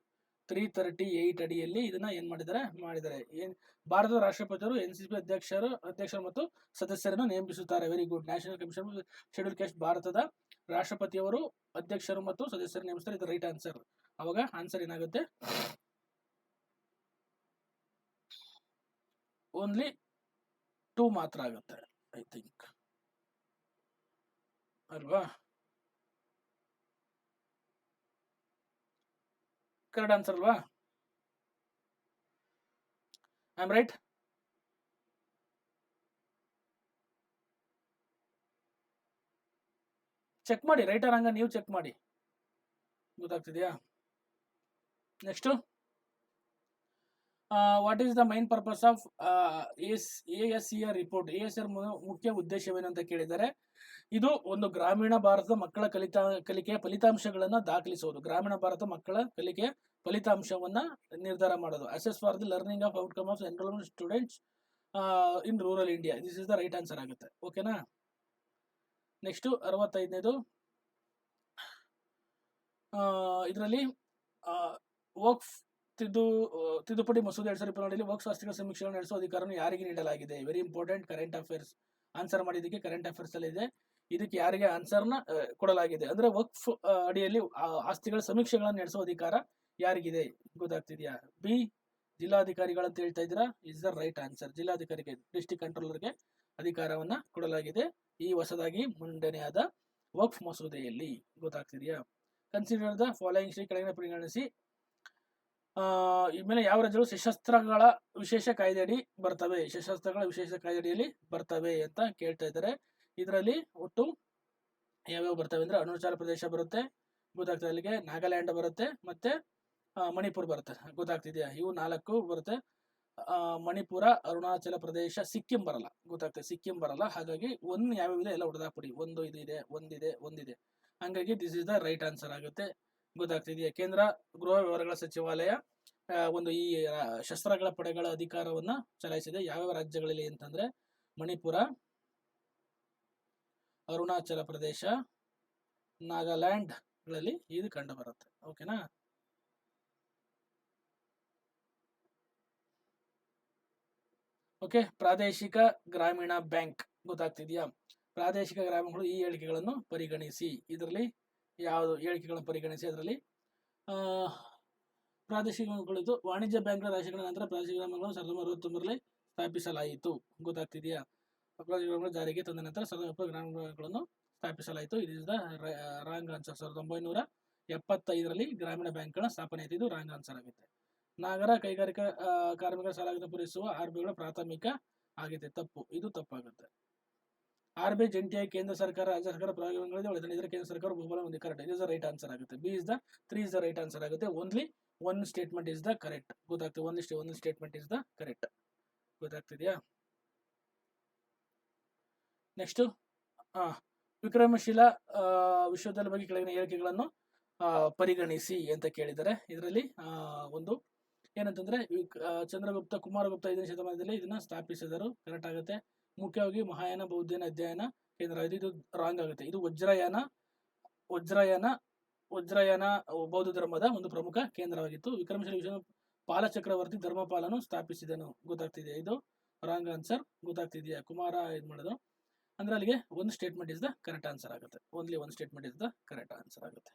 338 ಅಡಿಯಲ್ಲಿ ಇದನ್ನ ಏನ್ ಮಾಡಿದ್ದಾರೆ. ಭಾರತದ ರಾಷ್ಟ್ರಪತಿಯವರು NCP ಅಧ್ಯಕ್ಷರು ಮತ್ತು ಸದಸ್ಯರನ್ನು ನೇಮಿಸುತ್ತಾರೆ. Very good. National commission schedule caste ಭಾರತದ ರಾಷ್ಟ್ರಪತಿಯವರು ಅಧ್ಯಕ್ಷರು ಮತ್ತು ಸದಸ್ಯರು ನೇಮಿಸ್ತಾರೆ. ಇದು ರೈಟ್ ಆನ್ಸರ್. ಅವಾಗ ಆನ್ಸರ್ ಏನಾಗುತ್ತೆ? ಓನ್ಲಿ 2 ಮಾತ್ರ ಆಗುತ್ತೆ, ಐ ಥಿಂಕ್. ಅಲ್ವಾ? ಕರೆಕ್ಟ್ ಆನ್ಸರ್ ಅಲ್ವಾ? I am right? ಚೆಕ್ ಮಾಡಿ, ರೈಟ್ ಆರ್ ಹಂಗ ನೀವು ಚೆಕ್ ಮಾಡಿ, ಗೊತ್ತಾಗ್ತಿದೆಯಾ? Next, what is the main purpose of ASER report? ASER ಮುಖ್ಯ ಉದ್ದೇಶವೇನು ಅಂತ ಕೇಳಿದರೆ, ಇದು ಒಂದು ಗ್ರಾಮೀಣ ಭಾರತದ ಮಕ್ಕಳ ಕಲಿಕೆಯ ಫಲಿತಾಂಶಗಳನ್ನು ದಾಖಲಿಸುವುದು. ಗ್ರಾಮೀಣ ಭಾರತ ಮಕ್ಕಳ ಕಲಿಕೆಯ ಫಲಿತಾಂಶವನ್ನ ನಿರ್ಧಾರ ಮಾಡೋದು. Assess for the learning of outcome of enrolment students in rural India. This is the right answer ಆಗುತ್ತೆ. ಓಕೆನಾ? ನೆಕ್ಸ್ಟ್ 65ನೇದು, ಇದರಲ್ಲಿ ವಕ್ಫ್ ತಿದ್ದುಪಡಿ ಮಸೂದೆ 2024 ವಕ್ಫ್ ಆಸ್ತಿಗಳ ಸಮೀಕ್ಷೆಗಳನ್ನು ನಡೆಸುವ ಅಧಿಕಾರವನ್ನು ಯಾರಿಗೆ ನೀಡಲಾಗಿದೆ? Very important, current affairs. Answer ಮಾಡಿದ್ದಕ್ಕೆ ಕರೆಂಟ್ ಅಫೇರ್ಸ್ ಅಲ್ಲಿ ಇದೆ. ಇದಕ್ಕೆ ಯಾರಿಗೆ ಆನ್ಸರ್ನ ಕೊಡಲಾಗಿದೆ ಅಂದ್ರೆ ವಕ್ಫ್ ಅಡಿಯಲ್ಲಿ ಆಸ್ತಿಗಳ ಸಮೀಕ್ಷೆಗಳನ್ನು ನಡೆಸುವ ಅಧಿಕಾರ ಯಾರಿಗಿದೆ? ಗೊತ್ತಾಗ್ತಿದೆಯಾ? ಬಿ, ಜಿಲ್ಲಾಧಿಕಾರಿಗಳಂತ ಹೇಳ್ತಾ ಇದ್ದೀರಾ. Is the right answer. ಜಿಲ್ಲಾಧಿಕಾರಿಗೆ, ಡಿಸ್ಟ್ರಿಕ್ಟ್ ಕಂಟ್ರೋಲರ್ಗೆ ಅಧಿಕಾರವನ್ನ ಕೊಡಲಾಗಿದೆ ಈ ಹೊಸದಾಗಿ ಮಂಡನೆಯಾದ ವಕ್ಫ್ ಮಸೂದೆಯಲ್ಲಿ. ಗೊತ್ತಾಗ್ತಿದೆಯಾ? ಕನ್ಸಿಡರ್ ದ ಫಾಲೋಯಿಂಗ್ ಶ್ರೀ ಕೆಳಗಿನ ಪರಿಗಣಿಸಿ. ಇದ್ಮೇಲೆ ಯಾವ ರಾಜ್ಯಗಳು ಸಶಸ್ತ್ರಗಳ ವಿಶೇಷ ಕಾಯ್ದೆಯಡಿ ಬರ್ತವೆ? ಸಶಸ್ತ್ರಗಳ ವಿಶೇಷ ಕಾಯ್ದೆಯಡಿಯಲ್ಲಿ ಬರ್ತವೆ ಅಂತ ಕೇಳ್ತಾ ಇದ್ದಾರೆ. ಇದರಲ್ಲಿ ಒಟ್ಟು ಯಾವ್ಯಾವ ಬರ್ತವೆ ಅಂದ್ರೆ ಅರುಣಾಚಲ ಪ್ರದೇಶ ಬರುತ್ತೆ, ಗೊತ್ತಾಗ್ತದೆ, ಅಲ್ಲಿಗೆ ನಾಗಾಲ್ಯಾಂಡ್ ಬರುತ್ತೆ, ಮತ್ತೆ ಮಣಿಪುರ್ ಬರುತ್ತೆ. ಗೊತ್ತಾಗ್ತಿದೆಯಾ? ಇವು 4 ಬರುತ್ತೆ. ಮಣಿಪುರ, ಅರುಣಾಚಲ ಪ್ರದೇಶ, ಸಿಕ್ಕಿಂ ಬರಲ್ಲ. ಗೊತ್ತಾಗ್ತದೆ, ಸಿಕ್ಕಿಂ ಬರಲ್ಲ. ಹಾಗಾಗಿ ಯಾವ್ಯಾವ ಇದೆ ಎಲ್ಲ ಹೊಡೆದಾಕ್ಬಿಡಿ. ಒಂದಿದೆ. ಹಂಗಾಗಿ this is the right answer ಆಗುತ್ತೆ. ಗೊತ್ತಾಗ್ತಿದೆಯಾ? ಕೇಂದ್ರ ಗೃಹ ವ್ಯವಹಾರಗಳ ಸಚಿವಾಲಯ ಒಂದು ಈ ಶಸ್ತ್ರಗಳ ಪಡೆಗಳ ಅಧಿಕಾರವನ್ನ ಚಲಾಯಿಸಿದೆ. ಯಾವ್ಯಾವ ರಾಜ್ಯಗಳಲ್ಲಿ ಅಂತಂದ್ರೆ ಮಣಿಪುರ, ಅರುಣಾಚಲ ಪ್ರದೇಶ, ನಾಗಾಲ್ಯಾಂಡ್ ಗಳಲ್ಲಿ ಇದು ಕಂಡು ಬರುತ್ತೆ. ಓಕೆನಾ? ಓಕೆ, ಪ್ರಾದೇಶಿಕ ಗ್ರಾಮೀಣ ಬ್ಯಾಂಕ್. ಗೊತ್ತಾಗ್ತಿದೆಯಾ? ಪ್ರಾದೇಶಿಕ ಗ್ರಾಮಗಳು ಈ ಹೇಳಿಕೆಗಳನ್ನು ಪರಿಗಣಿಸಿ. ಇದರಲ್ಲಿ ಯಾವುದು ಹೇಳಿಕೆಗಳನ್ನು ಪರಿಗಣಿಸಿ? ಅದರಲ್ಲಿ ಪ್ರಾದೇಶಿಕ ಗ್ರಾಮಗಳು ವಾಣಿಜ್ಯ ಬ್ಯಾಂಕ್ಗಳ ರಾಶಿಗಳ ನಂತರ ಪ್ರಾದೇಶಿಕ ಗ್ರಾಮಗಳು 1969ರಲ್ಲಿ ಸ್ಥಾಪಿಸಲಾಯಿತು. ಗೊತ್ತಾಗ್ತಿದೆಯಾ? ಪ್ರಾದೇಶಿಕ ಗ್ರಾಮಗಳು ಜಾರಿಗೆ ತಂದ ನಂತರ 1970 ಗ್ರಾಮಗಳನ್ನು ಸ್ಥಾಪಿಸಲಾಯಿತು. ಇದು ಇಸ್ ದ ರಾಂಗ್ ಆನ್ಸರ್. 1975ರಲ್ಲಿ ಗ್ರಾಮೀಣ ಬ್ಯಾಂಕ್ಗಳ ಸ್ಥಾಪನೆ ಆಯಿತು. ಇದು ರಾಂಗ್ ಆನ್ಸರ್ ಆಗುತ್ತೆ. ನಗರ ಕೈಗಾರಿಕಾ ಕಾರ್ಮಿಕರ ಸಾಲಗಳನ್ನು ಪೂರೈಸುವ RBIಗಳ ಪ್ರಾಥಮಿಕ ಆಗಿದೆ. ತಪ್ಪು, ಇದು ತಪ್ಪಾಗುತ್ತೆ. RBI ಜಂಟಿಯಾಗಿ ಕೇಂದ್ರ ಸರ್ಕಾರ, ರಾಜ್ಯ ಸರ್ಕಾರ ಪ್ರಾಯೋಗಿಕವಾಗಿ ಒಳಗೊಂಡಿದ್ದರೆ ಕೇಂದ್ರ ಸರ್ಕಾರ ಬಹುಬಲ ಹೊಂದಿದೆ. ಕರೆಕ್ಟ್. ಇದು ದ ರೈಟ್ ಆನ್ಸರ್ ಆಗುತ್ತೆ. B is the 3 is the right answer ಆಗುತ್ತೆ. Only one statement is the correct. ಗೊತ್ತಾಗ್ತದೆ, ಒಂದು ಸ್ಟೇಟ್ಮೆಂಟ್ ಇಸ್ ದ ಕರೆಕ್ಟ್. ಗೊತ್ತಾಗ್ತಿದೆಯಾ? ನೆಕ್ಸ್ಟ್, ವಿಕ್ರಮಶೀಲ ವಿಶ್ವವಿದ್ಯಾಲಯ ಬಗ್ಗೆ ಕೆಳಗಿನ ಹೇಳಿಕೆಗಳನ್ನು ಪರಿಗಣಿಸಿ ಅಂತ ಕೇಳಿದ್ದಾರೆ. ಇದರಲ್ಲಿ ಒಂದು ಏನಂತಂದ್ರೆ ಚಂದ್ರಗುಪ್ತ, ಕುಮಾರಗುಪ್ತ 5ನೇ ಶತಮಾನದಲ್ಲಿ ಇದನ್ನ ಸ್ಥಾಪಿಸಿದರು. ಕರೆಕ್ಟ್ ಆಗುತ್ತೆ. ಮುಖ್ಯವಾಗಿ ಮಹಾಯಾನ ಬೌದ್ಧನ ಅಧ್ಯಯನ ಕೇಂದ್ರ. ಇದು ರಾಂಗ್ ಆಗುತ್ತೆ. ಇದು ವಜ್ರಯಾನ ಬೌದ್ಧ ಧರ್ಮದ ಒಂದು ಪ್ರಮುಖ ಕೇಂದ್ರವಾಗಿತ್ತು. ವಿಕ್ರಮಶೀಲ ವಿಶ್ವ ಪಾಲಚಕ್ರವರ್ತಿ ಧರ್ಮಪಾಲನು ಸ್ಥಾಪಿಸಿದನು. ಗೊತ್ತಾಗ್ತಿದೆಯಾ? ಇದು ರಾಂಗ್ ಆನ್ಸರ್. ಗೊತ್ತಾಗ್ತಿದೆಯಾ? ಕುಮಾರ ಇದು ಮಾಡೋದು ಅಂದ್ರೆ ಅಲ್ಲಿಗೆ ಒಂದು statement is the correct answer ಆಗುತ್ತೆ. ಓನ್ಲಿ ಒಂದು statement is the correct answer ಆಗುತ್ತೆ.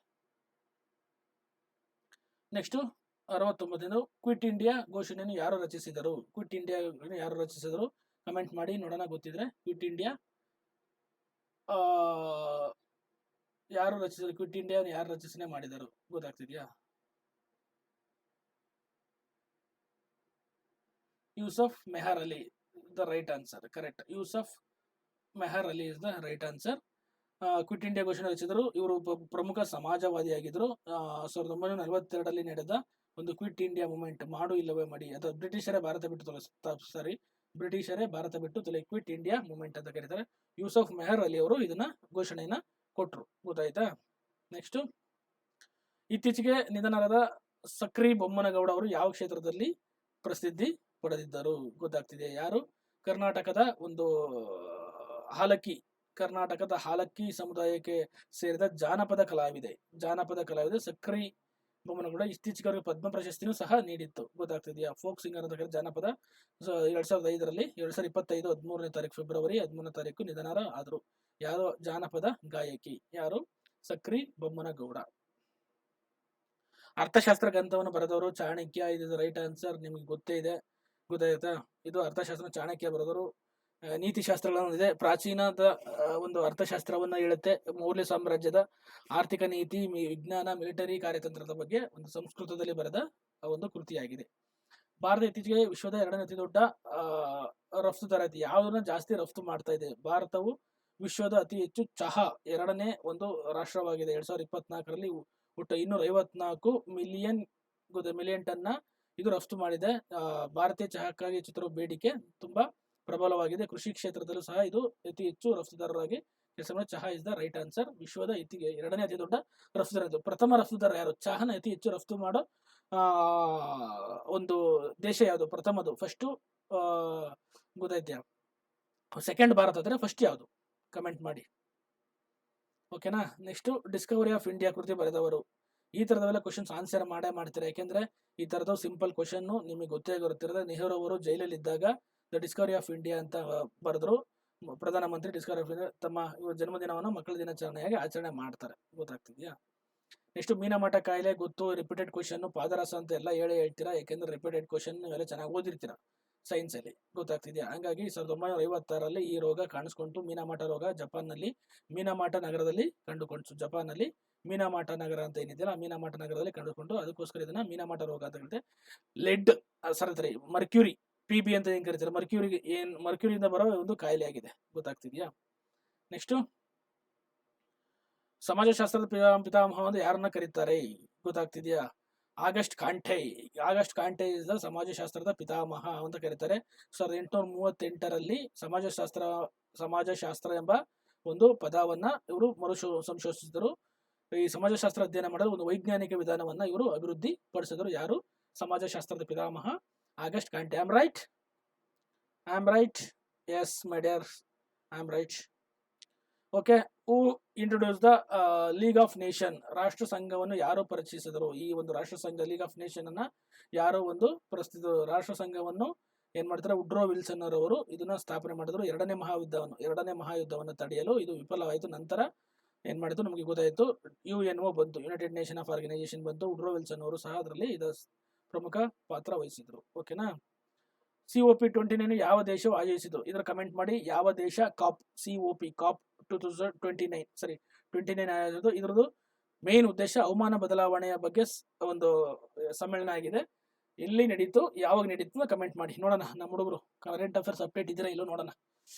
ನೆಕ್ಸ್ಟ್ 69 ಕ್ವಿಟ್ ಇಂಡಿಯಾ ಘೋಷಣೆಯನ್ನು ಯಾರು ರಚಿಸಿದರು? ಕ್ವಿಟ್ ಇಂಡಿಯಾ ಯಾರು ರಚಿಸಿದರು? ಕಮೆಂಟ್ ಮಾಡಿ ನೋಡೋಣ. ಗೊತ್ತಿದ್ರೆ ಕ್ವಿಟ್ ಇಂಡಿಯಾ ಯಾರು ರಚಿಸಿದರು? ಕ್ವಿಟ್ ಇಂಡಿಯಾ ಯಾರು ರಚನೆ ಮಾಡಿದರು? ಗೊತ್ತಾಗ್ತಿದೆಯಾ? Yusuf Meher Ali the right answer. Correct. Yusuf Meher Ali is the right answer. Quit India ಘೋಷಣೆ ರಚಿಸಿದರು. ಇವರು ಪ್ರಮುಖ ಸಮಾಜವಾದಿಯಾಗಿದ್ದರು. 1942ರಲ್ಲಿ ನಡೆದ ಒಂದು ಕ್ವಿಟ್ ಇಂಡಿಯಾ ಮೂವ್ಮೆಂಟ್, ಮಾಡು ಇಲ್ಲವೇ ಮಡಿ, ಅಥವಾ ಬ್ರಿಟಿಷರೇ ಭಾರತ ಬಿಟ್ಟು ತೊಲೆ ಕ್ವಿಟ್ ಇಂಡಿಯಾ ಮೂವ್ಮೆಂಟ್ ಅಂತ ಕರೀತಾರೆ. ಯೂಸಫ್ ಮೆಹರ್ ಅಲಿ ಅವರು ಇದನ್ನ ಘೋಷಣೆಯನ್ನ ಕೊಟ್ಟರು. ಗೊತ್ತಾಯ್ತಾ? ನೆಕ್ಸ್ಟ್, ಇತ್ತೀಚೆಗೆ ನಿಧನರಾದ ಸಕ್ರಿ ಬೊಮ್ಮನಗೌಡ ಅವರು ಯಾವ ಕ್ಷೇತ್ರದಲ್ಲಿ ಪ್ರಸಿದ್ಧಿ ಪಡೆದಿದ್ದರು? ಗೊತ್ತಾಗ್ತಿದೆ. ಯಾರು? ಕರ್ನಾಟಕದ ಹಾಲಕ್ಕಿ ಸಮುದಾಯಕ್ಕೆ ಸೇರಿದ ಜಾನಪದ ಕಲಾವಿದೆ ಸಕ್ರಿ ಬೊಮ್ಮನಗೌಡ. ಇತ್ತೀಚೆಗೆ ಅವರಿಗೆ ಪದ್ಮ ಪ್ರಶಸ್ತಿನೂ ಸಹ ನೀಡಿತ್ತು. ಗೊತ್ತಾಗ್ತಿದೆಯಾ? ಫೋಕ್ ಸಿಂಗರ್ ಅಂತ ಕರೀತಾರೆ. ಜಾನಪದ 2005ರಲ್ಲಿ 2025 13ನೇ ತಾರೀಕು ಫೆಬ್ರವರಿ 13ನೇ ತಾರೀಕು ನಿಧನ ಆದರು. ಯಾರು? ಜಾನಪದ ಗಾಯಕಿ. ಯಾರು? ಸಕ್ರಿ ಬೊಮ್ಮನಗೌಡ. ಅರ್ಥಶಾಸ್ತ್ರ ಗ್ರಂಥವನ್ನು ಬರೆದವರು ಚಾಣಕ್ಯ. ಇದು ರೈಟ್ ಆನ್ಸರ್. ನಿಮಗೆ ಗೊತ್ತೇ ಇದೆ. ಗೊತ್ತಾಯ್ತಾ? ಇದು ಅರ್ಥಶಾಸ್ತ್ರ ಚಾಣಕ್ಯ ಬರೆದವರು. ನೀತಿಶಾಸ್ತ್ರಗಳನ್ನು ಇದೆ. ಪ್ರಾಚೀನದ ಒಂದು ಅರ್ಥಶಾಸ್ತ್ರವನ್ನ ಹೇಳುತ್ತೆ. ಮೌರ್ಯ ಸಾಮ್ರಾಜ್ಯದ ಆರ್ಥಿಕ ನೀತಿ, ವಿಜ್ಞಾನ, ಮಿಲಿಟರಿ ಕಾರ್ಯತಂತ್ರದ ಬಗ್ಗೆ ಒಂದು ಸಂಸ್ಕೃತದಲ್ಲಿ ಬರೆದ ಒಂದು ಕೃತಿಯಾಗಿದೆ. ಭಾರತ ಇತ್ತೀಚೆಗೆ ವಿಶ್ವದ 2ನೇ ಅತಿ ದೊಡ್ಡ ರಫ್ತುದಾರ ಐತಿ. ಯಾವುದನ್ನ ಜಾಸ್ತಿ ರಫ್ತು ಮಾಡ್ತಾ ಇದೆ? ಭಾರತವು ವಿಶ್ವದ ಅತಿ ಹೆಚ್ಚು ಚಹಾ 2ನೇ ಒಂದು ರಾಷ್ಟ್ರವಾಗಿದೆ. 2024ರಲ್ಲಿ ಒಟ್ಟು 254 ಮಿಲಿಯನ್ ಟನ್ನ ಇದು ರಫ್ತು ಮಾಡಿದೆ. ಭಾರತೀಯ ಚಹಾಕ್ಕಾಗಿ ಹೆಚ್ಚುತ್ತಿರುವ ಬೇಡಿಕೆ ತುಂಬಾ ಪ್ರಬಲವಾಗಿದೆ. ಕೃಷಿ ಕ್ಷೇತ್ರದಲ್ಲೂ ಸಹ ಇದು ಅತಿ ಹೆಚ್ಚು ರಫ್ತುದಾರರಾಗಿ ಕೆಲಸ ಮಾಡಿ. ಚಹಾ ಇಸ್ ದ ರೈಟ್ ಆನ್ಸರ್. ವಿಶ್ವದ 2ನೇ ಅತಿ ದೊಡ್ಡ ರಫ್ತುದಾರ ಇದು. ಪ್ರಥಮ ರಫ್ತುದಾರ ಯಾರು? ಚಹಾನ ಅತಿ ಹೆಚ್ಚು ರಫ್ತು ಮಾಡೋ ಒಂದು ದೇಶ ಯಾವುದು? ಪ್ರಥಮದು ಫಸ್ಟ್ ಗೊತ್ತಾಯ್ತಾ? ಸೆಕೆಂಡ್ ಭಾರತ ಅಂದ್ರೆ ಫಸ್ಟ್ ಯಾವುದು? ಕಮೆಂಟ್ ಮಾಡಿ, ಓಕೆನಾ. ನೆಕ್ಸ್ಟ್, ಡಿಸ್ಕವರಿ ಆಫ್ ಇಂಡಿಯಾ ಕೃತಿ ಬರೆದವರು. ಈ ತರದವೆಲ್ಲ ಕ್ವಶನ್ಸ್ ಆನ್ಸರ್ ಮಾಡ್ತೀರಾ, ಯಾಕೆಂದ್ರೆ ಈ ತರದ ಸಿಂಪಲ್ ಕ್ವಶನ್ ನಿಮಗೆ ಗೊತ್ತೇ ಗೊತ್ತಿರೋದು. ನೆಹರು ಅವರು ಜೈಲಲ್ಲಿ ಇದ್ದಾಗ ದ ಡಿಸ್ಕವರಿ ಆಫ್ ಇಂಡಿಯಾ ಅಂತ ಬರೆದ್ರು. ಪ್ರಧಾನಮಂತ್ರಿ ಡಿಸ್ಕವರಿ ಆಫ್ ಇಂಡಿಯಾ ತಮ್ಮ ಜನ್ಮದಿನವನ್ನು ಮಕ್ಕಳ ದಿನಾಚರಣೆಯಾಗಿ ಆಚರಣೆ ಮಾಡ್ತಾರೆ. ಗೊತ್ತಾಗ್ತಿದ್ಯಾ? ನೆಕ್ಸ್ಟ್, ಮೀನಮಾಟ ಕಾಯಿಲೆ ಗೊತ್ತು. ರಿಪೀಟೆಡ್ ಕ್ವಶನ್, ಪಾದರಸ ಅಂತ ಎಲ್ಲ ಹೇಳ್ತೀರಾ, ಯಾಕೆಂದ್ರೆ ರಿಪೀಟೆಡ್ ಕ್ವಶನ್ ನೀವೆಲ್ಲ ಚೆನ್ನಾಗಿ ಓದಿರ್ತೀರಾ ಸೈನ್ಸ್ ಅಲ್ಲಿ. ಗೊತ್ತಾಗ್ತಿದ್ಯಾ? ಹಂಗಾಗಿ 1956ರಲ್ಲಿ ಈ ರೋಗ ಕಾಣಿಸ್ಕೊಂತು. ಮೀನಮಾಟ ರೋಗ ಜಪಾನ್ನಲ್ಲಿ ಮೀನಮಾಟ ನಗರದಲ್ಲಿ ಕಂಡುಕೊಂಡ್ರು. ಜಪಾನ್ನಲ್ಲಿ ಮೀನಮಾಟ ನಗರ ಅಂತ ಏನಿದೆಯಲ್ಲ, ಮೀನಮಾಟ ನಗರದಲ್ಲಿ ಕಂಡುಕೊಂಡು ಅದಕ್ಕೋಸ್ಕರ ಇದನ್ನ ಮೀನಮಾಟ ರೋಗ ಅಂತ ಕರೀತಾರೆ. ಲೆಡ್ ಮರ್ಕ್ಯೂರಿ PB ಅಂತ ಏನ್ ಕರೀತಾರೆ. ಮರ್ಕ್ಯೂರಿಯಿಂದ ಬರೋ ಒಂದು ಕಾಯಿಲೆ ಆಗಿದೆ. ಗೊತ್ತಾಗ್ತಿದ್ಯಾ? ನೆಕ್ಸ್ಟ್, ಸಮಾಜಶಾಸ್ತ್ರದ ಪಿತಾಮಹ ಅಂತ ಯಾರನ್ನ ಕರೀತಾರೆ? ಗೊತ್ತಾಗ್ತಿದ್ಯಾ? ಆಗಸ್ಟ್ ಕಾಂಟೆ ಇಸ್ ದ ಸಮಾಜಶಾಸ್ತ್ರದ ಪಿತಾಮಹ ಅಂತ ಕರೀತಾರೆ. 1838ರಲ್ಲಿ ಸಮಾಜಶಾಸ್ತ್ರ ಎಂಬ ಒಂದು ಪದವನ್ನ ಇವರು ಸಂಶೋಧಿಸಿದರು. ಈ ಸಮಾಜಶಾಸ್ತ್ರ ಅಧ್ಯಯನ ಮಾಡಲು ಒಂದು ವೈಜ್ಞಾನಿಕ ವಿಧಾನವನ್ನ ಇವರು ಅಭಿವೃದ್ಧಿ ಪಡಿಸಿದರು. ಯಾರು? ಸಮಾಜಶಾಸ್ತ್ರದ ಪಿತಾಮಹ Auguste Comte. I am right. Yes my dear, I am right. Okay. Who introduce the league of nation? ರಾಷ್ಟ್ರ ಸಂಘವನ್ನು ಯಾರು ಪರಿಚಯಿಸಿದರು? ಈ ಒಂದು ರಾಷ್ಟ್ರ ಸಂಘ ಲೀಗ್ ಆಫ್ ನೇಷನ್ ಅನ್ನ ಯಾರು ಒಂದು ರಾಷ್ಟ್ರ ಸಂಘವನ್ನು ಏನ್ ಮಾಡ್ತಾರೆ? ವುಡ್ರೋ ವಿಲ್ಸನ್ ಅವರು ಇದನ್ನ ಸ್ಥಾಪನೆ ಮಾಡಿದ್ರು. 2ನೇ ಮಹಾಯುದ್ಧವನ್ನು ತಡೆಯಲು ಇದು ವಿಫಲವಾಯಿತು. ನಂತರ ಏನ್ ಮಾಡಿದ್ರು ನಮಗೆ ಗೊತ್ತಾಯ್ತು. UNO ಬಂತು, ಯುನೈಟೆಡ್ ನೇಷನ್ ಆಫ್ ಆರ್ಗನೈಸೇಷನ್ ಬಂತು. ವುಡ್ರೋ ವಿಲ್ಸನ್ ಅವರು ಸಹ ಅದರಲ್ಲಿ ಪ್ರಮುಖ ಪಾತ್ರ ವಹಿಸಿದ್ರು. ಓಕೆನಾ. COP29 ಯಾವ ದೇಶವು ಆಯೋಜಿಸಿತು? ಇದರ ಕಮೆಂಟ್ ಮಾಡಿ. ಯಾವ ದೇಶ ಕಾಪ್ 29 ಆಯೋಜಿಸಿತು? ಇದರದ್ದು ಮೇನ್ ಉದ್ದೇಶ ಹವಾಮಾನ ಬದಲಾವಣೆಯ ಬಗ್ಗೆ ಒಂದು ಸಮ್ಮೇಳನ ಆಗಿದೆ. ಎಲ್ಲಿ ನಡೀತು, ಯಾವಾಗ ನಡೀತು ಕಮೆಂಟ್ ಮಾಡಿ ನೋಡೋಣ. ನಮ್ಮ ಹುಡುಗರು ಕರೆಂಟ್ ಅಫೇರ್ಸ್ ಅಪ್ಡೇಟ್ ಇದ್ರೆ ಇಲ್ಲೋ ನೋಡೋಣ.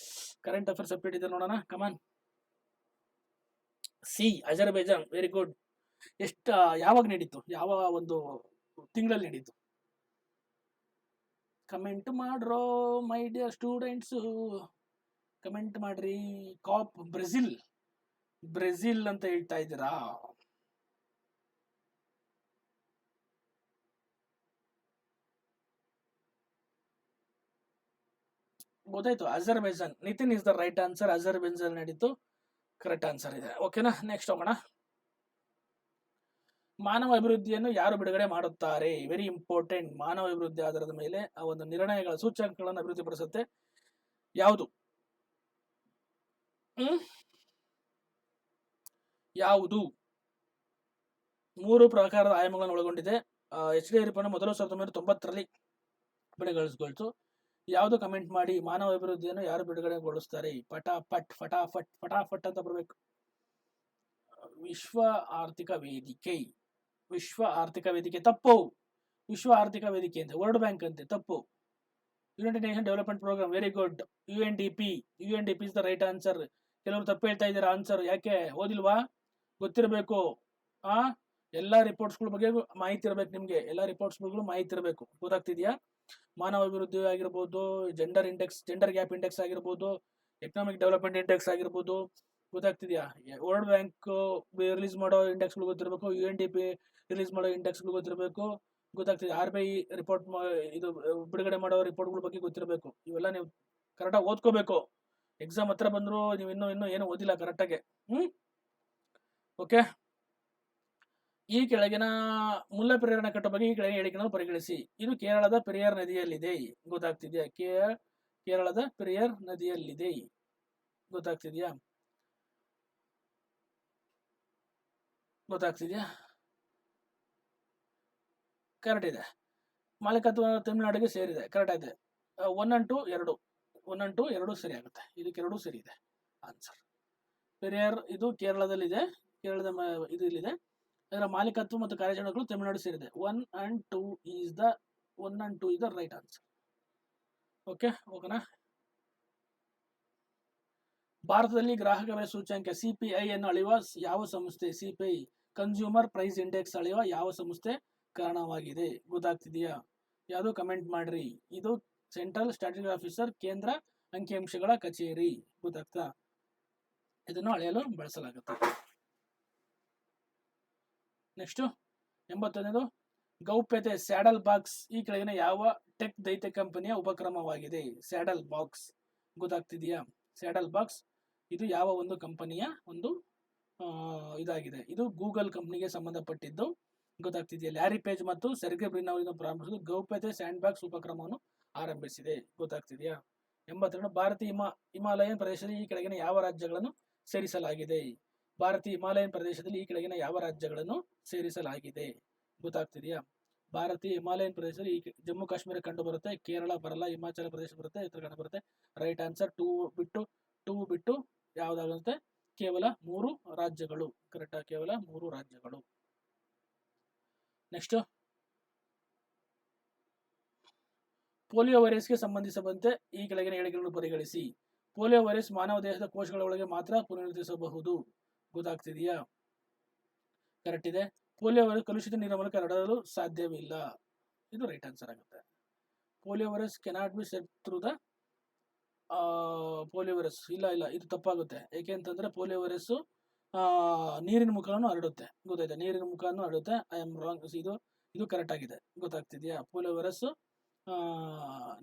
ಕರೆಂಟ್ ಅಫೇರ್ಸ್ ಅಪ್ಡೇಟ್ ಇದ್ರೆ ನೋಡೋಣ. ಕಮಾನ್. Azerbaijan, very good. ಯಾವಾಗ ನಡೀತು? ಯಾವ ಒಂದು ತಿಂಗಳಲ್ಲಿ ನಡೀತು? ಕಮೆಂಟ್ ಮಾಡ್ರೋ ಮೈ ಡಿಯರ್ ಸ್ಟೂಡೆಂಟ್ಸ್, ಕಮೆಂಟ್ ಮಾಡ್ರಿ. ಕಾಪ್ ಬ್ರೆಜಿಲ್ ಅಂತ ಹೇಳ್ತಾ ಇದ್ದೀರಾ? ಗೊತ್ತಾಯ್ತು. Azerbaijan. Nitin is the right answer. Azerbaijan ನಡೀತು, ಕರೆಕ್ಟ್ ಆನ್ಸರ್ ಇದೆ. ಓಕೆನಾ. ನೆಕ್ಸ್ಟ್ ಹೋಗೋಣ. ಮಾನವ ಅಭಿವೃದ್ಧಿಯನ್ನು ಯಾರು ಬಿಡುಗಡೆ ಮಾಡುತ್ತಾರೆ? Very important. ಮಾನವ ಅಭಿವೃದ್ಧಿ ಆಧಾರದ ಮೇಲೆ ಆ ಒಂದು ನಿರ್ಣಯಗಳ ಸೂಚ್ಯಂಕಗಳನ್ನು ಅಭಿವೃದ್ಧಿಪಡಿಸುತ್ತೆ. ಯಾವುದು? ಯಾವುದು? 3 ಪ್ರಕಾರದ ಆಯಾಮಗಳನ್ನು ಒಳಗೊಂಡಿದೆ. HDI ರಿಪೋರ್ಟ್ ಮೊದಲು 1990ರಲ್ಲಿ ಬಿಡುಗಡೆಗೊಳಿಸಿತು. ಯಾವುದು? ಕಮೆಂಟ್ ಮಾಡಿ. ಮಾನವ ಅಭಿವೃದ್ಧಿಯನ್ನು ಯಾರು ಬಿಡುಗಡೆಗೊಳಿಸ್ತಾರೆ? ಫಟಾಫಟ್ ಅಂತ ಬರಬೇಕು. ವಿಶ್ವ ಆರ್ಥಿಕ ವೇದಿಕೆ ತಪ್ಪು. ವಿಶ್ವ ಆರ್ಥಿಕ ವೇದಿಕೆ ಅಂತ ವರ್ಲ್ಡ್ ಬ್ಯಾಂಕ್ ಅಂತೆ, ತಪ್ಪು. United Nation Development Programme, very good. UNDP is the right answer. ಕೆಲವರು ತಪ್ಪು ಹೇಳ್ತಾ ಇದ್ದೀರಾ ಆನ್ಸರ್. ಯಾಕೆ ಓದಿಲ್ವಾ? ಗೊತ್ತಿರಬೇಕು. ಎಲ್ಲಾ ರಿಪೋರ್ಟ್ಸ್ಗಳ ಬಗ್ಗೆ ಮಾಹಿತಿ ಇರಬೇಕು ನಿಮ್ಗೆ. ಎಲ್ಲಾ ರಿಪೋರ್ಟ್ಸ್ ಬಗ್ಗೆ ಮಾಹಿತಿ ಇರಬೇಕು. ಗೊತ್ತಾಗ್ತಿದ್ಯಾ? ಮಾನವ ಅಭಿವೃದ್ಧಿ ಆಗಿರ್ಬೋದು, ಜೆಂಡರ್ ಗ್ಯಾಪ್ ಇಂಡೆಕ್ಸ್ ಆಗಿರ್ಬೋದು, ಎಕನಾಮಿಕ್ ಡೆವಲಪ್ಮೆಂಟ್ ಇಂಡೆಕ್ಸ್ ಆಗಿರ್ಬೋದು. ಗೊತ್ತಾಗ್ತಿದ್ಯಾ? ವರ್ಲ್ಡ್ ಬ್ಯಾಂಕ್ ರಿಲೀಸ್ ಮಾಡೋ ಇಂಡೆಕ್ಸ್ಗಳು ಗೊತ್ತಿರಬೇಕು. UNDP ರಿಲೀಸ್ ಮಾಡೋ ಇಂಡೆಕ್ಸ್ಗಳು ಗೊತ್ತಿರಬೇಕು. ಗೊತ್ತಾಗ್ತಿದೆ. RBI ರಿಪೋರ್ಟ್ ಇದು ಬಿಡುಗಡೆ ಮಾಡೋ ರಿಪೋರ್ಟ್ಗಳ ಬಗ್ಗೆ ಗೊತ್ತಿರಬೇಕು. ಇವೆಲ್ಲ ನೀವು ಕರೆಕ್ಟಾಗಿ ಓದ್ಕೋಬೇಕು. ಎಕ್ಸಾಮ್ ಹತ್ರ ಬಂದ್ರು ನೀವು ಇನ್ನೂ ಏನು ಓದಿಲ್ಲ ಕರೆಕ್ಟಾಗಿ. ಓಕೆ. ಈ ಕೆಳಗಿನ ಮುಲ್ಲಪೆರಿಯಾರ್ ಅಣೆಕಟ್ಟು ಬಗ್ಗೆ ಈ ಕೆಳಗಿನ ಹೇಳಿಕೆಗಳನ್ನು ಪರಿಗಣಿಸಿ. ಇದು ಕೇರಳದ ಪೆರಿಯಾರ್ ನದಿಯಲ್ಲಿದೆ. ಗೊತ್ತಾಗ್ತಿದ್ಯಾ? ಕೇರಳದ ಪೆರಿಯಾರ್ ನದಿಯಲ್ಲಿದೆ. ಗೊತ್ತಾಗ್ತಿದ್ಯಾ? ಕರೆಕ್ಟ್ ಇದೆ. ಮಾಲೀಕತ್ವ ತಮಿಳುನಾಡಿಗೆ ಸೇರಿದೆ. ಕರೆಕ್ಟ್ ಆಗಿದೆ. 1 and 2 2. 1 and 2 ಎರಡೂ ಸರಿ ಆಗುತ್ತೆ. ಇದಕ್ಕೆ ಎರಡೂ ಸರಿ ಇದೆ ಆನ್ಸರ್. ಪೆರಿಯಾರ್ ಇದು ಕೇರಳದಲ್ಲಿದೆ, ಕೇರಳದ ಇದು ಇಲ್ಲಿದೆ. ಅದರ ಮಾಲೀಕತ್ವ ಮತ್ತು ಕಾರ್ಯಾಚರಣೆಗಳು ತಮಿಳುನಾಡು ಸೇರಿದೆ. 1 and 2 is the right answer. Okay, ಹೋಗೋಣ. ಭಾರತದಲ್ಲಿ ಗ್ರಾಹಕ ಬೆಲೆ ಸೂಚ್ಯಂಕ CPI ಅನ್ನು ಅಳೆಯುವ ಯಾವ ಸಂಸ್ಥೆ? CPI ಕನ್ಸ್ಯೂಮರ್ ಪ್ರೈಸ್ ಇಂಡೆಕ್ಸ್ ಅಳೆಯುವ ಯಾವ ಸಂಸ್ಥೆ ಕಾರಣವಾಗಿದೆ? ಗೊತ್ತಾಗ್ತಿದೆಯಾ? ಯಾವುದು ಕಮೆಂಟ್ ಮಾಡ್ರಿ. ಇದು ಸೆಂಟ್ರಲ್ ಸ್ಟ್ಯಾಟಿಸ್ಟಿಕಲ್ ಆಫೀಸರ್, ಕೇಂದ್ರ ಅಂಕಿಅಂಶಗಳ ಕಚೇರಿ. ಗೊತ್ತಾಗ್ತಾ? ಇದನ್ನು ಅಳೆಯಲು ಬಳಸಲಾಗುತ್ತೆ. ನೆಕ್ಸ್ಟ್ 81ನೇದು ಗೌಪ್ಯತೆ ಸ್ಯಾಡಲ್ ಬಾಕ್ಸ್ ಈ ಕೆಳಗಿನ ಯಾವ ಟೆಕ್ ದೈತ್ಯ ಕಂಪನಿಯ ಉಪಕ್ರಮವಾಗಿದೆ? ಸ್ಯಾಡಲ್ ಬಾಕ್ಸ್ ಗೊತ್ತಾಗ್ತಿದೆಯಾ? ಸ್ಯಾಡಲ್ ಬಾಕ್ಸ್ ಇದು ಯಾವ ಒಂದು ಕಂಪನಿಯ ಒಂದು ಇದಾಗಿದೆ? ಇದು ಗೂಗಲ್ ಕಂಪನಿಗೆ ಸಂಬಂಧಪಟ್ಟಿದ್ದು. ಗೊತ್ತಾಗ್ತಿದೆಯಾ? ಲ್ಯಾರಿ ಪೇಜ್ ಮತ್ತು ಸೆರ್ಗೆ ಬ್ರಿನ್ ಅವರಿಂದ ಪ್ರಾರಂಭಿಸಿದ ಗೌಪ್ಯತೆ ಸ್ಯಾಂಡ್ ಬಾಕ್ಸ್ ಉಪಕ್ರಮವನ್ನು ಆರಂಭಿಸಿದೆ. ಗೊತ್ತಾಗ್ತಿದೆಯಾ? 82 ಭಾರತೀಯ ಹಿಮಾಲಯನ್ ಪ್ರದೇಶದಲ್ಲಿ ಈ ಕೆಳಗಿನ ಯಾವ ರಾಜ್ಯಗಳನ್ನು ಸೇರಿಸಲಾಗಿದೆ? ಭಾರತೀಯ ಹಿಮಾಲಯನ್ ಪ್ರದೇಶದಲ್ಲಿ ಈ ಕೆಳಗಿನ ಯಾವ ರಾಜ್ಯಗಳನ್ನು ಸೇರಿಸಲಾಗಿದೆ? ಗೊತ್ತಾಗ್ತಿದೆಯಾ? ಭಾರತೀಯ ಹಿಮಾಲಯನ್ ಪ್ರದೇಶದಲ್ಲಿ ಜಮ್ಮು ಕಾಶ್ಮೀರ ಕಂಡು ಬರುತ್ತೆ, ಕೇರಳ ಬರಲ್ಲ, ಹಿಮಾಚಲ ಪ್ರದೇಶ ಬರುತ್ತೆ, ಉತ್ತರಾಖಂಡ ಬರುತ್ತೆ. Right answer. ಟೂ ಬಿಟ್ಟು ಯಾವ್ದಾಗುತ್ತೆ? ಕೇವಲ 3 ರಾಜ್ಯಗಳು. ಕರೆಕ್ಟ್, ಕೇವಲ 3 ರಾಜ್ಯಗಳು. ನೆಕ್ಸ್ಟ್ ಪೋಲಿಯೋ ವೈರಸ್ಗೆ ಸಂಬಂಧಿಸಿದಂತೆ ಈ ಕೆಳಗಿನ ಹೇಳಿಕೆಗಳನ್ನು ಪರಿಗಣಿಸಿ. ಪೋಲಿಯೋ ವೈರಸ್ ಮಾನವ ದೇಹದ ಕೋಶಗಳ ಒಳಗೆ ಮಾತ್ರ ಪುನರುತ್ಪಾದಿಸಬಹುದು. ಗೊತ್ತಾಗ್ತಿದೆಯಾ? ಕರೆಕ್ಟ್ ಇದೆ. ಪೋಲಿಯೋ ವೈರಸ್ ಕಲುಷಿತ ನೀರಿನ ಮೂಲಕ ಹರಡಲು ಸಾಧ್ಯವಿಲ್ಲ. ಇದು ರೈಟ್ ಆನ್ಸರ್ ಆಗುತ್ತೆ. Polio virus cannot be set through the polio virus ಇಲ್ಲ, ಇದು ತಪ್ಪಾಗುತ್ತೆ. ಏಕೆ ಅಂತಂದ್ರೆ ಪೋಲಿಯೋ ವೈರಸ್ ನೀರಿನ ಮುಖವನ್ನು ಹರಡುತ್ತೆ. ಗೊತ್ತಾಯ್ತಾ? ನೀರಿನ ಮುಖವನ್ನು ಹರಡುತ್ತೆ. I am wrong. ಇದು ಕರೆಕ್ಟ್ ಆಗಿದೆ. ಗೊತ್ತಾಗ್ತಿದೆಯಾ? ಪೋಲಿಯೋ ವೈರಸ್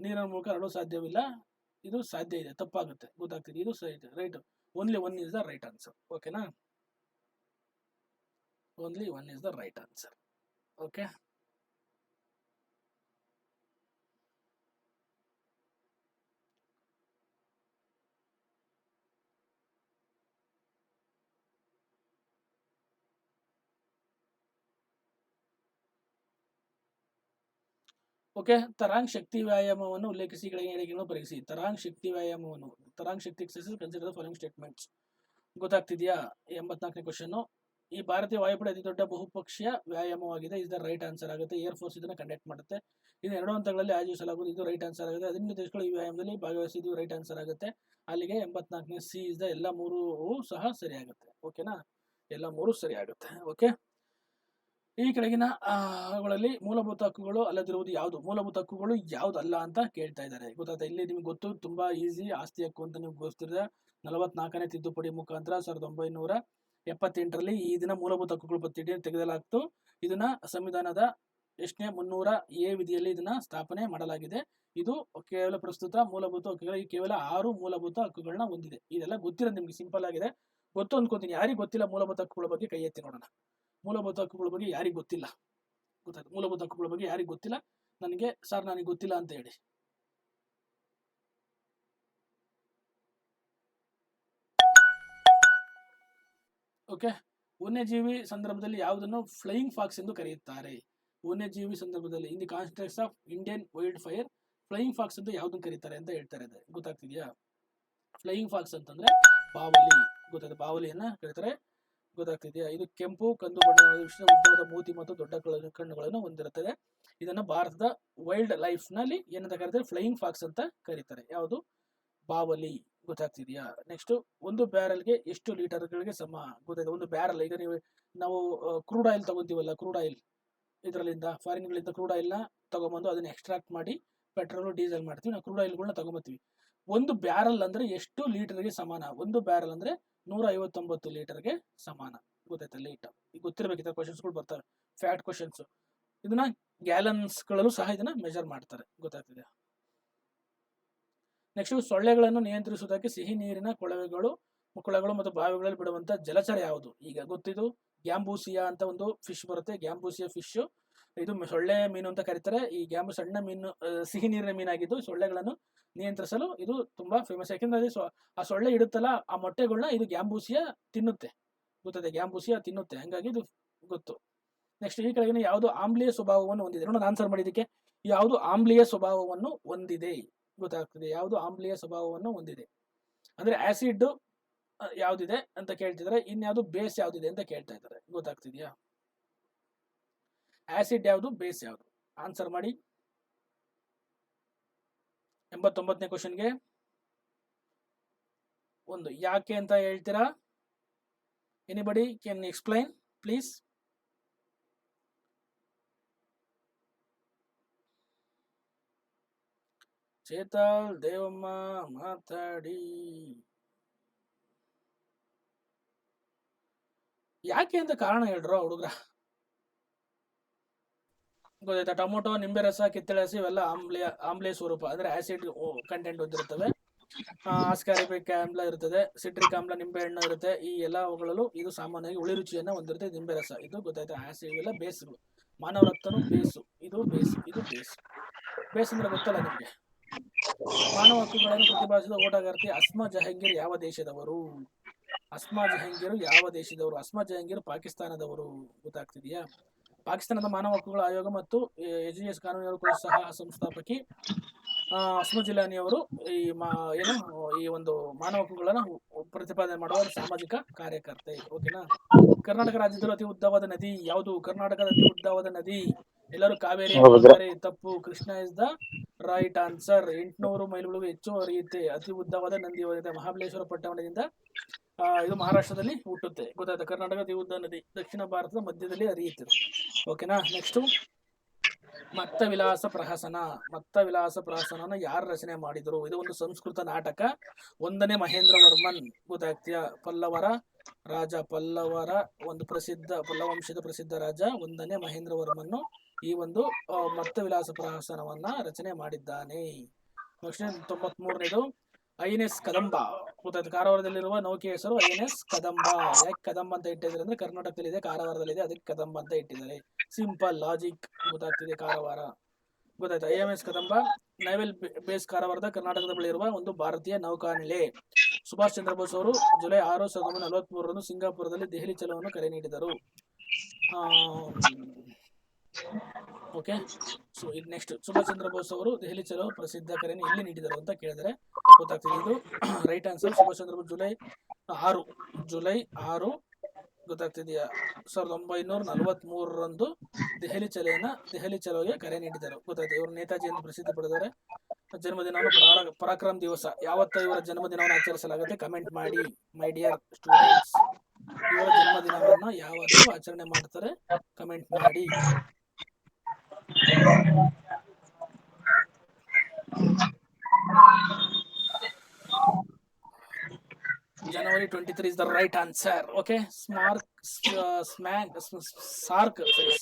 ನೀರಿನ ಮೂಲಕ ಹರಡಲು ಸಾಧ್ಯವಿಲ್ಲ. ಇದು ಸಾಧ್ಯ ಇದೆ, ತಪ್ಪಾಗುತ್ತೆ. ಗೊತ್ತಾಗ್ತಿದೆ. ಇದು ರೈಟ್. Only 1 is the right answer. ಓಕೆನಾ? Only 1 is the right answer. Okay, okay. Tarang Shakti ವ್ಯಾಯಾಮವನ್ನು ಉಲ್ಲೇಖಿಸಿ ಕೆಳಗಿನ ಹೇಳಿಕೆಗಳನ್ನು ಪರಿಗಣಿಸಿ. ತರಾಂಗ್ ಶಕ್ತಿ ವ್ಯಾಯಾಮವನ್ನು exercise consider the following statements. ಗೊತ್ತಾಗ್ತಿದೆಯಾ? 84ನೇ ಕ್ವಶನ್. ಈ ಭಾರತೀಯ ವಾಯುಪಡೆ ಅತಿ ದೊಡ್ಡ ಬಹುಪಕ್ಷೀಯ ವ್ಯಾಯಾಮವಾಗಿದೆ. ಇಸ್ ದ ರೈಟ್ ಆನ್ಸರ್ ಆಗುತ್ತೆ. ಏರ್ ಫೋರ್ಸ್ ಇದನ್ನು ಕಂಡಕ್ಟ್ ಮಾಡುತ್ತೆ. ಇದನ್ನು 2 ಹಂತಗಳಲ್ಲಿ ಆಯೋಜಿಸಲಾಗುವುದು. ಇದು ರೈಟ್ ಆನ್ಸರ್ ಆಗುತ್ತೆ. 15 ದೇಶಗಳು ಈ ವ್ಯಾಯಾಮದಲ್ಲಿ ಭಾಗವಹಿಸಿದ್ದು ರೈಟ್ ಆನ್ಸರ್ ಆಗುತ್ತೆ. ಅಲ್ಲಿಗೆ 84ನೇ ಸಿ ಇಸ್ ದ ಎಲ್ಲ 3 ಸಹ ಸರಿ ಆಗುತ್ತೆ. ಓಕೆನಾ? ಎಲ್ಲ 3 ಸರಿ ಆಗುತ್ತೆ. ಓಕೆ, ಈ ಕೆಳಗಿನ ಗಳಲ್ಲಿ ಮೂಲಭೂತ ಹಕ್ಕುಗಳು ಅಲ್ಲದಿರುವುದು ಯಾವುದು? ಮೂಲಭೂತ ಹಕ್ಕುಗಳು ಯಾವ್ದು ಅಲ್ಲ ಅಂತ ಕೇಳ್ತಾ ಇದ್ದಾರೆ. ಗೊತ್ತಾಯ್ತಾ? ಇಲ್ಲಿ ನಿಮ್ಗೆ ಗೊತ್ತು, ತುಂಬಾ ಈಸಿ. ಆಸ್ತಿ ಹಕ್ಕು ಅಂತ ನಿಮ್ಗೆ ಗೊತ್ತಿದೆ. 44ನೇ ತಿದ್ದುಪಡಿ ಮುಖಾಂತರ 1978ರಲ್ಲಿ ಈ ದಿನ ಮೂಲಭೂತ ಹಕ್ಕುಗಳು ಪಟ್ಟಿಯನ್ನು ತೆಗೆಯಲಾಗ್ತು. ಇದನ್ನ ಸಂವಿಧಾನದ 300A ವಿಧಿಯಲ್ಲಿ ಇದನ್ನ ಸ್ಥಾಪನೆ ಮಾಡಲಾಗಿದೆ. ಇದು ಕೇವಲ ಪ್ರಸ್ತುತ ಮೂಲಭೂತ ಹಕ್ಕುಗಳ ಕೇವಲ 6 ಮೂಲಭೂತ ಹಕ್ಕುಗಳನ್ನ ಹೊಂದಿದೆ. ಇದೆಲ್ಲ ಗೊತ್ತಿರೋದು ನಿಮ್ಗೆ, ಸಿಂಪಲ್ ಆಗಿದೆ, ಗೊತ್ತು ಅನ್ಕೋತೀನಿ. ಯಾರಿಗೆ ಗೊತ್ತಿಲ್ಲ ಮೂಲಭೂತ ಹಕ್ಕುಗಳ ಬಗ್ಗೆ ಕೈ ಎತ್ತಿ ನೋಡೋಣ. ಮೂಲಭೂತ ಹಕ್ಕುಗಳ ಬಗ್ಗೆ ಯಾರಿಗೆ ಗೊತ್ತಿಲ್ಲ? ಗೊತ್ತಾಯ್ತು? ಮೂಲಭೂತ ಹಕ್ಕುಗಳ ಬಗ್ಗೆ ಯಾರಿಗೆ ಗೊತ್ತಿಲ್ಲ? ನನಗೆ ಸರ್ ನನಗೆ ಗೊತ್ತಿಲ್ಲ ಅಂತ ಹೇಳಿ. ಓಕೆ, ವನ್ಯಜೀವಿ ಸಂದರ್ಭದಲ್ಲಿ ಯಾವುದನ್ನು ಫ್ಲೈಯಿಂಗ್ ಫಾಕ್ಸ್ ಎಂದು ಕರೆಯುತ್ತಾರೆ? ವನ್ಯಜೀವಿ ಸಂದರ್ಭದಲ್ಲಿ in the context of Indian wild fire flying fox ಅಂತ ಯಾವುದನ್ನು ಕರೀತಾರೆ ಅಂತ ಹೇಳ್ತಾರೆ. ಗೊತ್ತಾಗ್ತಿದೆಯಾ? ಫ್ಲೈಯಿಂಗ್ ಫಾಕ್ಸ್ ಅಂತಂದ್ರೆ ಬಾವಲಿ. ಗೊತ್ತಾಯ್ತು? ಬಾವಲಿಯನ್ನ ಕರೀತಾರೆ. ಗೊತ್ತಾಗ್ತಿದೆಯಾ? ಇದು ಕೆಂಪು ಕಂದು ಬಣ್ಣದ ಉದ್ದವಾದ ಮೂತಿ ಮತ್ತು ದೊಡ್ಡ ಕಣ್ಣುಗಳನ್ನು ಹೊಂದಿರುತ್ತದೆ. ಇದನ್ನು ಭಾರತದ ವೈಲ್ಡ್ ಲೈಫ್ ನಲ್ಲಿ ಏನಂತ ಕರೀತಾರೆ? ಫ್ಲೈಯಿಂಗ್ ಫಾಕ್ಸ್ ಅಂತ ಕರೀತಾರೆ. ಯಾವುದು? ಬಾವಲಿ. ಗೊತ್ತಾಗ್ತಿದೆಯಾ? ನೆಕ್ಸ್ಟ್, ಒಂದು ಬ್ಯಾರಲ್ಗೆ ಎಷ್ಟು ಲೀಟರ್ಗಳಿಗೆ ಸಮ? ಗೊತ್ತಾಯ್ತು? ಒಂದು ಬ್ಯಾರಲ್, ಈಗ ನಾವು ಕ್ರೂಡ್ ಆಯಿಲ್ ತಗೊಂತೀವಲ್ಲ, ಕ್ರೂಡ್ ಆಯಿಲ್ ಇದರಲ್ಲಿಂದ ಫಾರಿನ್ಗಳಿಂದ ಕ್ರೂಡ್ ಆಯಿಲ್ನ ತಗೊಂಬಂದು ಅದನ್ನ ಎಕ್ಸ್ಟ್ರಾಕ್ಟ್ ಮಾಡಿ ಪೆಟ್ರೋಲ್ ಡೀಸೆಲ್ ಮಾಡ್ತೀವಿ. ನಾವು ಕ್ರೂಡ್ ಆಯಿಲ್ಗಳನ್ನ ತಗೊಂಬತ್ತೀವಿ. ಒಂದು ಬ್ಯಾರಲ್ ಅಂದ್ರೆ ಎಷ್ಟು ಲೀಟರ್ಗೆ ಸಮಾನ? ಒಂದು ಬ್ಯಾರಲ್ ಅಂದ್ರೆ 159 ಲೀಟರ್ಗೆ ಸಮಾನ. ಗೊತ್ತಾಯ್ತಾ? ಲೀಟರ್ ಈಗ ಗೊತ್ತಿರಬೇಕಿತ್ತು. ಕ್ವಶನ್ಸ್ಗಳು ಬರ್ತವೆ, ಫ್ಯಾಟ್ ಕ್ವಶನ್ಸ್. ಇದನ್ನ ಗ್ಯಾಲನ್ಸ್ ಗಳಲ್ಲೂ ಸಹ ಇದನ್ನ ಮೆಜರ್ ಮಾಡ್ತಾರೆ. ಗೊತ್ತಾಗ್ತಿದೆ? ನೆಕ್ಸ್ಟ್, ಸೊಳ್ಳೆಗಳನ್ನು ನಿಯಂತ್ರಿಸುವುದಕ್ಕೆ ಸಿಹಿ ನೀರಿನ ಕೊಳಗಳು ಮತ್ತು ಬಾವಿಗಳಲ್ಲಿ ಬಿಡುವಂತ ಜಲಚರ ಯಾವುದು? ಈಗ ಗೊತ್ತಿದ್ದು ಗ್ಯಾಂಬೂಸಿಯಾ ಅಂತ ಒಂದು ಫಿಶ್ ಬರುತ್ತೆ. ಗ್ಯಾಂಬೂಸಿಯಾ ಫಿಶ್ ಇದು ಸೊಳ್ಳೆ ಮೀನು ಅಂತ ಕರೀತಾರೆ. ಈ ಗ್ಯಾಂಬು ಸಣ್ಣ ಮೀನು, ಸಿಹಿ ನೀರಿನ ಮೀನಾಗಿದ್ದು ಸೊಳ್ಳೆಗಳನ್ನು ನಿಯಂತ್ರಿಸಲು ಇದು ತುಂಬಾ ಫೇಮಸ್. ಯಾಕೆಂದ್ರೆ ಆ ಸೊಳ್ಳೆ ಇಡುತ್ತಲ್ಲ, ಆ ಮೊಟ್ಟೆಗಳನ್ನ ಇದು ಗ್ಯಾಂಬೂಸಿಯಾ ತಿನ್ನುತ್ತೆ. ಗೊತ್ತದೆ? ಗ್ಯಾಂಬೂಸಿಯಾ ತಿನ್ನುತ್ತೆ, ಹಂಗಾಗಿ ಇದು ಗೊತ್ತು. ನೆಕ್ಸ್ಟ್, ಈ ಕೆಳಗಿನ ಯಾವುದು ಆಮ್ಲೀಯ ಸ್ವಭಾವವನ್ನು ಹೊಂದಿದೆ? ನೋಡಿ, ಆನ್ಸರ್ ಮಾಡಿದಕ್ಕೆ ಯಾವುದು ಆಮ್ಲೀಯ ಸ್ವಭಾವವನ್ನು ಹೊಂದಿದೆ? ಗೊತ್ತಾಗ್ತದೆ. ಯಾವುದು ಆಮ್ಲೀಯ ಸ್ವಭಾವವನ್ನು ಹೊಂದಿದೆ. ಅಂದ್ರೆ ಆಸಿಡ್ ಯಾವ್ದಿದೆ ಅಂತ ಕೇಳ್ತಿದ್ದಾರೆ, ಇನ್ಯಾವುದು ಬೇಸ್ ಯಾವ್ದಿದೆ ಅಂತ ಕೇಳ್ತಾ ಇದ್ದಾರೆ. ಗೊತ್ತಾಗ್ತಿದ್ಯಾ? ಆಸಿಡ್ ಯಾವುದು, ಬೇಸ್ ಯಾವುದು? ಆನ್ಸರ್ ಮಾಡಿ. 89ನೇ ಕ್ವಶನ್ಗೆ ಒಂದು ಯಾಕೆ ಅಂತ ಹೇಳ್ತೀರಾ? Anybody can explain please? Chetal, Devamma ಮಾತಾಡಿ. ಯಾಕೆ ಅಂತ ಕಾರಣ ಹೇಳ್ರು ಹುಡುಗ್ರ. ಗೊತ್ತಾಯ್ತಾ? ಟೊಮೊಟೊ, ನಿಂಬೆ ರಸ, ಕಿತ್ತಳೆ ರಸ ಇವೆಲ್ಲ ಆಮ್ಲೀಯ ಸ್ವರೂಪ, ಅಂದ್ರೆ ಆಸಿಡ್ ಕಂಟೆಂಟ್ ಹೊಂದಿರುತ್ತವೆ. ಆಸ್ಕಾರಿಬಿಕ್ ಆಮ್ಲ ಇರ್ತದೆ, ಸಿಟ್ರಿಕ್ ಆಮ್ಲ, ನಿಂಬೆ ಹಣ್ಣು ಇರುತ್ತೆ. ಈ ಎಲ್ಲ ಅವುಗಳಲ್ಲೂ ಇದು ಸಾಮಾನ್ಯವಾಗಿ ಹುಳಿ ರುಚಿಯನ್ನ ಹೊಂದಿರುತ್ತೆ ನಿಂಬೆ ರಸ. ಇದು ಗೊತ್ತಾಯ್ತಾ? ಆಸಿಡ್ ಇವೆಲ್ಲ ಬೇಸ್ಗಳು. ಮಾನವ ರಕ್ತನು ಬೇಸು, ಇದು ಬೇಸ್, ಇದು ಬೇಸ್. ಬೇಸ್ ಅಂದ್ರೆ ಗೊತ್ತಲ್ಲ ನಿಮ್ಗೆ. ಮಾನವ ಹಕ್ಕುಗಳನ್ನು ಪ್ರತಿಪಾದಿಸಿದ ಓಟಗಾರ್ತಿ ಅಸ್ಮಾ ಜಹಾಂಗೀರ್ ಯಾವ ದೇಶದವರು? ಅಸ್ಮಾ ಜಹಾಂಗೀರ್ ಯಾವ ದೇಶದವರು? ಅಸ್ಮಾ ಜಹಾಂಗೀರ್ ಪಾಕಿಸ್ತಾನದವರು. ಗೊತ್ತಾಗ್ತಿದೆಯಾ? ಪಾಕಿಸ್ತಾನದ ಮಾನವ ಹಕ್ಕುಗಳ ಆಯೋಗ ಮತ್ತು ಎಜಿಎಸ್ ಕಾನೂನು ಸಹ ಸಂಸ್ಥಾಪಕಿ ಅಸ್ಮಾ ಜಿಲಾನಿಯವರು ಈ ಒಂದು ಮಾನವ ಹಕ್ಕುಗಳನ್ನ ಪ್ರತಿಪಾದನೆ ಮಾಡುವ ಸಾಮಾಜಿಕ ಕಾರ್ಯಕರ್ತೆ. ಓಕೆನಾ? ಕರ್ನಾಟಕ ರಾಜ್ಯದಲ್ಲಿ ಅತಿ ಉದ್ದವಾದ ನದಿ ಯಾವುದು? ಕರ್ನಾಟಕದ ಅತಿ ಉದ್ದವಾದ ನದಿ ಎಲ್ಲರೂ ಕಾವೇರಿ ಅಂತಾರೆ. ತಪ್ಪು. Krishna is the right answer. 800 ಮೈಲಿಗಳಿಗೂ ಹೆಚ್ಚು ಹರಿಯುತ್ತೆ. ಅತಿ ಉದ್ದವಾದ ನದಿ ಮಹಾಬಲೇಶ್ವರ ಪಟ್ಟಣದಿಂದ ಇದು ಮಹಾರಾಷ್ಟ್ರದಲ್ಲಿ ಹುಟ್ಟುತ್ತೆ. ಗೊತ್ತಾಯ್ತಾ? ಕರ್ನಾಟಕ ಅತಿ ಉದ್ದ ನದಿ ದಕ್ಷಿಣ ಭಾರತದ ಮಧ್ಯದಲ್ಲಿ ಹರಿಯುತ್ತದೆ. ಓಕೆನಾ? ನೆಕ್ಸ್ಟ್, ಮತ್ತ ವಿಲಾಸ ಪ್ರಹಸನ. ಮತ್ತ ವಿಲಾಸ ಪ್ರಹಸನ ಯಾರು ರಚನೆ ಮಾಡಿದ್ರು? ಇದು ಒಂದು ಸಂಸ್ಕೃತ ನಾಟಕ. 1ನೇ ಮಹೇಂದ್ರ ವರ್ಮನ್. ಗೊತ್ತಾಗ್ತೀಯಾ? ಪಲ್ಲವರ ರಾಜ, ಪಲ್ಲವರ ಒಂದು ಪ್ರಸಿದ್ಧ, ಪಲ್ಲವ ವಂಶದ ಪ್ರಸಿದ್ಧ ರಾಜ 1ನೇ ಮಹೇಂದ್ರ ವರ್ಮನ್ ಈ ಒಂದು ಮತ್ತ ವಿಲಾಸ ಪ್ರಹಸನವನ್ನ ರಚನೆ ಮಾಡಿದ್ದಾನೆ. ನೆಕ್ಸ್ಟ್ 93ನೇದು ಐಎನ್ಎಸ್ ಕದಂಬ. ಗೊತ್ತಾಯ್ತು? ಕಾರವಾರದಲ್ಲಿರುವ ನೌಕೆ ಹೆಸರು ಐಎನ್ಎಸ್ ಕದಂಬ. ಯಾಕೆ ಕದಂಬ ಅಂತ ಇಟ್ಟಿದ್ದಾರೆ ಅಂದ್ರೆ ಕರ್ನಾಟಕದಲ್ಲಿದೆ, ಕಾರವಾರದಲ್ಲಿದೆ, ಅದಕ್ಕೆ ಕದಂಬ ಅಂತ ಇಟ್ಟಿದ್ದಾರೆ. Simple logic. ಗೊತ್ತಾಗ್ತಿದೆ? ಕಾರವಾರ. ಗೊತ್ತಾಯ್ತು? ಐಎನ್ಎಸ್ ಕದಂಬ ನೈವಲ್ ಬೇಸ್ ಕಾರವಾರದ ಕರ್ನಾಟಕದ ಬಳಿ ಇರುವ ಒಂದು ಭಾರತೀಯ ನೌಕಾನೆಲೆ. ಸುಭಾಷ್ ಚಂದ್ರ ಬೋಸ್ ಅವರು ಜುಲೈ 6, 1943 ಸಿಂಗಾಪುರದಲ್ಲಿ ದೆಹಲಿ ಚಲೋವನ್ನು ಕರೆ ನೀಡಿದರು. ಓಕೆ, ಸೊ ಇದು ನೆಕ್ಸ್ಟ್. ಸುಭಾಷ್ ಚಂದ್ರ ಬೋಸ್ ಅವರು ದೆಹಲಿ ಚಲೋ ಪ್ರಸಿದ್ಧ ಕರೆಯನ್ನು ಎಲ್ಲಿ ನೀಡಿದರು ಅಂತ ಕೇಳಿದರೆ ಗೊತ್ತಾಗ್ತದೆ. ಇದು right answer. Subhash Chandra Bose July 6 ಗೊತ್ತಾಗ್ತಿದೆಯಾ 1943ರಂದು Delhi ಚಲೋಗೆ ಕರೆ ನೀಡಿದರು. ಗೊತ್ತಾಯ್ತು? ಇವರು ನೇತಾಜಿ ಎಂದು ಪ್ರಸಿದ್ಧಿ ಪಡೆದವರೆ. ಜನ್ಮದಿನವನ್ನು ಪರಾಕ್ರಮ್ ದಿವಸ. ಯಾವತ್ತ ಇವರ ಜನ್ಮದಿನವನ್ನು ಆಚರಿಸಲಾಗುತ್ತೆ? ಕಮೆಂಟ್ ಮಾಡಿ ಮೈ ಡಿಯರ್ ಸ್ಟೂಡೆಂಟ್ಸ್. ಇವರ ಜನ್ಮದಿನವನ್ನ ಯಾವತ್ತು ಆಚರಣೆ ಮಾಡ್ತಾರೆ? ಕಮೆಂಟ್ ಮಾಡಿ. January 23 is the right answer. Okay,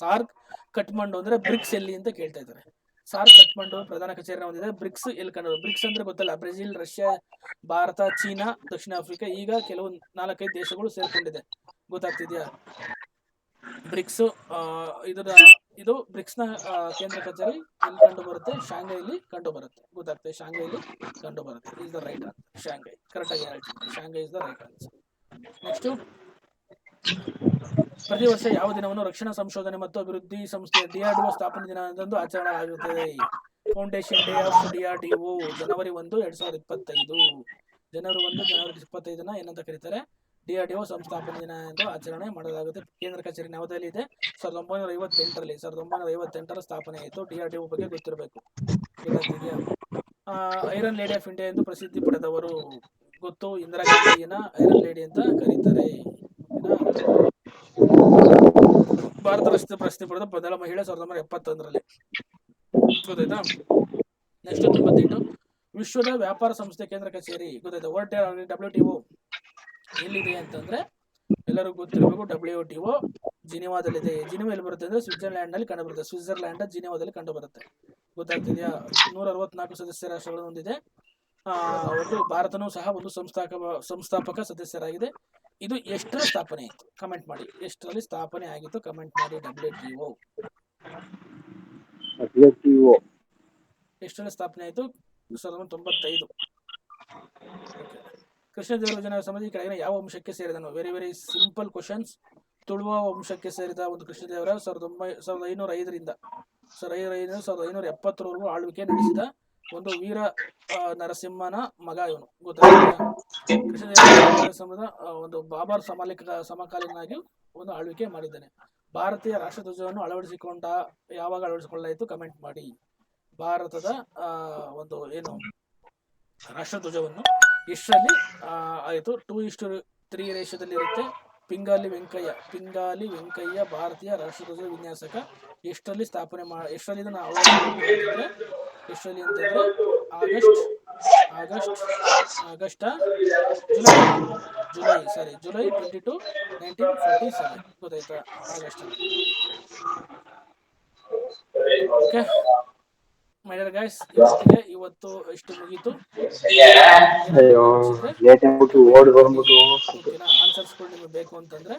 SAARC Kathmandu ಅಂದ್ರೆ ಬ್ರಿಕ್ಸ್ ಎಲ್ಲಿ ಅಂತ ಕೇಳ್ತಾ ಇದ್ದಾರೆ. ಸಾರ್ಕ್ ಕಠ್ಮಂಡು ಪ್ರಧಾನ ಕಚೇರಿ ಹೊಂದಿದೆ. ಬ್ರಿಕ್ಸ್ ಎಲ್ಲಿ ಕಂಡು? ಬ್ರಿಕ್ಸ್ ಅಂದ್ರೆ ಗೊತ್ತಲ್ಲ, ಬ್ರೆಜಿಲ್, ರಷ್ಯಾ, ಭಾರತ, ಚೀನಾ, ದಕ್ಷಿಣ ಆಫ್ರಿಕಾ. ಈಗ ಕೆಲವು 4-5 ದೇಶಗಳು ಸೇರ್ಕೊಂಡಿದೆ. ಗೊತ್ತಾಗ್ತಿದ್ಯಾ? ಬ್ರಿಕ್ಸ್ ಇದು ಬ್ರಿಕ್ಸ್ ನ ಕೇಂದ್ರ ಕಚೇರಿ ಎಲ್ಲಿ ಕಂಡು ಬರುತ್ತೆ? ಶಾಂಘೈಲಿ ಕಂಡು ಬರುತ್ತೆ. ಗೊತ್ತಾಗ್ತದೆ? ಶಾಂಘೈಲಿ ಕಂಡು ಬರುತ್ತೆ. Is the right answer. Shanghai correct ಆಗಿ ಹೇಳ್ತೀನಿ. Shanghai is the right answer. Next, ಪ್ರತಿ ವರ್ಷ ಯಾವ ದಿನವನ್ನು ರಕ್ಷಣಾ ಸಂಶೋಧನೆ ಮತ್ತು ಅಭಿವೃದ್ಧಿ ಸಂಸ್ಥೆ DRDO ಸ್ಥಾಪನೆ ದಿನದಂದು ಆಚರಣೆಯಾಗುತ್ತದೆ? ಫೌಂಡೇಶನ್ ಡೇ ಆಫ್ DRDO ಜನವರಿ 1, 2025. ಜನವರಿ 2025 ಏನಂತ ಕರೀತಾರೆ? DRDO ಸಂಸ್ಥಾಪನೆ ದಿನ ಎಂದು ಆಚರಣೆ ಮಾಡಲಾಗುತ್ತೆ. ಕೇಂದ್ರ ಕಚೇರಿ ನವದೆಹಲಿ ಇದೆ. 1958ರ ಸ್ಥಾಪನೆ ಆಯಿತು. DRDO ಬಗ್ಗೆ ಗೊತ್ತಿರಬೇಕು. ಗೊತ್ತಾಗ್ತಿದೆಯಾ? ಐರನ್ ಲೇಡಿ ಆಫ್ ಇಂಡಿಯಾ ಎಂದು ಪ್ರಸಿದ್ಧಿ ಪಡೆದವರು ಗೊತ್ತು. ಇಂದಿರಾ ಗಾಂಧಿಯನ್ನ ಐರನ್ ಲೇಡಿ ಅಂತ ಕರೀತಾರೆ. ಭಾರತ ರಕ್ಷಿತ ಪ್ರಶಸ್ತಿ ಪಡೆದ ಮೊದಲ ಮಹಿಳೆ 1971ರಲ್ಲಿ. ಗೊತ್ತಾಯ್ತಾ? ನೆಕ್ಸ್ಟ್ 98 ವಿಶ್ವದ ವ್ಯಾಪಾರ ಸಂಸ್ಥೆ ಕೇಂದ್ರ ಕಚೇರಿ. ಗೊತ್ತಾಯ್ತಾ? WTO ಎಲ್ಲಿದೆ ಅಂತಂದ್ರೆ ಎಲ್ಲರಿಗೂ ಗೊತ್ತಿರಬೇಕು. WTO ಜಿನಿವಾದಲ್ಲಿದೆ. ಜಿನಿವಾ ಎಲ್ಲಿ ಬರುತ್ತೆ ಅಂದ್ರೆ ಸ್ವಿಟ್ಜರ್ಲ್ಯಾಂಡ್ ನಲ್ಲಿ ಕಂಡು ಬರುತ್ತೆ. ಸ್ವಿಟ್ಜರ್ಲ್ಯಾಂಡ್ ಜಿನಿವಾದಲ್ಲಿ ಕಂಡು ಬರುತ್ತೆ. ಗೊತ್ತಾಗ್ತಿದೆಯಾ? 164 ಸದಸ್ಯ ರಾಷ್ಟ್ರಗಳು ಹೊಂದಿದೆ. ಒಂದು ಭಾರತನೂ ಸಹ ಒಂದು ಸಂಸ್ಥಾಪಕ ಸದಸ್ಯರಾಗಿದೆ. ಇದು ಎಷ್ಟರ ಸ್ಥಾಪನೆ ಆಯಿತು? ಕಮೆಂಟ್ ಮಾಡಿ. ಎಷ್ಟರಲ್ಲಿ ಸ್ಥಾಪನೆ ಆಗಿತ್ತು? ಕಮೆಂಟ್ ಮಾಡಿ. WTO ಎಷ್ಟರಲ್ಲಿ ಸ್ಥಾಪನೆ ಆಯಿತು? 1995. ಓಕೆ. ಕೃಷ್ಣದೇವರಾಯ ಸಮಾಧಿ ಕೆಳಗಿನ ಯಾವ ವಂಶಕ್ಕೆ ಸೇರಿದನು? Very very simple questions. Tuluva ವಂಶಕ್ಕೆ ಸೇರಿದ ಒಂದು ಕೃಷ್ಣದೇವರಾಯ 1505ರಿಂದ 1570ರವರೆಗೂ ಆಳ್ವಿಕೆ ನಡೆಸಿದ ಒಂದು ವೀರ ನರಸಿಂಹನ ಮಗ ಇವನು, ಗೊತ್ತಾಗ್ತಿದೆಯಾ? ಕೃಷ್ಣದೇವರಾಯ ನರಸಿಂಹದ ಒಂದು ಬಾಬರ್ ಸಮಕಾಲೀನಾಗಿ ಒಂದು ಆಳ್ವಿಕೆ ಮಾಡಿದ್ದಾನೆ. ಭಾರತೀಯ ರಾಷ್ಟ್ರಧ್ವಜವನ್ನು ಯಾವಾಗ ಅಳವಡಿಸಿಕೊಳ್ಳಲಾಯಿತು ಕಮೆಂಟ್ ಮಾಡಿ. ಭಾರತದ ಒಂದು ಏನು ರಾಷ್ಟ್ರಧ್ವಜವನ್ನು ಎಷ್ಟರಲ್ಲಿ ಆಯಿತು? 2:3 ರೇಷದಲ್ಲಿ ಇರುತ್ತೆ. ಪಿಂಗಾಲಿ ವೆಂಕಯ್ಯ ಭಾರತೀಯ ರಾಷ್ಟ್ರಧ್ವಜ ವಿನ್ಯಾಸಕ ಎಷ್ಟರಲ್ಲಿ ಎಷ್ಟರಲ್ಲಿ ಇದನ್ನು ಅಳವಡಿಸಿಕೊಂಡ್ರು ಅಂತಂದ್ರೆ ಜುಲೈ 22, 1947. ಗೊತ್ತಾಯ್ತಾ? ಆಗಸ್ಟ್ ಅಲ್ಲಿ. ಓಕೆ ಮೈ ಡಿಯರ್ ಗೈಸ್, ಇವತ್ತು ಇಷ್ಟು ಮುಗೀತು. ಓಕೆನಾ? ಆನ್ಸರ್ಸ್ಗಳು ನಿಮಗೆ ಬೇಕು ಅಂತಂದ್ರೆ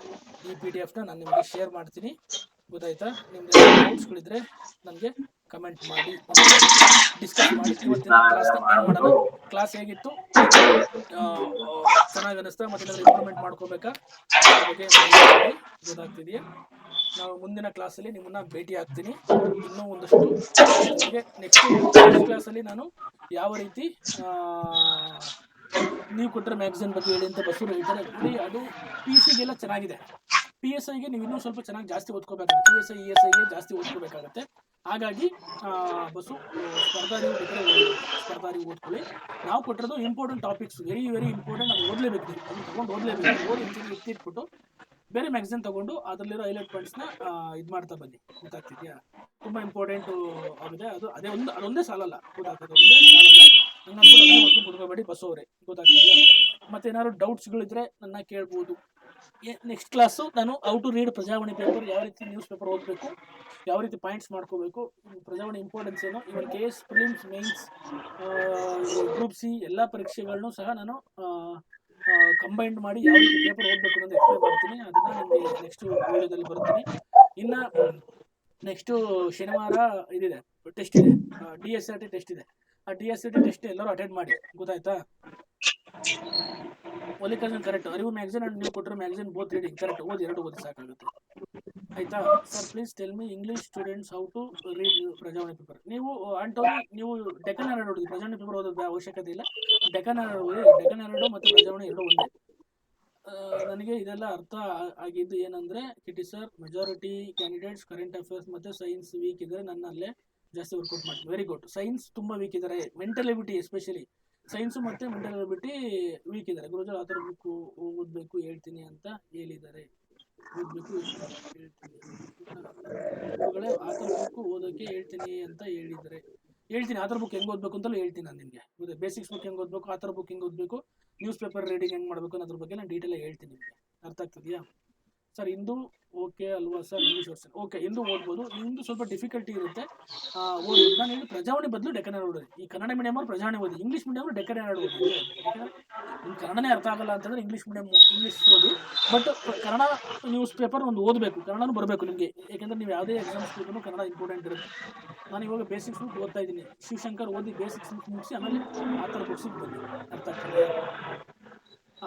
ಈ PDF ನ ನಾನು ನಿಮಗೆ ಶೇರ್ ಮಾಡ್ತೀನಿ. ಗೊತ್ತಾಯ್ತಾ? ನಿಮ್ಗೆ ಡೌಟ್ಸ್ಗಳಿದ್ರೆ ನನಗೆ ಕಮೆಂಟ್ ಮಾಡಿ, ಡಿಸ್ಕಸ್ ಮಾಡಿ. ಇವತ್ತಿನ ಕ್ಲಾಸ್ನ ಏನು ಮಾಡೋಣ? ಕ್ಲಾಸ್ ಹೇಗಿತ್ತು? ಚೆನ್ನಾಗಿ ಅನಿಸ್ತಾ? ಮತ್ತೆ ಏನಾದರೂ ಇಂಪ್ರೂವ್ಮೆಂಟ್ ಮಾಡ್ಕೋಬೇಕಾ? ಅದ್ರ ಬಗ್ಗೆ ಮಾಡಿ. ಗೊತ್ತಾಗ್ತಿದೆಯಾ? ನಾವು ಮುಂದಿನ ಕ್ಲಾಸಲ್ಲಿ ನಿಮ್ಮನ್ನ ಭೇಟಿ ಆಗ್ತೀನಿ. ಇನ್ನೂ ಒಂದಷ್ಟು ನಿಮಗೆ ನೆಕ್ಸ್ಟ್ ಕ್ಲಾಸಲ್ಲಿ ನಾನು ಯಾವ ರೀತಿ ನೀವು ಕೊಟ್ಟರೆ ಮ್ಯಾಗಝಿನ್ ಬಗ್ಗೆ ಹೇಳಿ ಅಂತ ಬಸ್ಸು ಹೇಳ್ತಾರೆ ನೋಡಿ. ಅದು PCಗೆಲ್ಲ ಚೆನ್ನಾಗಿದೆ. PSIಗೆ ನೀವು ಇನ್ನೂ ಸ್ವಲ್ಪ ಚೆನ್ನಾಗಿ ಜಾಸ್ತಿ ಓದ್ಕೋಬೇಕಾಗುತ್ತೆ. PSI ESIಗೆ ಜಾಸ್ತಿ ಓದ್ಕೋಬೇಕಾಗತ್ತೆ. ಹಾಗಾಗಿ ಬಸ್ಸು ಸ್ಪರ್ಧಾರಿ ಬೇಕಾದ್ರೆ ಸ್ಪರ್ಧಾರಿ ಓದ್ಕೊಳ್ಳಿ. ನಾವು ಕೊಟ್ಟಿರೋದು important topics, very very important. ಅದು ಓದಲೇಬೇಕು, ನೀವು ಅದನ್ನು ತಗೊಂಡು ಓದಲೇಬೇಕು. ಓದಿ ಇಟ್ಟಿಟ್ಬಿಟ್ಟು ಬೇರೆ ಮ್ಯಾಗಝಿನ್ ತಗೊಂಡು ಅದರಲ್ಲಿರೋ ಹೈಲೈಟ್ ಪಾಯಿಂಟ್ಸ್ನ ಇದು ಮಾಡ್ತಾ ಬನ್ನಿ. ಗೊತ್ತಾಗ್ತಿದೆಯಾ? ತುಂಬ ಇಂಪಾರ್ಟೆಂಟು ಆಗಿದೆ ಅದು. ಅದೊಂದೇ ಸಾಲಲ್ಲ. ಗೊತ್ತಾಗ್ತದೆ? ಒಂದೇ ಸಾಲಲ್ಲ. ನಂಗೆ ಅಂದ್ಬಿಟ್ಟು ಅದನ್ನೇ ಓದ್ಕೊಂಡು ಕುತ್ಕೋಬೇಡಿ ಬಸ್ ಅವರೇ. ಗೊತ್ತಾಗ್ತಿದೆಯಾ? ಮತ್ತೆ ಏನಾದ್ರು ಡೌಟ್ಸ್ಗಳಿದ್ರೆ ನನ್ನ ಕೇಳ್ಬೋದು. ನೆಕ್ಸ್ಟ್ ಕ್ಲಾಸು ನಾನು how to read Prajavani paper, ಯಾವ ರೀತಿ ನ್ಯೂಸ್ ಪೇಪರ್ ಓದಬೇಕು, ಯಾವ ರೀತಿ ಪಾಯಿಂಟ್ಸ್ ಮಾಡ್ಕೋಬೇಕು, ಪ್ರಜಾವಾಣಿ ಇಂಪಾರ್ಟೆನ್ಸ್ ಏನು, ಇವನ್ KS prelims, mains, group C ಎಲ್ಲ ಪರೀಕ್ಷೆಗಳನ್ನು ಸಹ ನಾನು ಕಂಬೈಂಡ್ ಮಾಡಿ ಯಾವ ರೀತಿ ಪೇಪರ್ ಓದಬೇಕು ಅನ್ನೋದು ಎಕ್ಸ್ಪ್ಲೇನ್ ಮಾಡ್ತೀನಿ. ಅದನ್ನ ನಿಮಗೆ ನೆಕ್ಸ್ಟ್ ವಿಡಿಯೋದಲ್ಲಿ ಬರ್ತೀನಿ. ಇನ್ನು ನೆಕ್ಸ್ಟ್ ಶನಿವಾರ ಇದಿದೆ, ಟೆಸ್ಟ್ ಇದೆ, DSRT ಟೆಸ್ಟ್ ಇದೆ. ಆ DSRT ಟೆಸ್ಟ್ ಎಲ್ಲರೂ ಅಟೆಂಡ್ ಮಾಡಿ. ಗೊತ್ತಾಯ್ತಾ? ಮಲ್ಲಿಕಾರ್ಜುನ್ ಕರೆಕ್ಟ್. ಅರಿವು ಮ್ಯಾಗಝಿನ್ ಅಂಡ್ ನೀವು ಕೊಟ್ಟಿರೋ ಮ್ಯಾಗಝಿನ್ ಬೋತ್ ರೀಡಿಂಗ್ ಕರೆಕ್ಟ್. ಎರಡು ಓದಿ ಸಾಕಾಗುತ್ತೆ. ಆಯ್ತಾ sir? Please tell me English students how to read Prajavani paper. ನೀವು ಆಂಟೋನಿ, ನೀವು ಡೆಕ್ಕನ್ ಹೆರಾಲ್ಡ್ ಓದಿದ್ರಿ, ಪ್ರಜಾವಾಣಿ ಪೇಪರ್ ಓದೋದು ಅವಶ್ಯಕತೆ ಇಲ್ಲ. ಡೆಕ್ಕನ್ ಹೆರಾಲ್ಡ್ ಮತ್ತು ಪ್ರಜಾವಾಣಿ ಎರಡು ಒಂದೇ. ನನಗೆ ಇದೆಲ್ಲ ಅರ್ಥ ಆಗಿದ್ದು ಏನಂದ್ರೆ ಕಿಟಿ sir, majority candidates current affairs ಮತ್ತು ಸೈನ್ಸ್ ವೀಕ್ ಇದ್ದಾರೆ, ನನ್ನಲ್ಲೇ ಜಾಸ್ತಿ ವರ್ಕೌಟ್ ಮಾಡ್ತೀನಿ. Very good. ಸೈನ್ಸ್ ತುಂಬ ವೀಕ್ ಇದ್ದಾರೆ. ಮೆಂಟಲ್ ಎಬಿಲಿಟಿ ಎಸ್ಪೆಷಲಿ ಸೈನ್ಸು ಮತ್ತು ಮೆಂಟಲ್ ಎಬಿಲಿಟಿ ವೀಕ್ ಇದ್ದಾರೆ. ಗುರುಜಲ್ ಆಥರ್ ಬುಕ್ ಓದಬೇಕು ಹೇಳ್ತೀನಿ ಅಂತ ಹೇಳಿದ್ದಾರೆ. ಗುರುಗಳೇ ಆಥರ್ ಬುಕ್ ಓದೋಕ್ಕೆ ಹೇಳ್ತೀನಿ ಅಂತ ಹೇಳಿದರೆ ಹೇಳ್ತೀನಿ. ಆಥರ್ ಬುಕ್ ಹೆಂಗೆ ಓದಬೇಕು ಅಂತಲೂ ಹೇಳ್ತೀನಿ ನಾನು ನಿಮಗೆ. ಬೇಸಿಕ್ಸ್ ಬುಕ್ ಹೆಂಗೆ ಓದಬೇಕು, ಆಥರ್ ಬುಕ್ ಹೆಂಗೆ ಓದಬೇಕು, ನ್ಯೂಸ್ ಪೇಪರ್ ರೀಡಿಂಗ್ ಹೆಂಗೆ ಮಾಡಬೇಕು ಅನ್ನೋದ್ರ ಬಗ್ಗೆ ನಾನು ಡೀಟೇಲಾಗಿ ಹೇಳ್ತೀನಿ ನಿಮಗೆ. ಅರ್ಥ ಆಗ್ತಿದೆಯಾ ಸರ್? ಇಂದು ಓಕೆ ಅಲ್ವಾ ಸರ್? ಇಂಗ್ಲೀಷ್ ವರ್ಷನ್ ಓಕೆ, ಇಂದು ಓದ್ಬೋದು. ಇಂದು ಸ್ವಲ್ಪ ಡಿಫಿಕಲ್ಟಿ ಇರುತ್ತೆ, ಓದ್ಬೋದು. ನಾನು ಹೇಳಿ ಪ್ರಜಾವಾಣಿ ಬದಲು ಡೆಕ್ಕನ್ ಹೆರಾಲ್ಡ್ ಓದಿ. ಈ ಕನ್ನಡ ಮೀಡಿಯಮ್ ಅವ್ರು ಪ್ರಜಾವಾಣಿ ಓದಿ, ಇಂಗ್ಲೀಷ್ ಮೀಡಿಯಮ್ ಡೆಕ್ಕನ್ ಹೆರಾಲ್ಡ್ ಓದಿ. ಯಾಕಂದರೆ ನಿಮ್ಗೆ ಕನ್ನಡನೇ ಅರ್ಥ ಆಗಲ್ಲ ಅಂತಂದರೆ ಇಂಗ್ಲೀಷ್ ಓದಿ. ಬಟ್ ಕನ್ನಡ ನ್ಯೂಸ್ ಪೇಪರ್ ಒಂದು ಓದಬೇಕು, ಕನ್ನಡನೂ ಬರಬೇಕು ನಿಮಗೆ. ಯಾಕೆಂದರೆ ನೀವು ಯಾವುದೇ ಎಕ್ಸಾಮ್ಸ್ ಕೊಟ್ಟರು ಕನ್ನಡ ಇಂಪಾರ್ಟೆಂಟ್ ಇರುತ್ತೆ. ನಾನು ಇವಾಗ ಬೇಸಿಕ್ಸ್ ಬುಕ್ ಓದ್ತಾ ಇದ್ದೀನಿ. ಶಿವಶಂಕರ್ ಓದಿ ಬೇಸಿಕ್ಸ್ ಬುಕ್ ಮುಗಿಸಿ ಆಮೇಲೆ ಆ ಥರ ಬುಕ್ಸಿಗೆ ಬನ್ನಿ. ಅರ್ಥ ಆಗ್ತಿದೆಯಾ?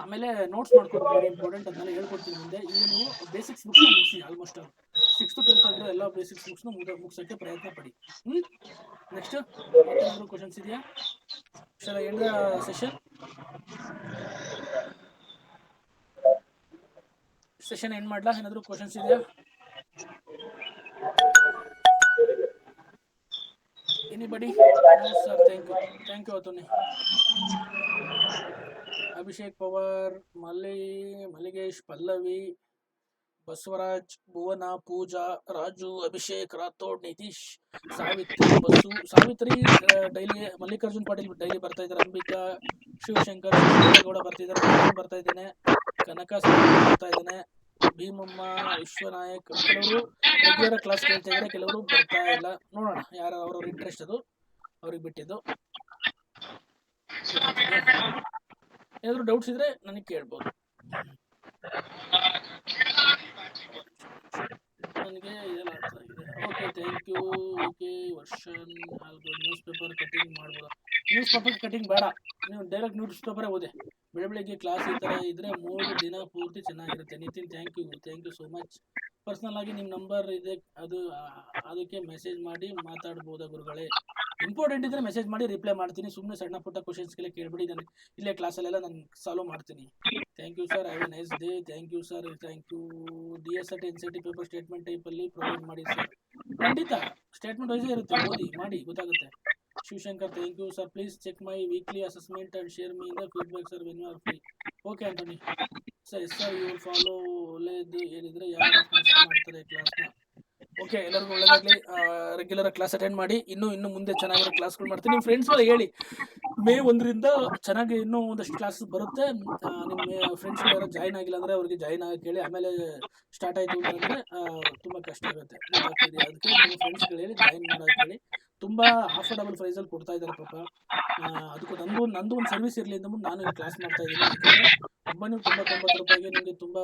ಆಮೇಲೆ ನೋಟ್ಸ್ ಮಾಡ್ಕೋಬೇಕು, ವೆರಿ ಇಂಪಾರ್ಟೆಂಟ್. ಅದನ್ನೆಲ್ಲ ಹೇಳ್ಕೊಡ್ತೀನಿ ಮುಂದೆ. ಈಗ ನೀವು ಬೇಸಿಕ್ಸ್ ಬುಕ್ಸ್ನ ಮುಗಿಸಿ. ಆಲ್ಮೋಸ್ಟ್ 6th to 10th ಆಗಿರೋ ಎಲ್ಲ ಬೇಸಿಕ್ಸ್ ಬುಕ್ಸ್ನ ಮುಗಿಸೋಕ್ಕೆ ಪ್ರಯತ್ನ ಪಡಿ. ನೆಕ್ಸ್ಟ್ ಮತ್ತೇನಾದರೂ ಕ್ವಶನ್ಸ್ ಇದೆಯಾ? Shall end the session end ಮಾಡ್ಲಾ? ಏನಾದರೂ ಕ್ವಶನ್ಸ್ ಇದೆಯಾ? Anybody? No sir, thank you ಅತೋನಿ. ಅಭಿಷೇಕ್ ಪವಾರ್, ಮಲ್ಲಿಗೇಶ್, ಪಲ್ಲವಿ, ಬಸವರಾಜ್, ಭುವನ, ಪೂಜಾ, ರಾಜು, ಅಭಿಷೇಕ್, ರಾಥೋಡ್, ನಿತೀಶ್, ಸಾವಿತ್ರಿ ಡೈಲಿ, ಮಲ್ಲಿಕಾರ್ಜುನ್ ಪಾಟೀಲ್ ಡೈಲಿ ಬರ್ತಾ ಇದ್ದಾರೆ, ಅಂಬಿಕಾ, ಶಿವಶಂಕರ್, ಗೌಡ ಬರ್ತಿದ್ದಾರೆ, ಬರ್ತಾ ಇದ್ದೇನೆ, ಕನಕ ಬರ್ತಾ ಇದ್ದೇನೆ, ಭೀಮಮ್ಮ, ವಿಶ್ವನಾಯಕ್. ಕೆಲವರು ರೆಗ್ಯುಲರ್ ಕ್ಲಾಸ್ ಕೇಳ್ತಾ ಇದ್ದಾರೆ, ಕೆಲವರು ಬರ್ತಾ ಇಲ್ಲ. ನೋಡೋಣ ಯಾರು ಅವ್ರವ್ರ ಇಂಟ್ರೆಸ್ಟ್, ಅದು ಅವ್ರಿಗೆ ಬಿಟ್ಟಿದ್ದು. ಏನಾದರೂ ಡೌಟ್ಸ್ ಇದ್ರೆ ನನಗೆ ಕೇಳ್ಬೋದು. ನನಗೆ ಇದೆಲ್ಲ ಅರ್ಥ ಆಗಿದೆ. Okay, thank you. Version newspaper cutting ಮಾಡ್ಬೋದಾ? ನ್ಯೂಸ್ ಪೇಪರ್ ಕಟಿಂಗ್ ಬೇಡ, ನೀವು ಡೈರೆಕ್ಟ್ ನ್ಯೂಸ್ ಪೇಪರೇ ಓದಿ. ಬೆಳಗ್ಗೆ ಕ್ಲಾಸ್ ಈ ಥರ ಇದ್ರೆ 3 ದಿನ ಪೂರ್ತಿ ಚೆನ್ನಾಗಿರುತ್ತೆ. Nitin, thank you so much. Personal ಆಗಿ ನಿಮ್ಮ ನಂಬರ್ ಇದೆ, ಅದಕ್ಕೆ ಮೆಸೇಜ್ ಮಾಡಿ ಮಾತಾಡ್ಬೋದಾ ಗುರುಗಳೇ? ಇಂಪಾರ್ಟೆಂಟ್ ಇದ್ರೆ ಮೆಸೇಜ್ ಮಾಡಿ ರಿಪ್ಲೈ ಮಾಡ್ತೀನಿ. ಸುಮ್ಮನೆ ಸಣ್ಣ ಪುಟ್ಟ ಕ್ವಶನ್ಸ್ಗೆಲ್ಲ ಕೇಳ್ಬಿಡಿ, ನಾನು ಇಲ್ಲೇ ಕ್ಲಾಸಲ್ಲೆಲ್ಲ ನಾನು ಸಾಲ್ವ್ ಮಾಡ್ತೀನಿ. Thank you sir, have a nice day. Thank you sir, thank you. DSRT NCERT paper statement ಟೈಪಲ್ಲಿ ಪ್ರೊವೈಡ್ ಮಾಡಿ ಸರ್. ಖಂಡಿತ ಸ್ಟೇಟ್ಮೆಂಟ್ ವೈಸೇ ಇರುತ್ತೆ, ಓದಿ ಮಾಡಿ ಗೊತ್ತಾಗುತ್ತೆ. Shivashankar, thank you sir, please check my weekly assessment and share me the feedback sir when you are free. Okay Antony sir. Yes sir, you will follow. ಒಳ್ಳೆಯದು ಹೇಳಿದರೆ ಯಾರು ಮಿಸ್ ಮಾಡ್ತಾರೆ ಕ್ಲಾಸ್ನ. ಓಕೆ, ಎಲ್ಲರಿಗೂ ಒಳ್ಳೆದಾಗಲಿ. ರೆಗ್ಯುಲರ್ ಕ್ಲಾಸ್ ಅಟೆಂಡ್ ಮಾಡಿ. ಇನ್ನು ಮುಂದೆ ಚೆನ್ನಾಗಿರೋ ಕ್ಲಾಸ್ಗಳು ಮಾಡ್ತೀನಿ. ನಿಮ್ಮ ಫ್ರೆಂಡ್ಸ್ಗಳು ಹೇಳಿ, May 1ರಿಂದ ಚೆನ್ನಾಗಿ ಇನ್ನೂ ಒಂದಷ್ಟು ಕ್ಲಾಸ್ ಬರುತ್ತೆ. ನಿಮ್ಮ ಫ್ರೆಂಡ್ಸ್ಗಳು ಯಾರೋ ಜಾಯ್ನ್ ಆಗಿಲ್ಲ ಅಂದರೆ ಅವ್ರಿಗೆ ಜಾಯ್ನ್ ಆಗಕ್ಕೆ ಹೇಳಿ. ಆಮೇಲೆ ಸ್ಟಾರ್ಟ್ ಆಯಿತು ಅಂತಂದರೆ ತುಂಬ ಕಷ್ಟ ಆಗುತ್ತೆ, ಗೊತ್ತಾಗ್ತಿದೆಯಾ? ಅದಕ್ಕೆ ನಿಮ್ಮ ಫ್ರೆಂಡ್ಸ್ಗಳು ಹೇಳಿ ಜಾಯ್ನ್ ಮಾಡೋಕ್ಕೆ ಹೇಳಿ. ತುಂಬ ಅಫೋರ್ಡಬಲ್ ಪ್ರೈಸಲ್ಲಿ ಕೊಡ್ತಾ ಇದ್ದಾರೆ ಪಾಪ. ಅದಕ್ಕೂ ನಂದು ಒಂದು ಸರ್ವಿಸ್ ಇರಲಿ ಅಂತ ನಾನು ಕ್ಲಾಸ್ ಮಾಡ್ತಾ ಇದ್ದೀನಿ. ಯಾಕಂದರೆ ₹990 ನಿಮಗೆ ತುಂಬ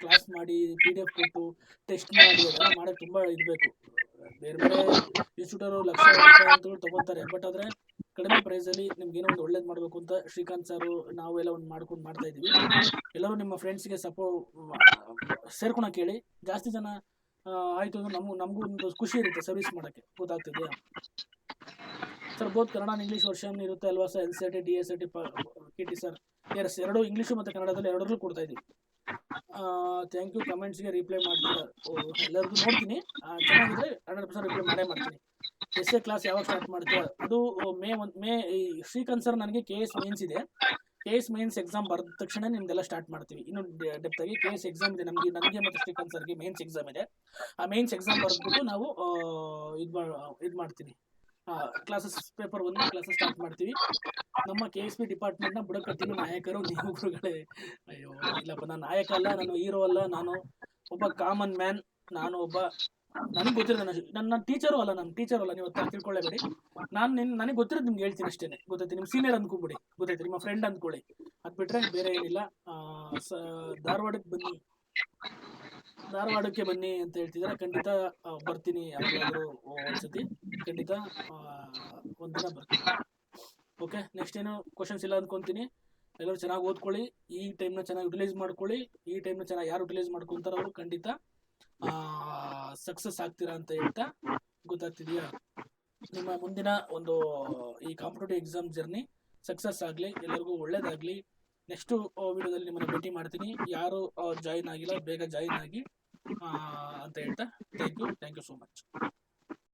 ಕ್ಲಾಸ್ ಮಾಡಿ PDF ಕೊಟ್ಟು ಟೆಸ್ಟ್ ಮಾಡಿ ಅದೆಲ್ಲ ಮಾಡೋಕ್ಕೆ ತುಂಬ ಇರಬೇಕು. ಬೇರೆ ಇನ್ಸ್ಟಿಟ್ಯೂಟರು ಲಕ್ಷ ರೂಪಾಯಿ ಅಂತೇಳಿ ತೊಗೊತಾರೆ. ಬಟ್ ಆದರೆ ಕಡಿಮೆ ಪ್ರೈಸಲ್ಲಿ ನಿಮ್ಗೆ ಏನೋ ಒಂದು ಒಳ್ಳೇದು ಮಾಡಬೇಕು ಅಂತ ಶ್ರೀಕಾಂತ್ ಸರು ನಾವೆಲ್ಲ ಒಂದು ಮಾಡ್ತಾ ಇದ್ದೀವಿ. ಎಲ್ಲರೂ ನಿಮ್ಮ ಫ್ರೆಂಡ್ಸ್ಗೆ ಸೇರ್ಕೊಳಕ್ಕೆ ಹೇಳಿ. ಜಾಸ್ತಿ ಜನ ಆಯಿತು ಅಂದ್ರೆ ನಮಗೂ ಒಂದು ಖುಷಿ ಇರುತ್ತೆ ಸರ್ವಿಸ್ ಮಾಡೋಕ್ಕೆ, ಗೊತ್ತಾಗ್ತಿದೆಯಾ sir? Both Kannada and English version ಇರುತ್ತೆ ಅಲ್ವಾ sir? NCERT DSRT KT sir. Yes, ಎರಡು ಇಂಗ್ಲೀಷು ಮತ್ತು ಕನ್ನಡದಲ್ಲಿ ಎರಡರಲ್ಲೂ ಕೊಡ್ತಾ ಇದ್ದೀವಿ. Thank you. ಕಮೆಂಟ್ಸ್ಗೆ ರಿಪ್ಲೈ ಮಾಡ್ತೀರಾ? ಎಲ್ಲರಿಗೂ ನೋಡ್ತೀನಿ, ಚೆನ್ನಾಗಿದ್ರೆ 100% ರಿಪ್ಲೈ ಮಾಡೇ ಮಾಡ್ತೀನಿ. ಎಸ್ಎ ಕ್ಲಾಸ್ ಯಾವಾಗ ಸ್ಟಾರ್ಟ್ ಮಾಡ್ತೀರಾ? ಅದು ಮೇ ಈ ಶ್ರೀಕಾಂತ್ ಸರ್ ನನಗೆ KS ಮೇನ್ಸ್ ಇದೆ. KS ಮೇನ್ಸ್ ಎಕ್ಸಾಮ್ ಬರೆದ ತಕ್ಷಣ ನಿಮ್ದೆಲ್ಲ ಸ್ಟಾರ್ಟ್ ಮಾಡ್ತೀವಿ. ಇನ್ನು ಡೆಪ್ತ್ ಆಗಿ KS ಎಕ್ಸಾಮ್ ಇದೆ ನನಗೆ ಮತ್ತು ಶ್ರೀಕಾಂತ್ ಸರ್ಗೆ ಮೇನ್ಸ್ ಎಕ್ಸಾಮ್ ಇದೆ. ಆ ಮೇನ್ಸ್ ಎಕ್ಸಾಮ್ ಬರೆದ್ಬಿಟ್ಟು ನಾವು ಇದು ಮಾಡ್ತೀನಿ. ಕ್ಲಾಸಸ್ ಪೇಪರ್ 1 ಕ್ಲಾಸಸ್ ಸ್ಟಾರ್ಟ್ ಮಾಡ್ತೀವಿ. ನಮ್ಮ KSP ಡಿಪಾರ್ಟ್ಮೆಂಟ್ನ ಬುಡಕಟ್ಟಿನ ನಾಯಕರು ನೀವು ಗುರುಗಳೇ. ಅಯ್ಯೋ ಇಲ್ಲಪ್ಪ, ನಾನು ನಾಯಕ ಅಲ್ಲ, ನಾನು ಹೀರೋ ಅಲ್ಲ, ನಾನು ಒಬ್ಬ ಕಾಮನ್ ಮ್ಯಾನ್. ನನಗೆ ಗೊತ್ತಿರೋದು ನನ್ನ ಟೀಚರು ಅಲ್ಲ, ನೀವು ತಿಳ್ಕೊಳ್ಳೇಬೇಡಿ. ನನಗೆ ಗೊತ್ತಿರೋದು ನಿಮ್ಗೆ ಹೇಳ್ತೀನಿ ಅಷ್ಟೇ. ಗೊತ್ತೈತಿ, ನಿಮ್ಮ ಸೀನಿಯರ್ ಅಂದ್ಕೊಬಿಡಿ, ಗೊತ್ತೈತಿ, ನಿಮ್ಮ ಫ್ರೆಂಡ್ ಅಂದ್ಕೊಳ್ಳಿ. ಅದು ಬಿಟ್ಟರೆ ಬೇರೆ ಏನಿಲ್ಲ. ಧಾರವಾಡಕ್ಕೆ ಬನ್ನಿ ಅಂತ ಹೇಳ್ತಿದ್ದಾರೆ. ಖಂಡಿತ ಬರ್ತೀನಿ, ಯಾವಾಗಾದರೂ ಒಂದ್ಸತಿ ಖಂಡಿತ ಒಂದಿನ ಬರ್ತೀನಿ. ಓಕೆ, ನೆಕ್ಸ್ಟ್ ಏನು ಕ್ವಶನ್ಸ್ ಇಲ್ಲ ಅಂದ್ಕೊತೀನಿ. ಎಲ್ಲರೂ ಚೆನ್ನಾಗಿ ಓದ್ಕೊಳ್ಳಿ, ಈ ಟೈಮ್ನ ಚೆನ್ನಾಗಿ ಯುಟಿಲೈಸ್ ಮಾಡ್ಕೊಳ್ಳಿ. ಈ ಟೈಮ್ನ ಚೆನ್ನಾಗಿ ಯಾರು ಯುಟಿಲೈಸ್ ಮಾಡ್ಕೊತಾರೋ ಅವರು ಖಂಡಿತ ಸಕ್ಸಸ್ ಆಗ್ತೀರಾ ಅಂತ ಹೇಳ್ತಾ, ಗೊತ್ತಾಗ್ತಿದೆಯಾ? ನಿಮ್ಮ ಮುಂದಿನ ಒಂದು ಈ ಕಾಂಪಿಟೇಟಿವ್ ಎಕ್ಸಾಮ್ ಜರ್ನಿ ಸಕ್ಸಸ್ ಆಗಲಿ, ಎಲ್ಲರಿಗೂ ಒಳ್ಳೇದಾಗಲಿ. ನೆಕ್ಸ್ಟು ವಿಡಿಯೋದಲ್ಲಿ ನಿಮ್ಮನ್ನು ಭೇಟಿ ಮಾಡ್ತೀನಿ. ಯಾರು ಜಾಯಿನ್ ಆಗಿಲ್ಲ ಬೇಗ ಜಾಯಿನ್ ಆಗಿ ಅಂತ ಹೇಳ್ತಾ ಥ್ಯಾಂಕ್ ಯು ಸೋ ಮಚ್.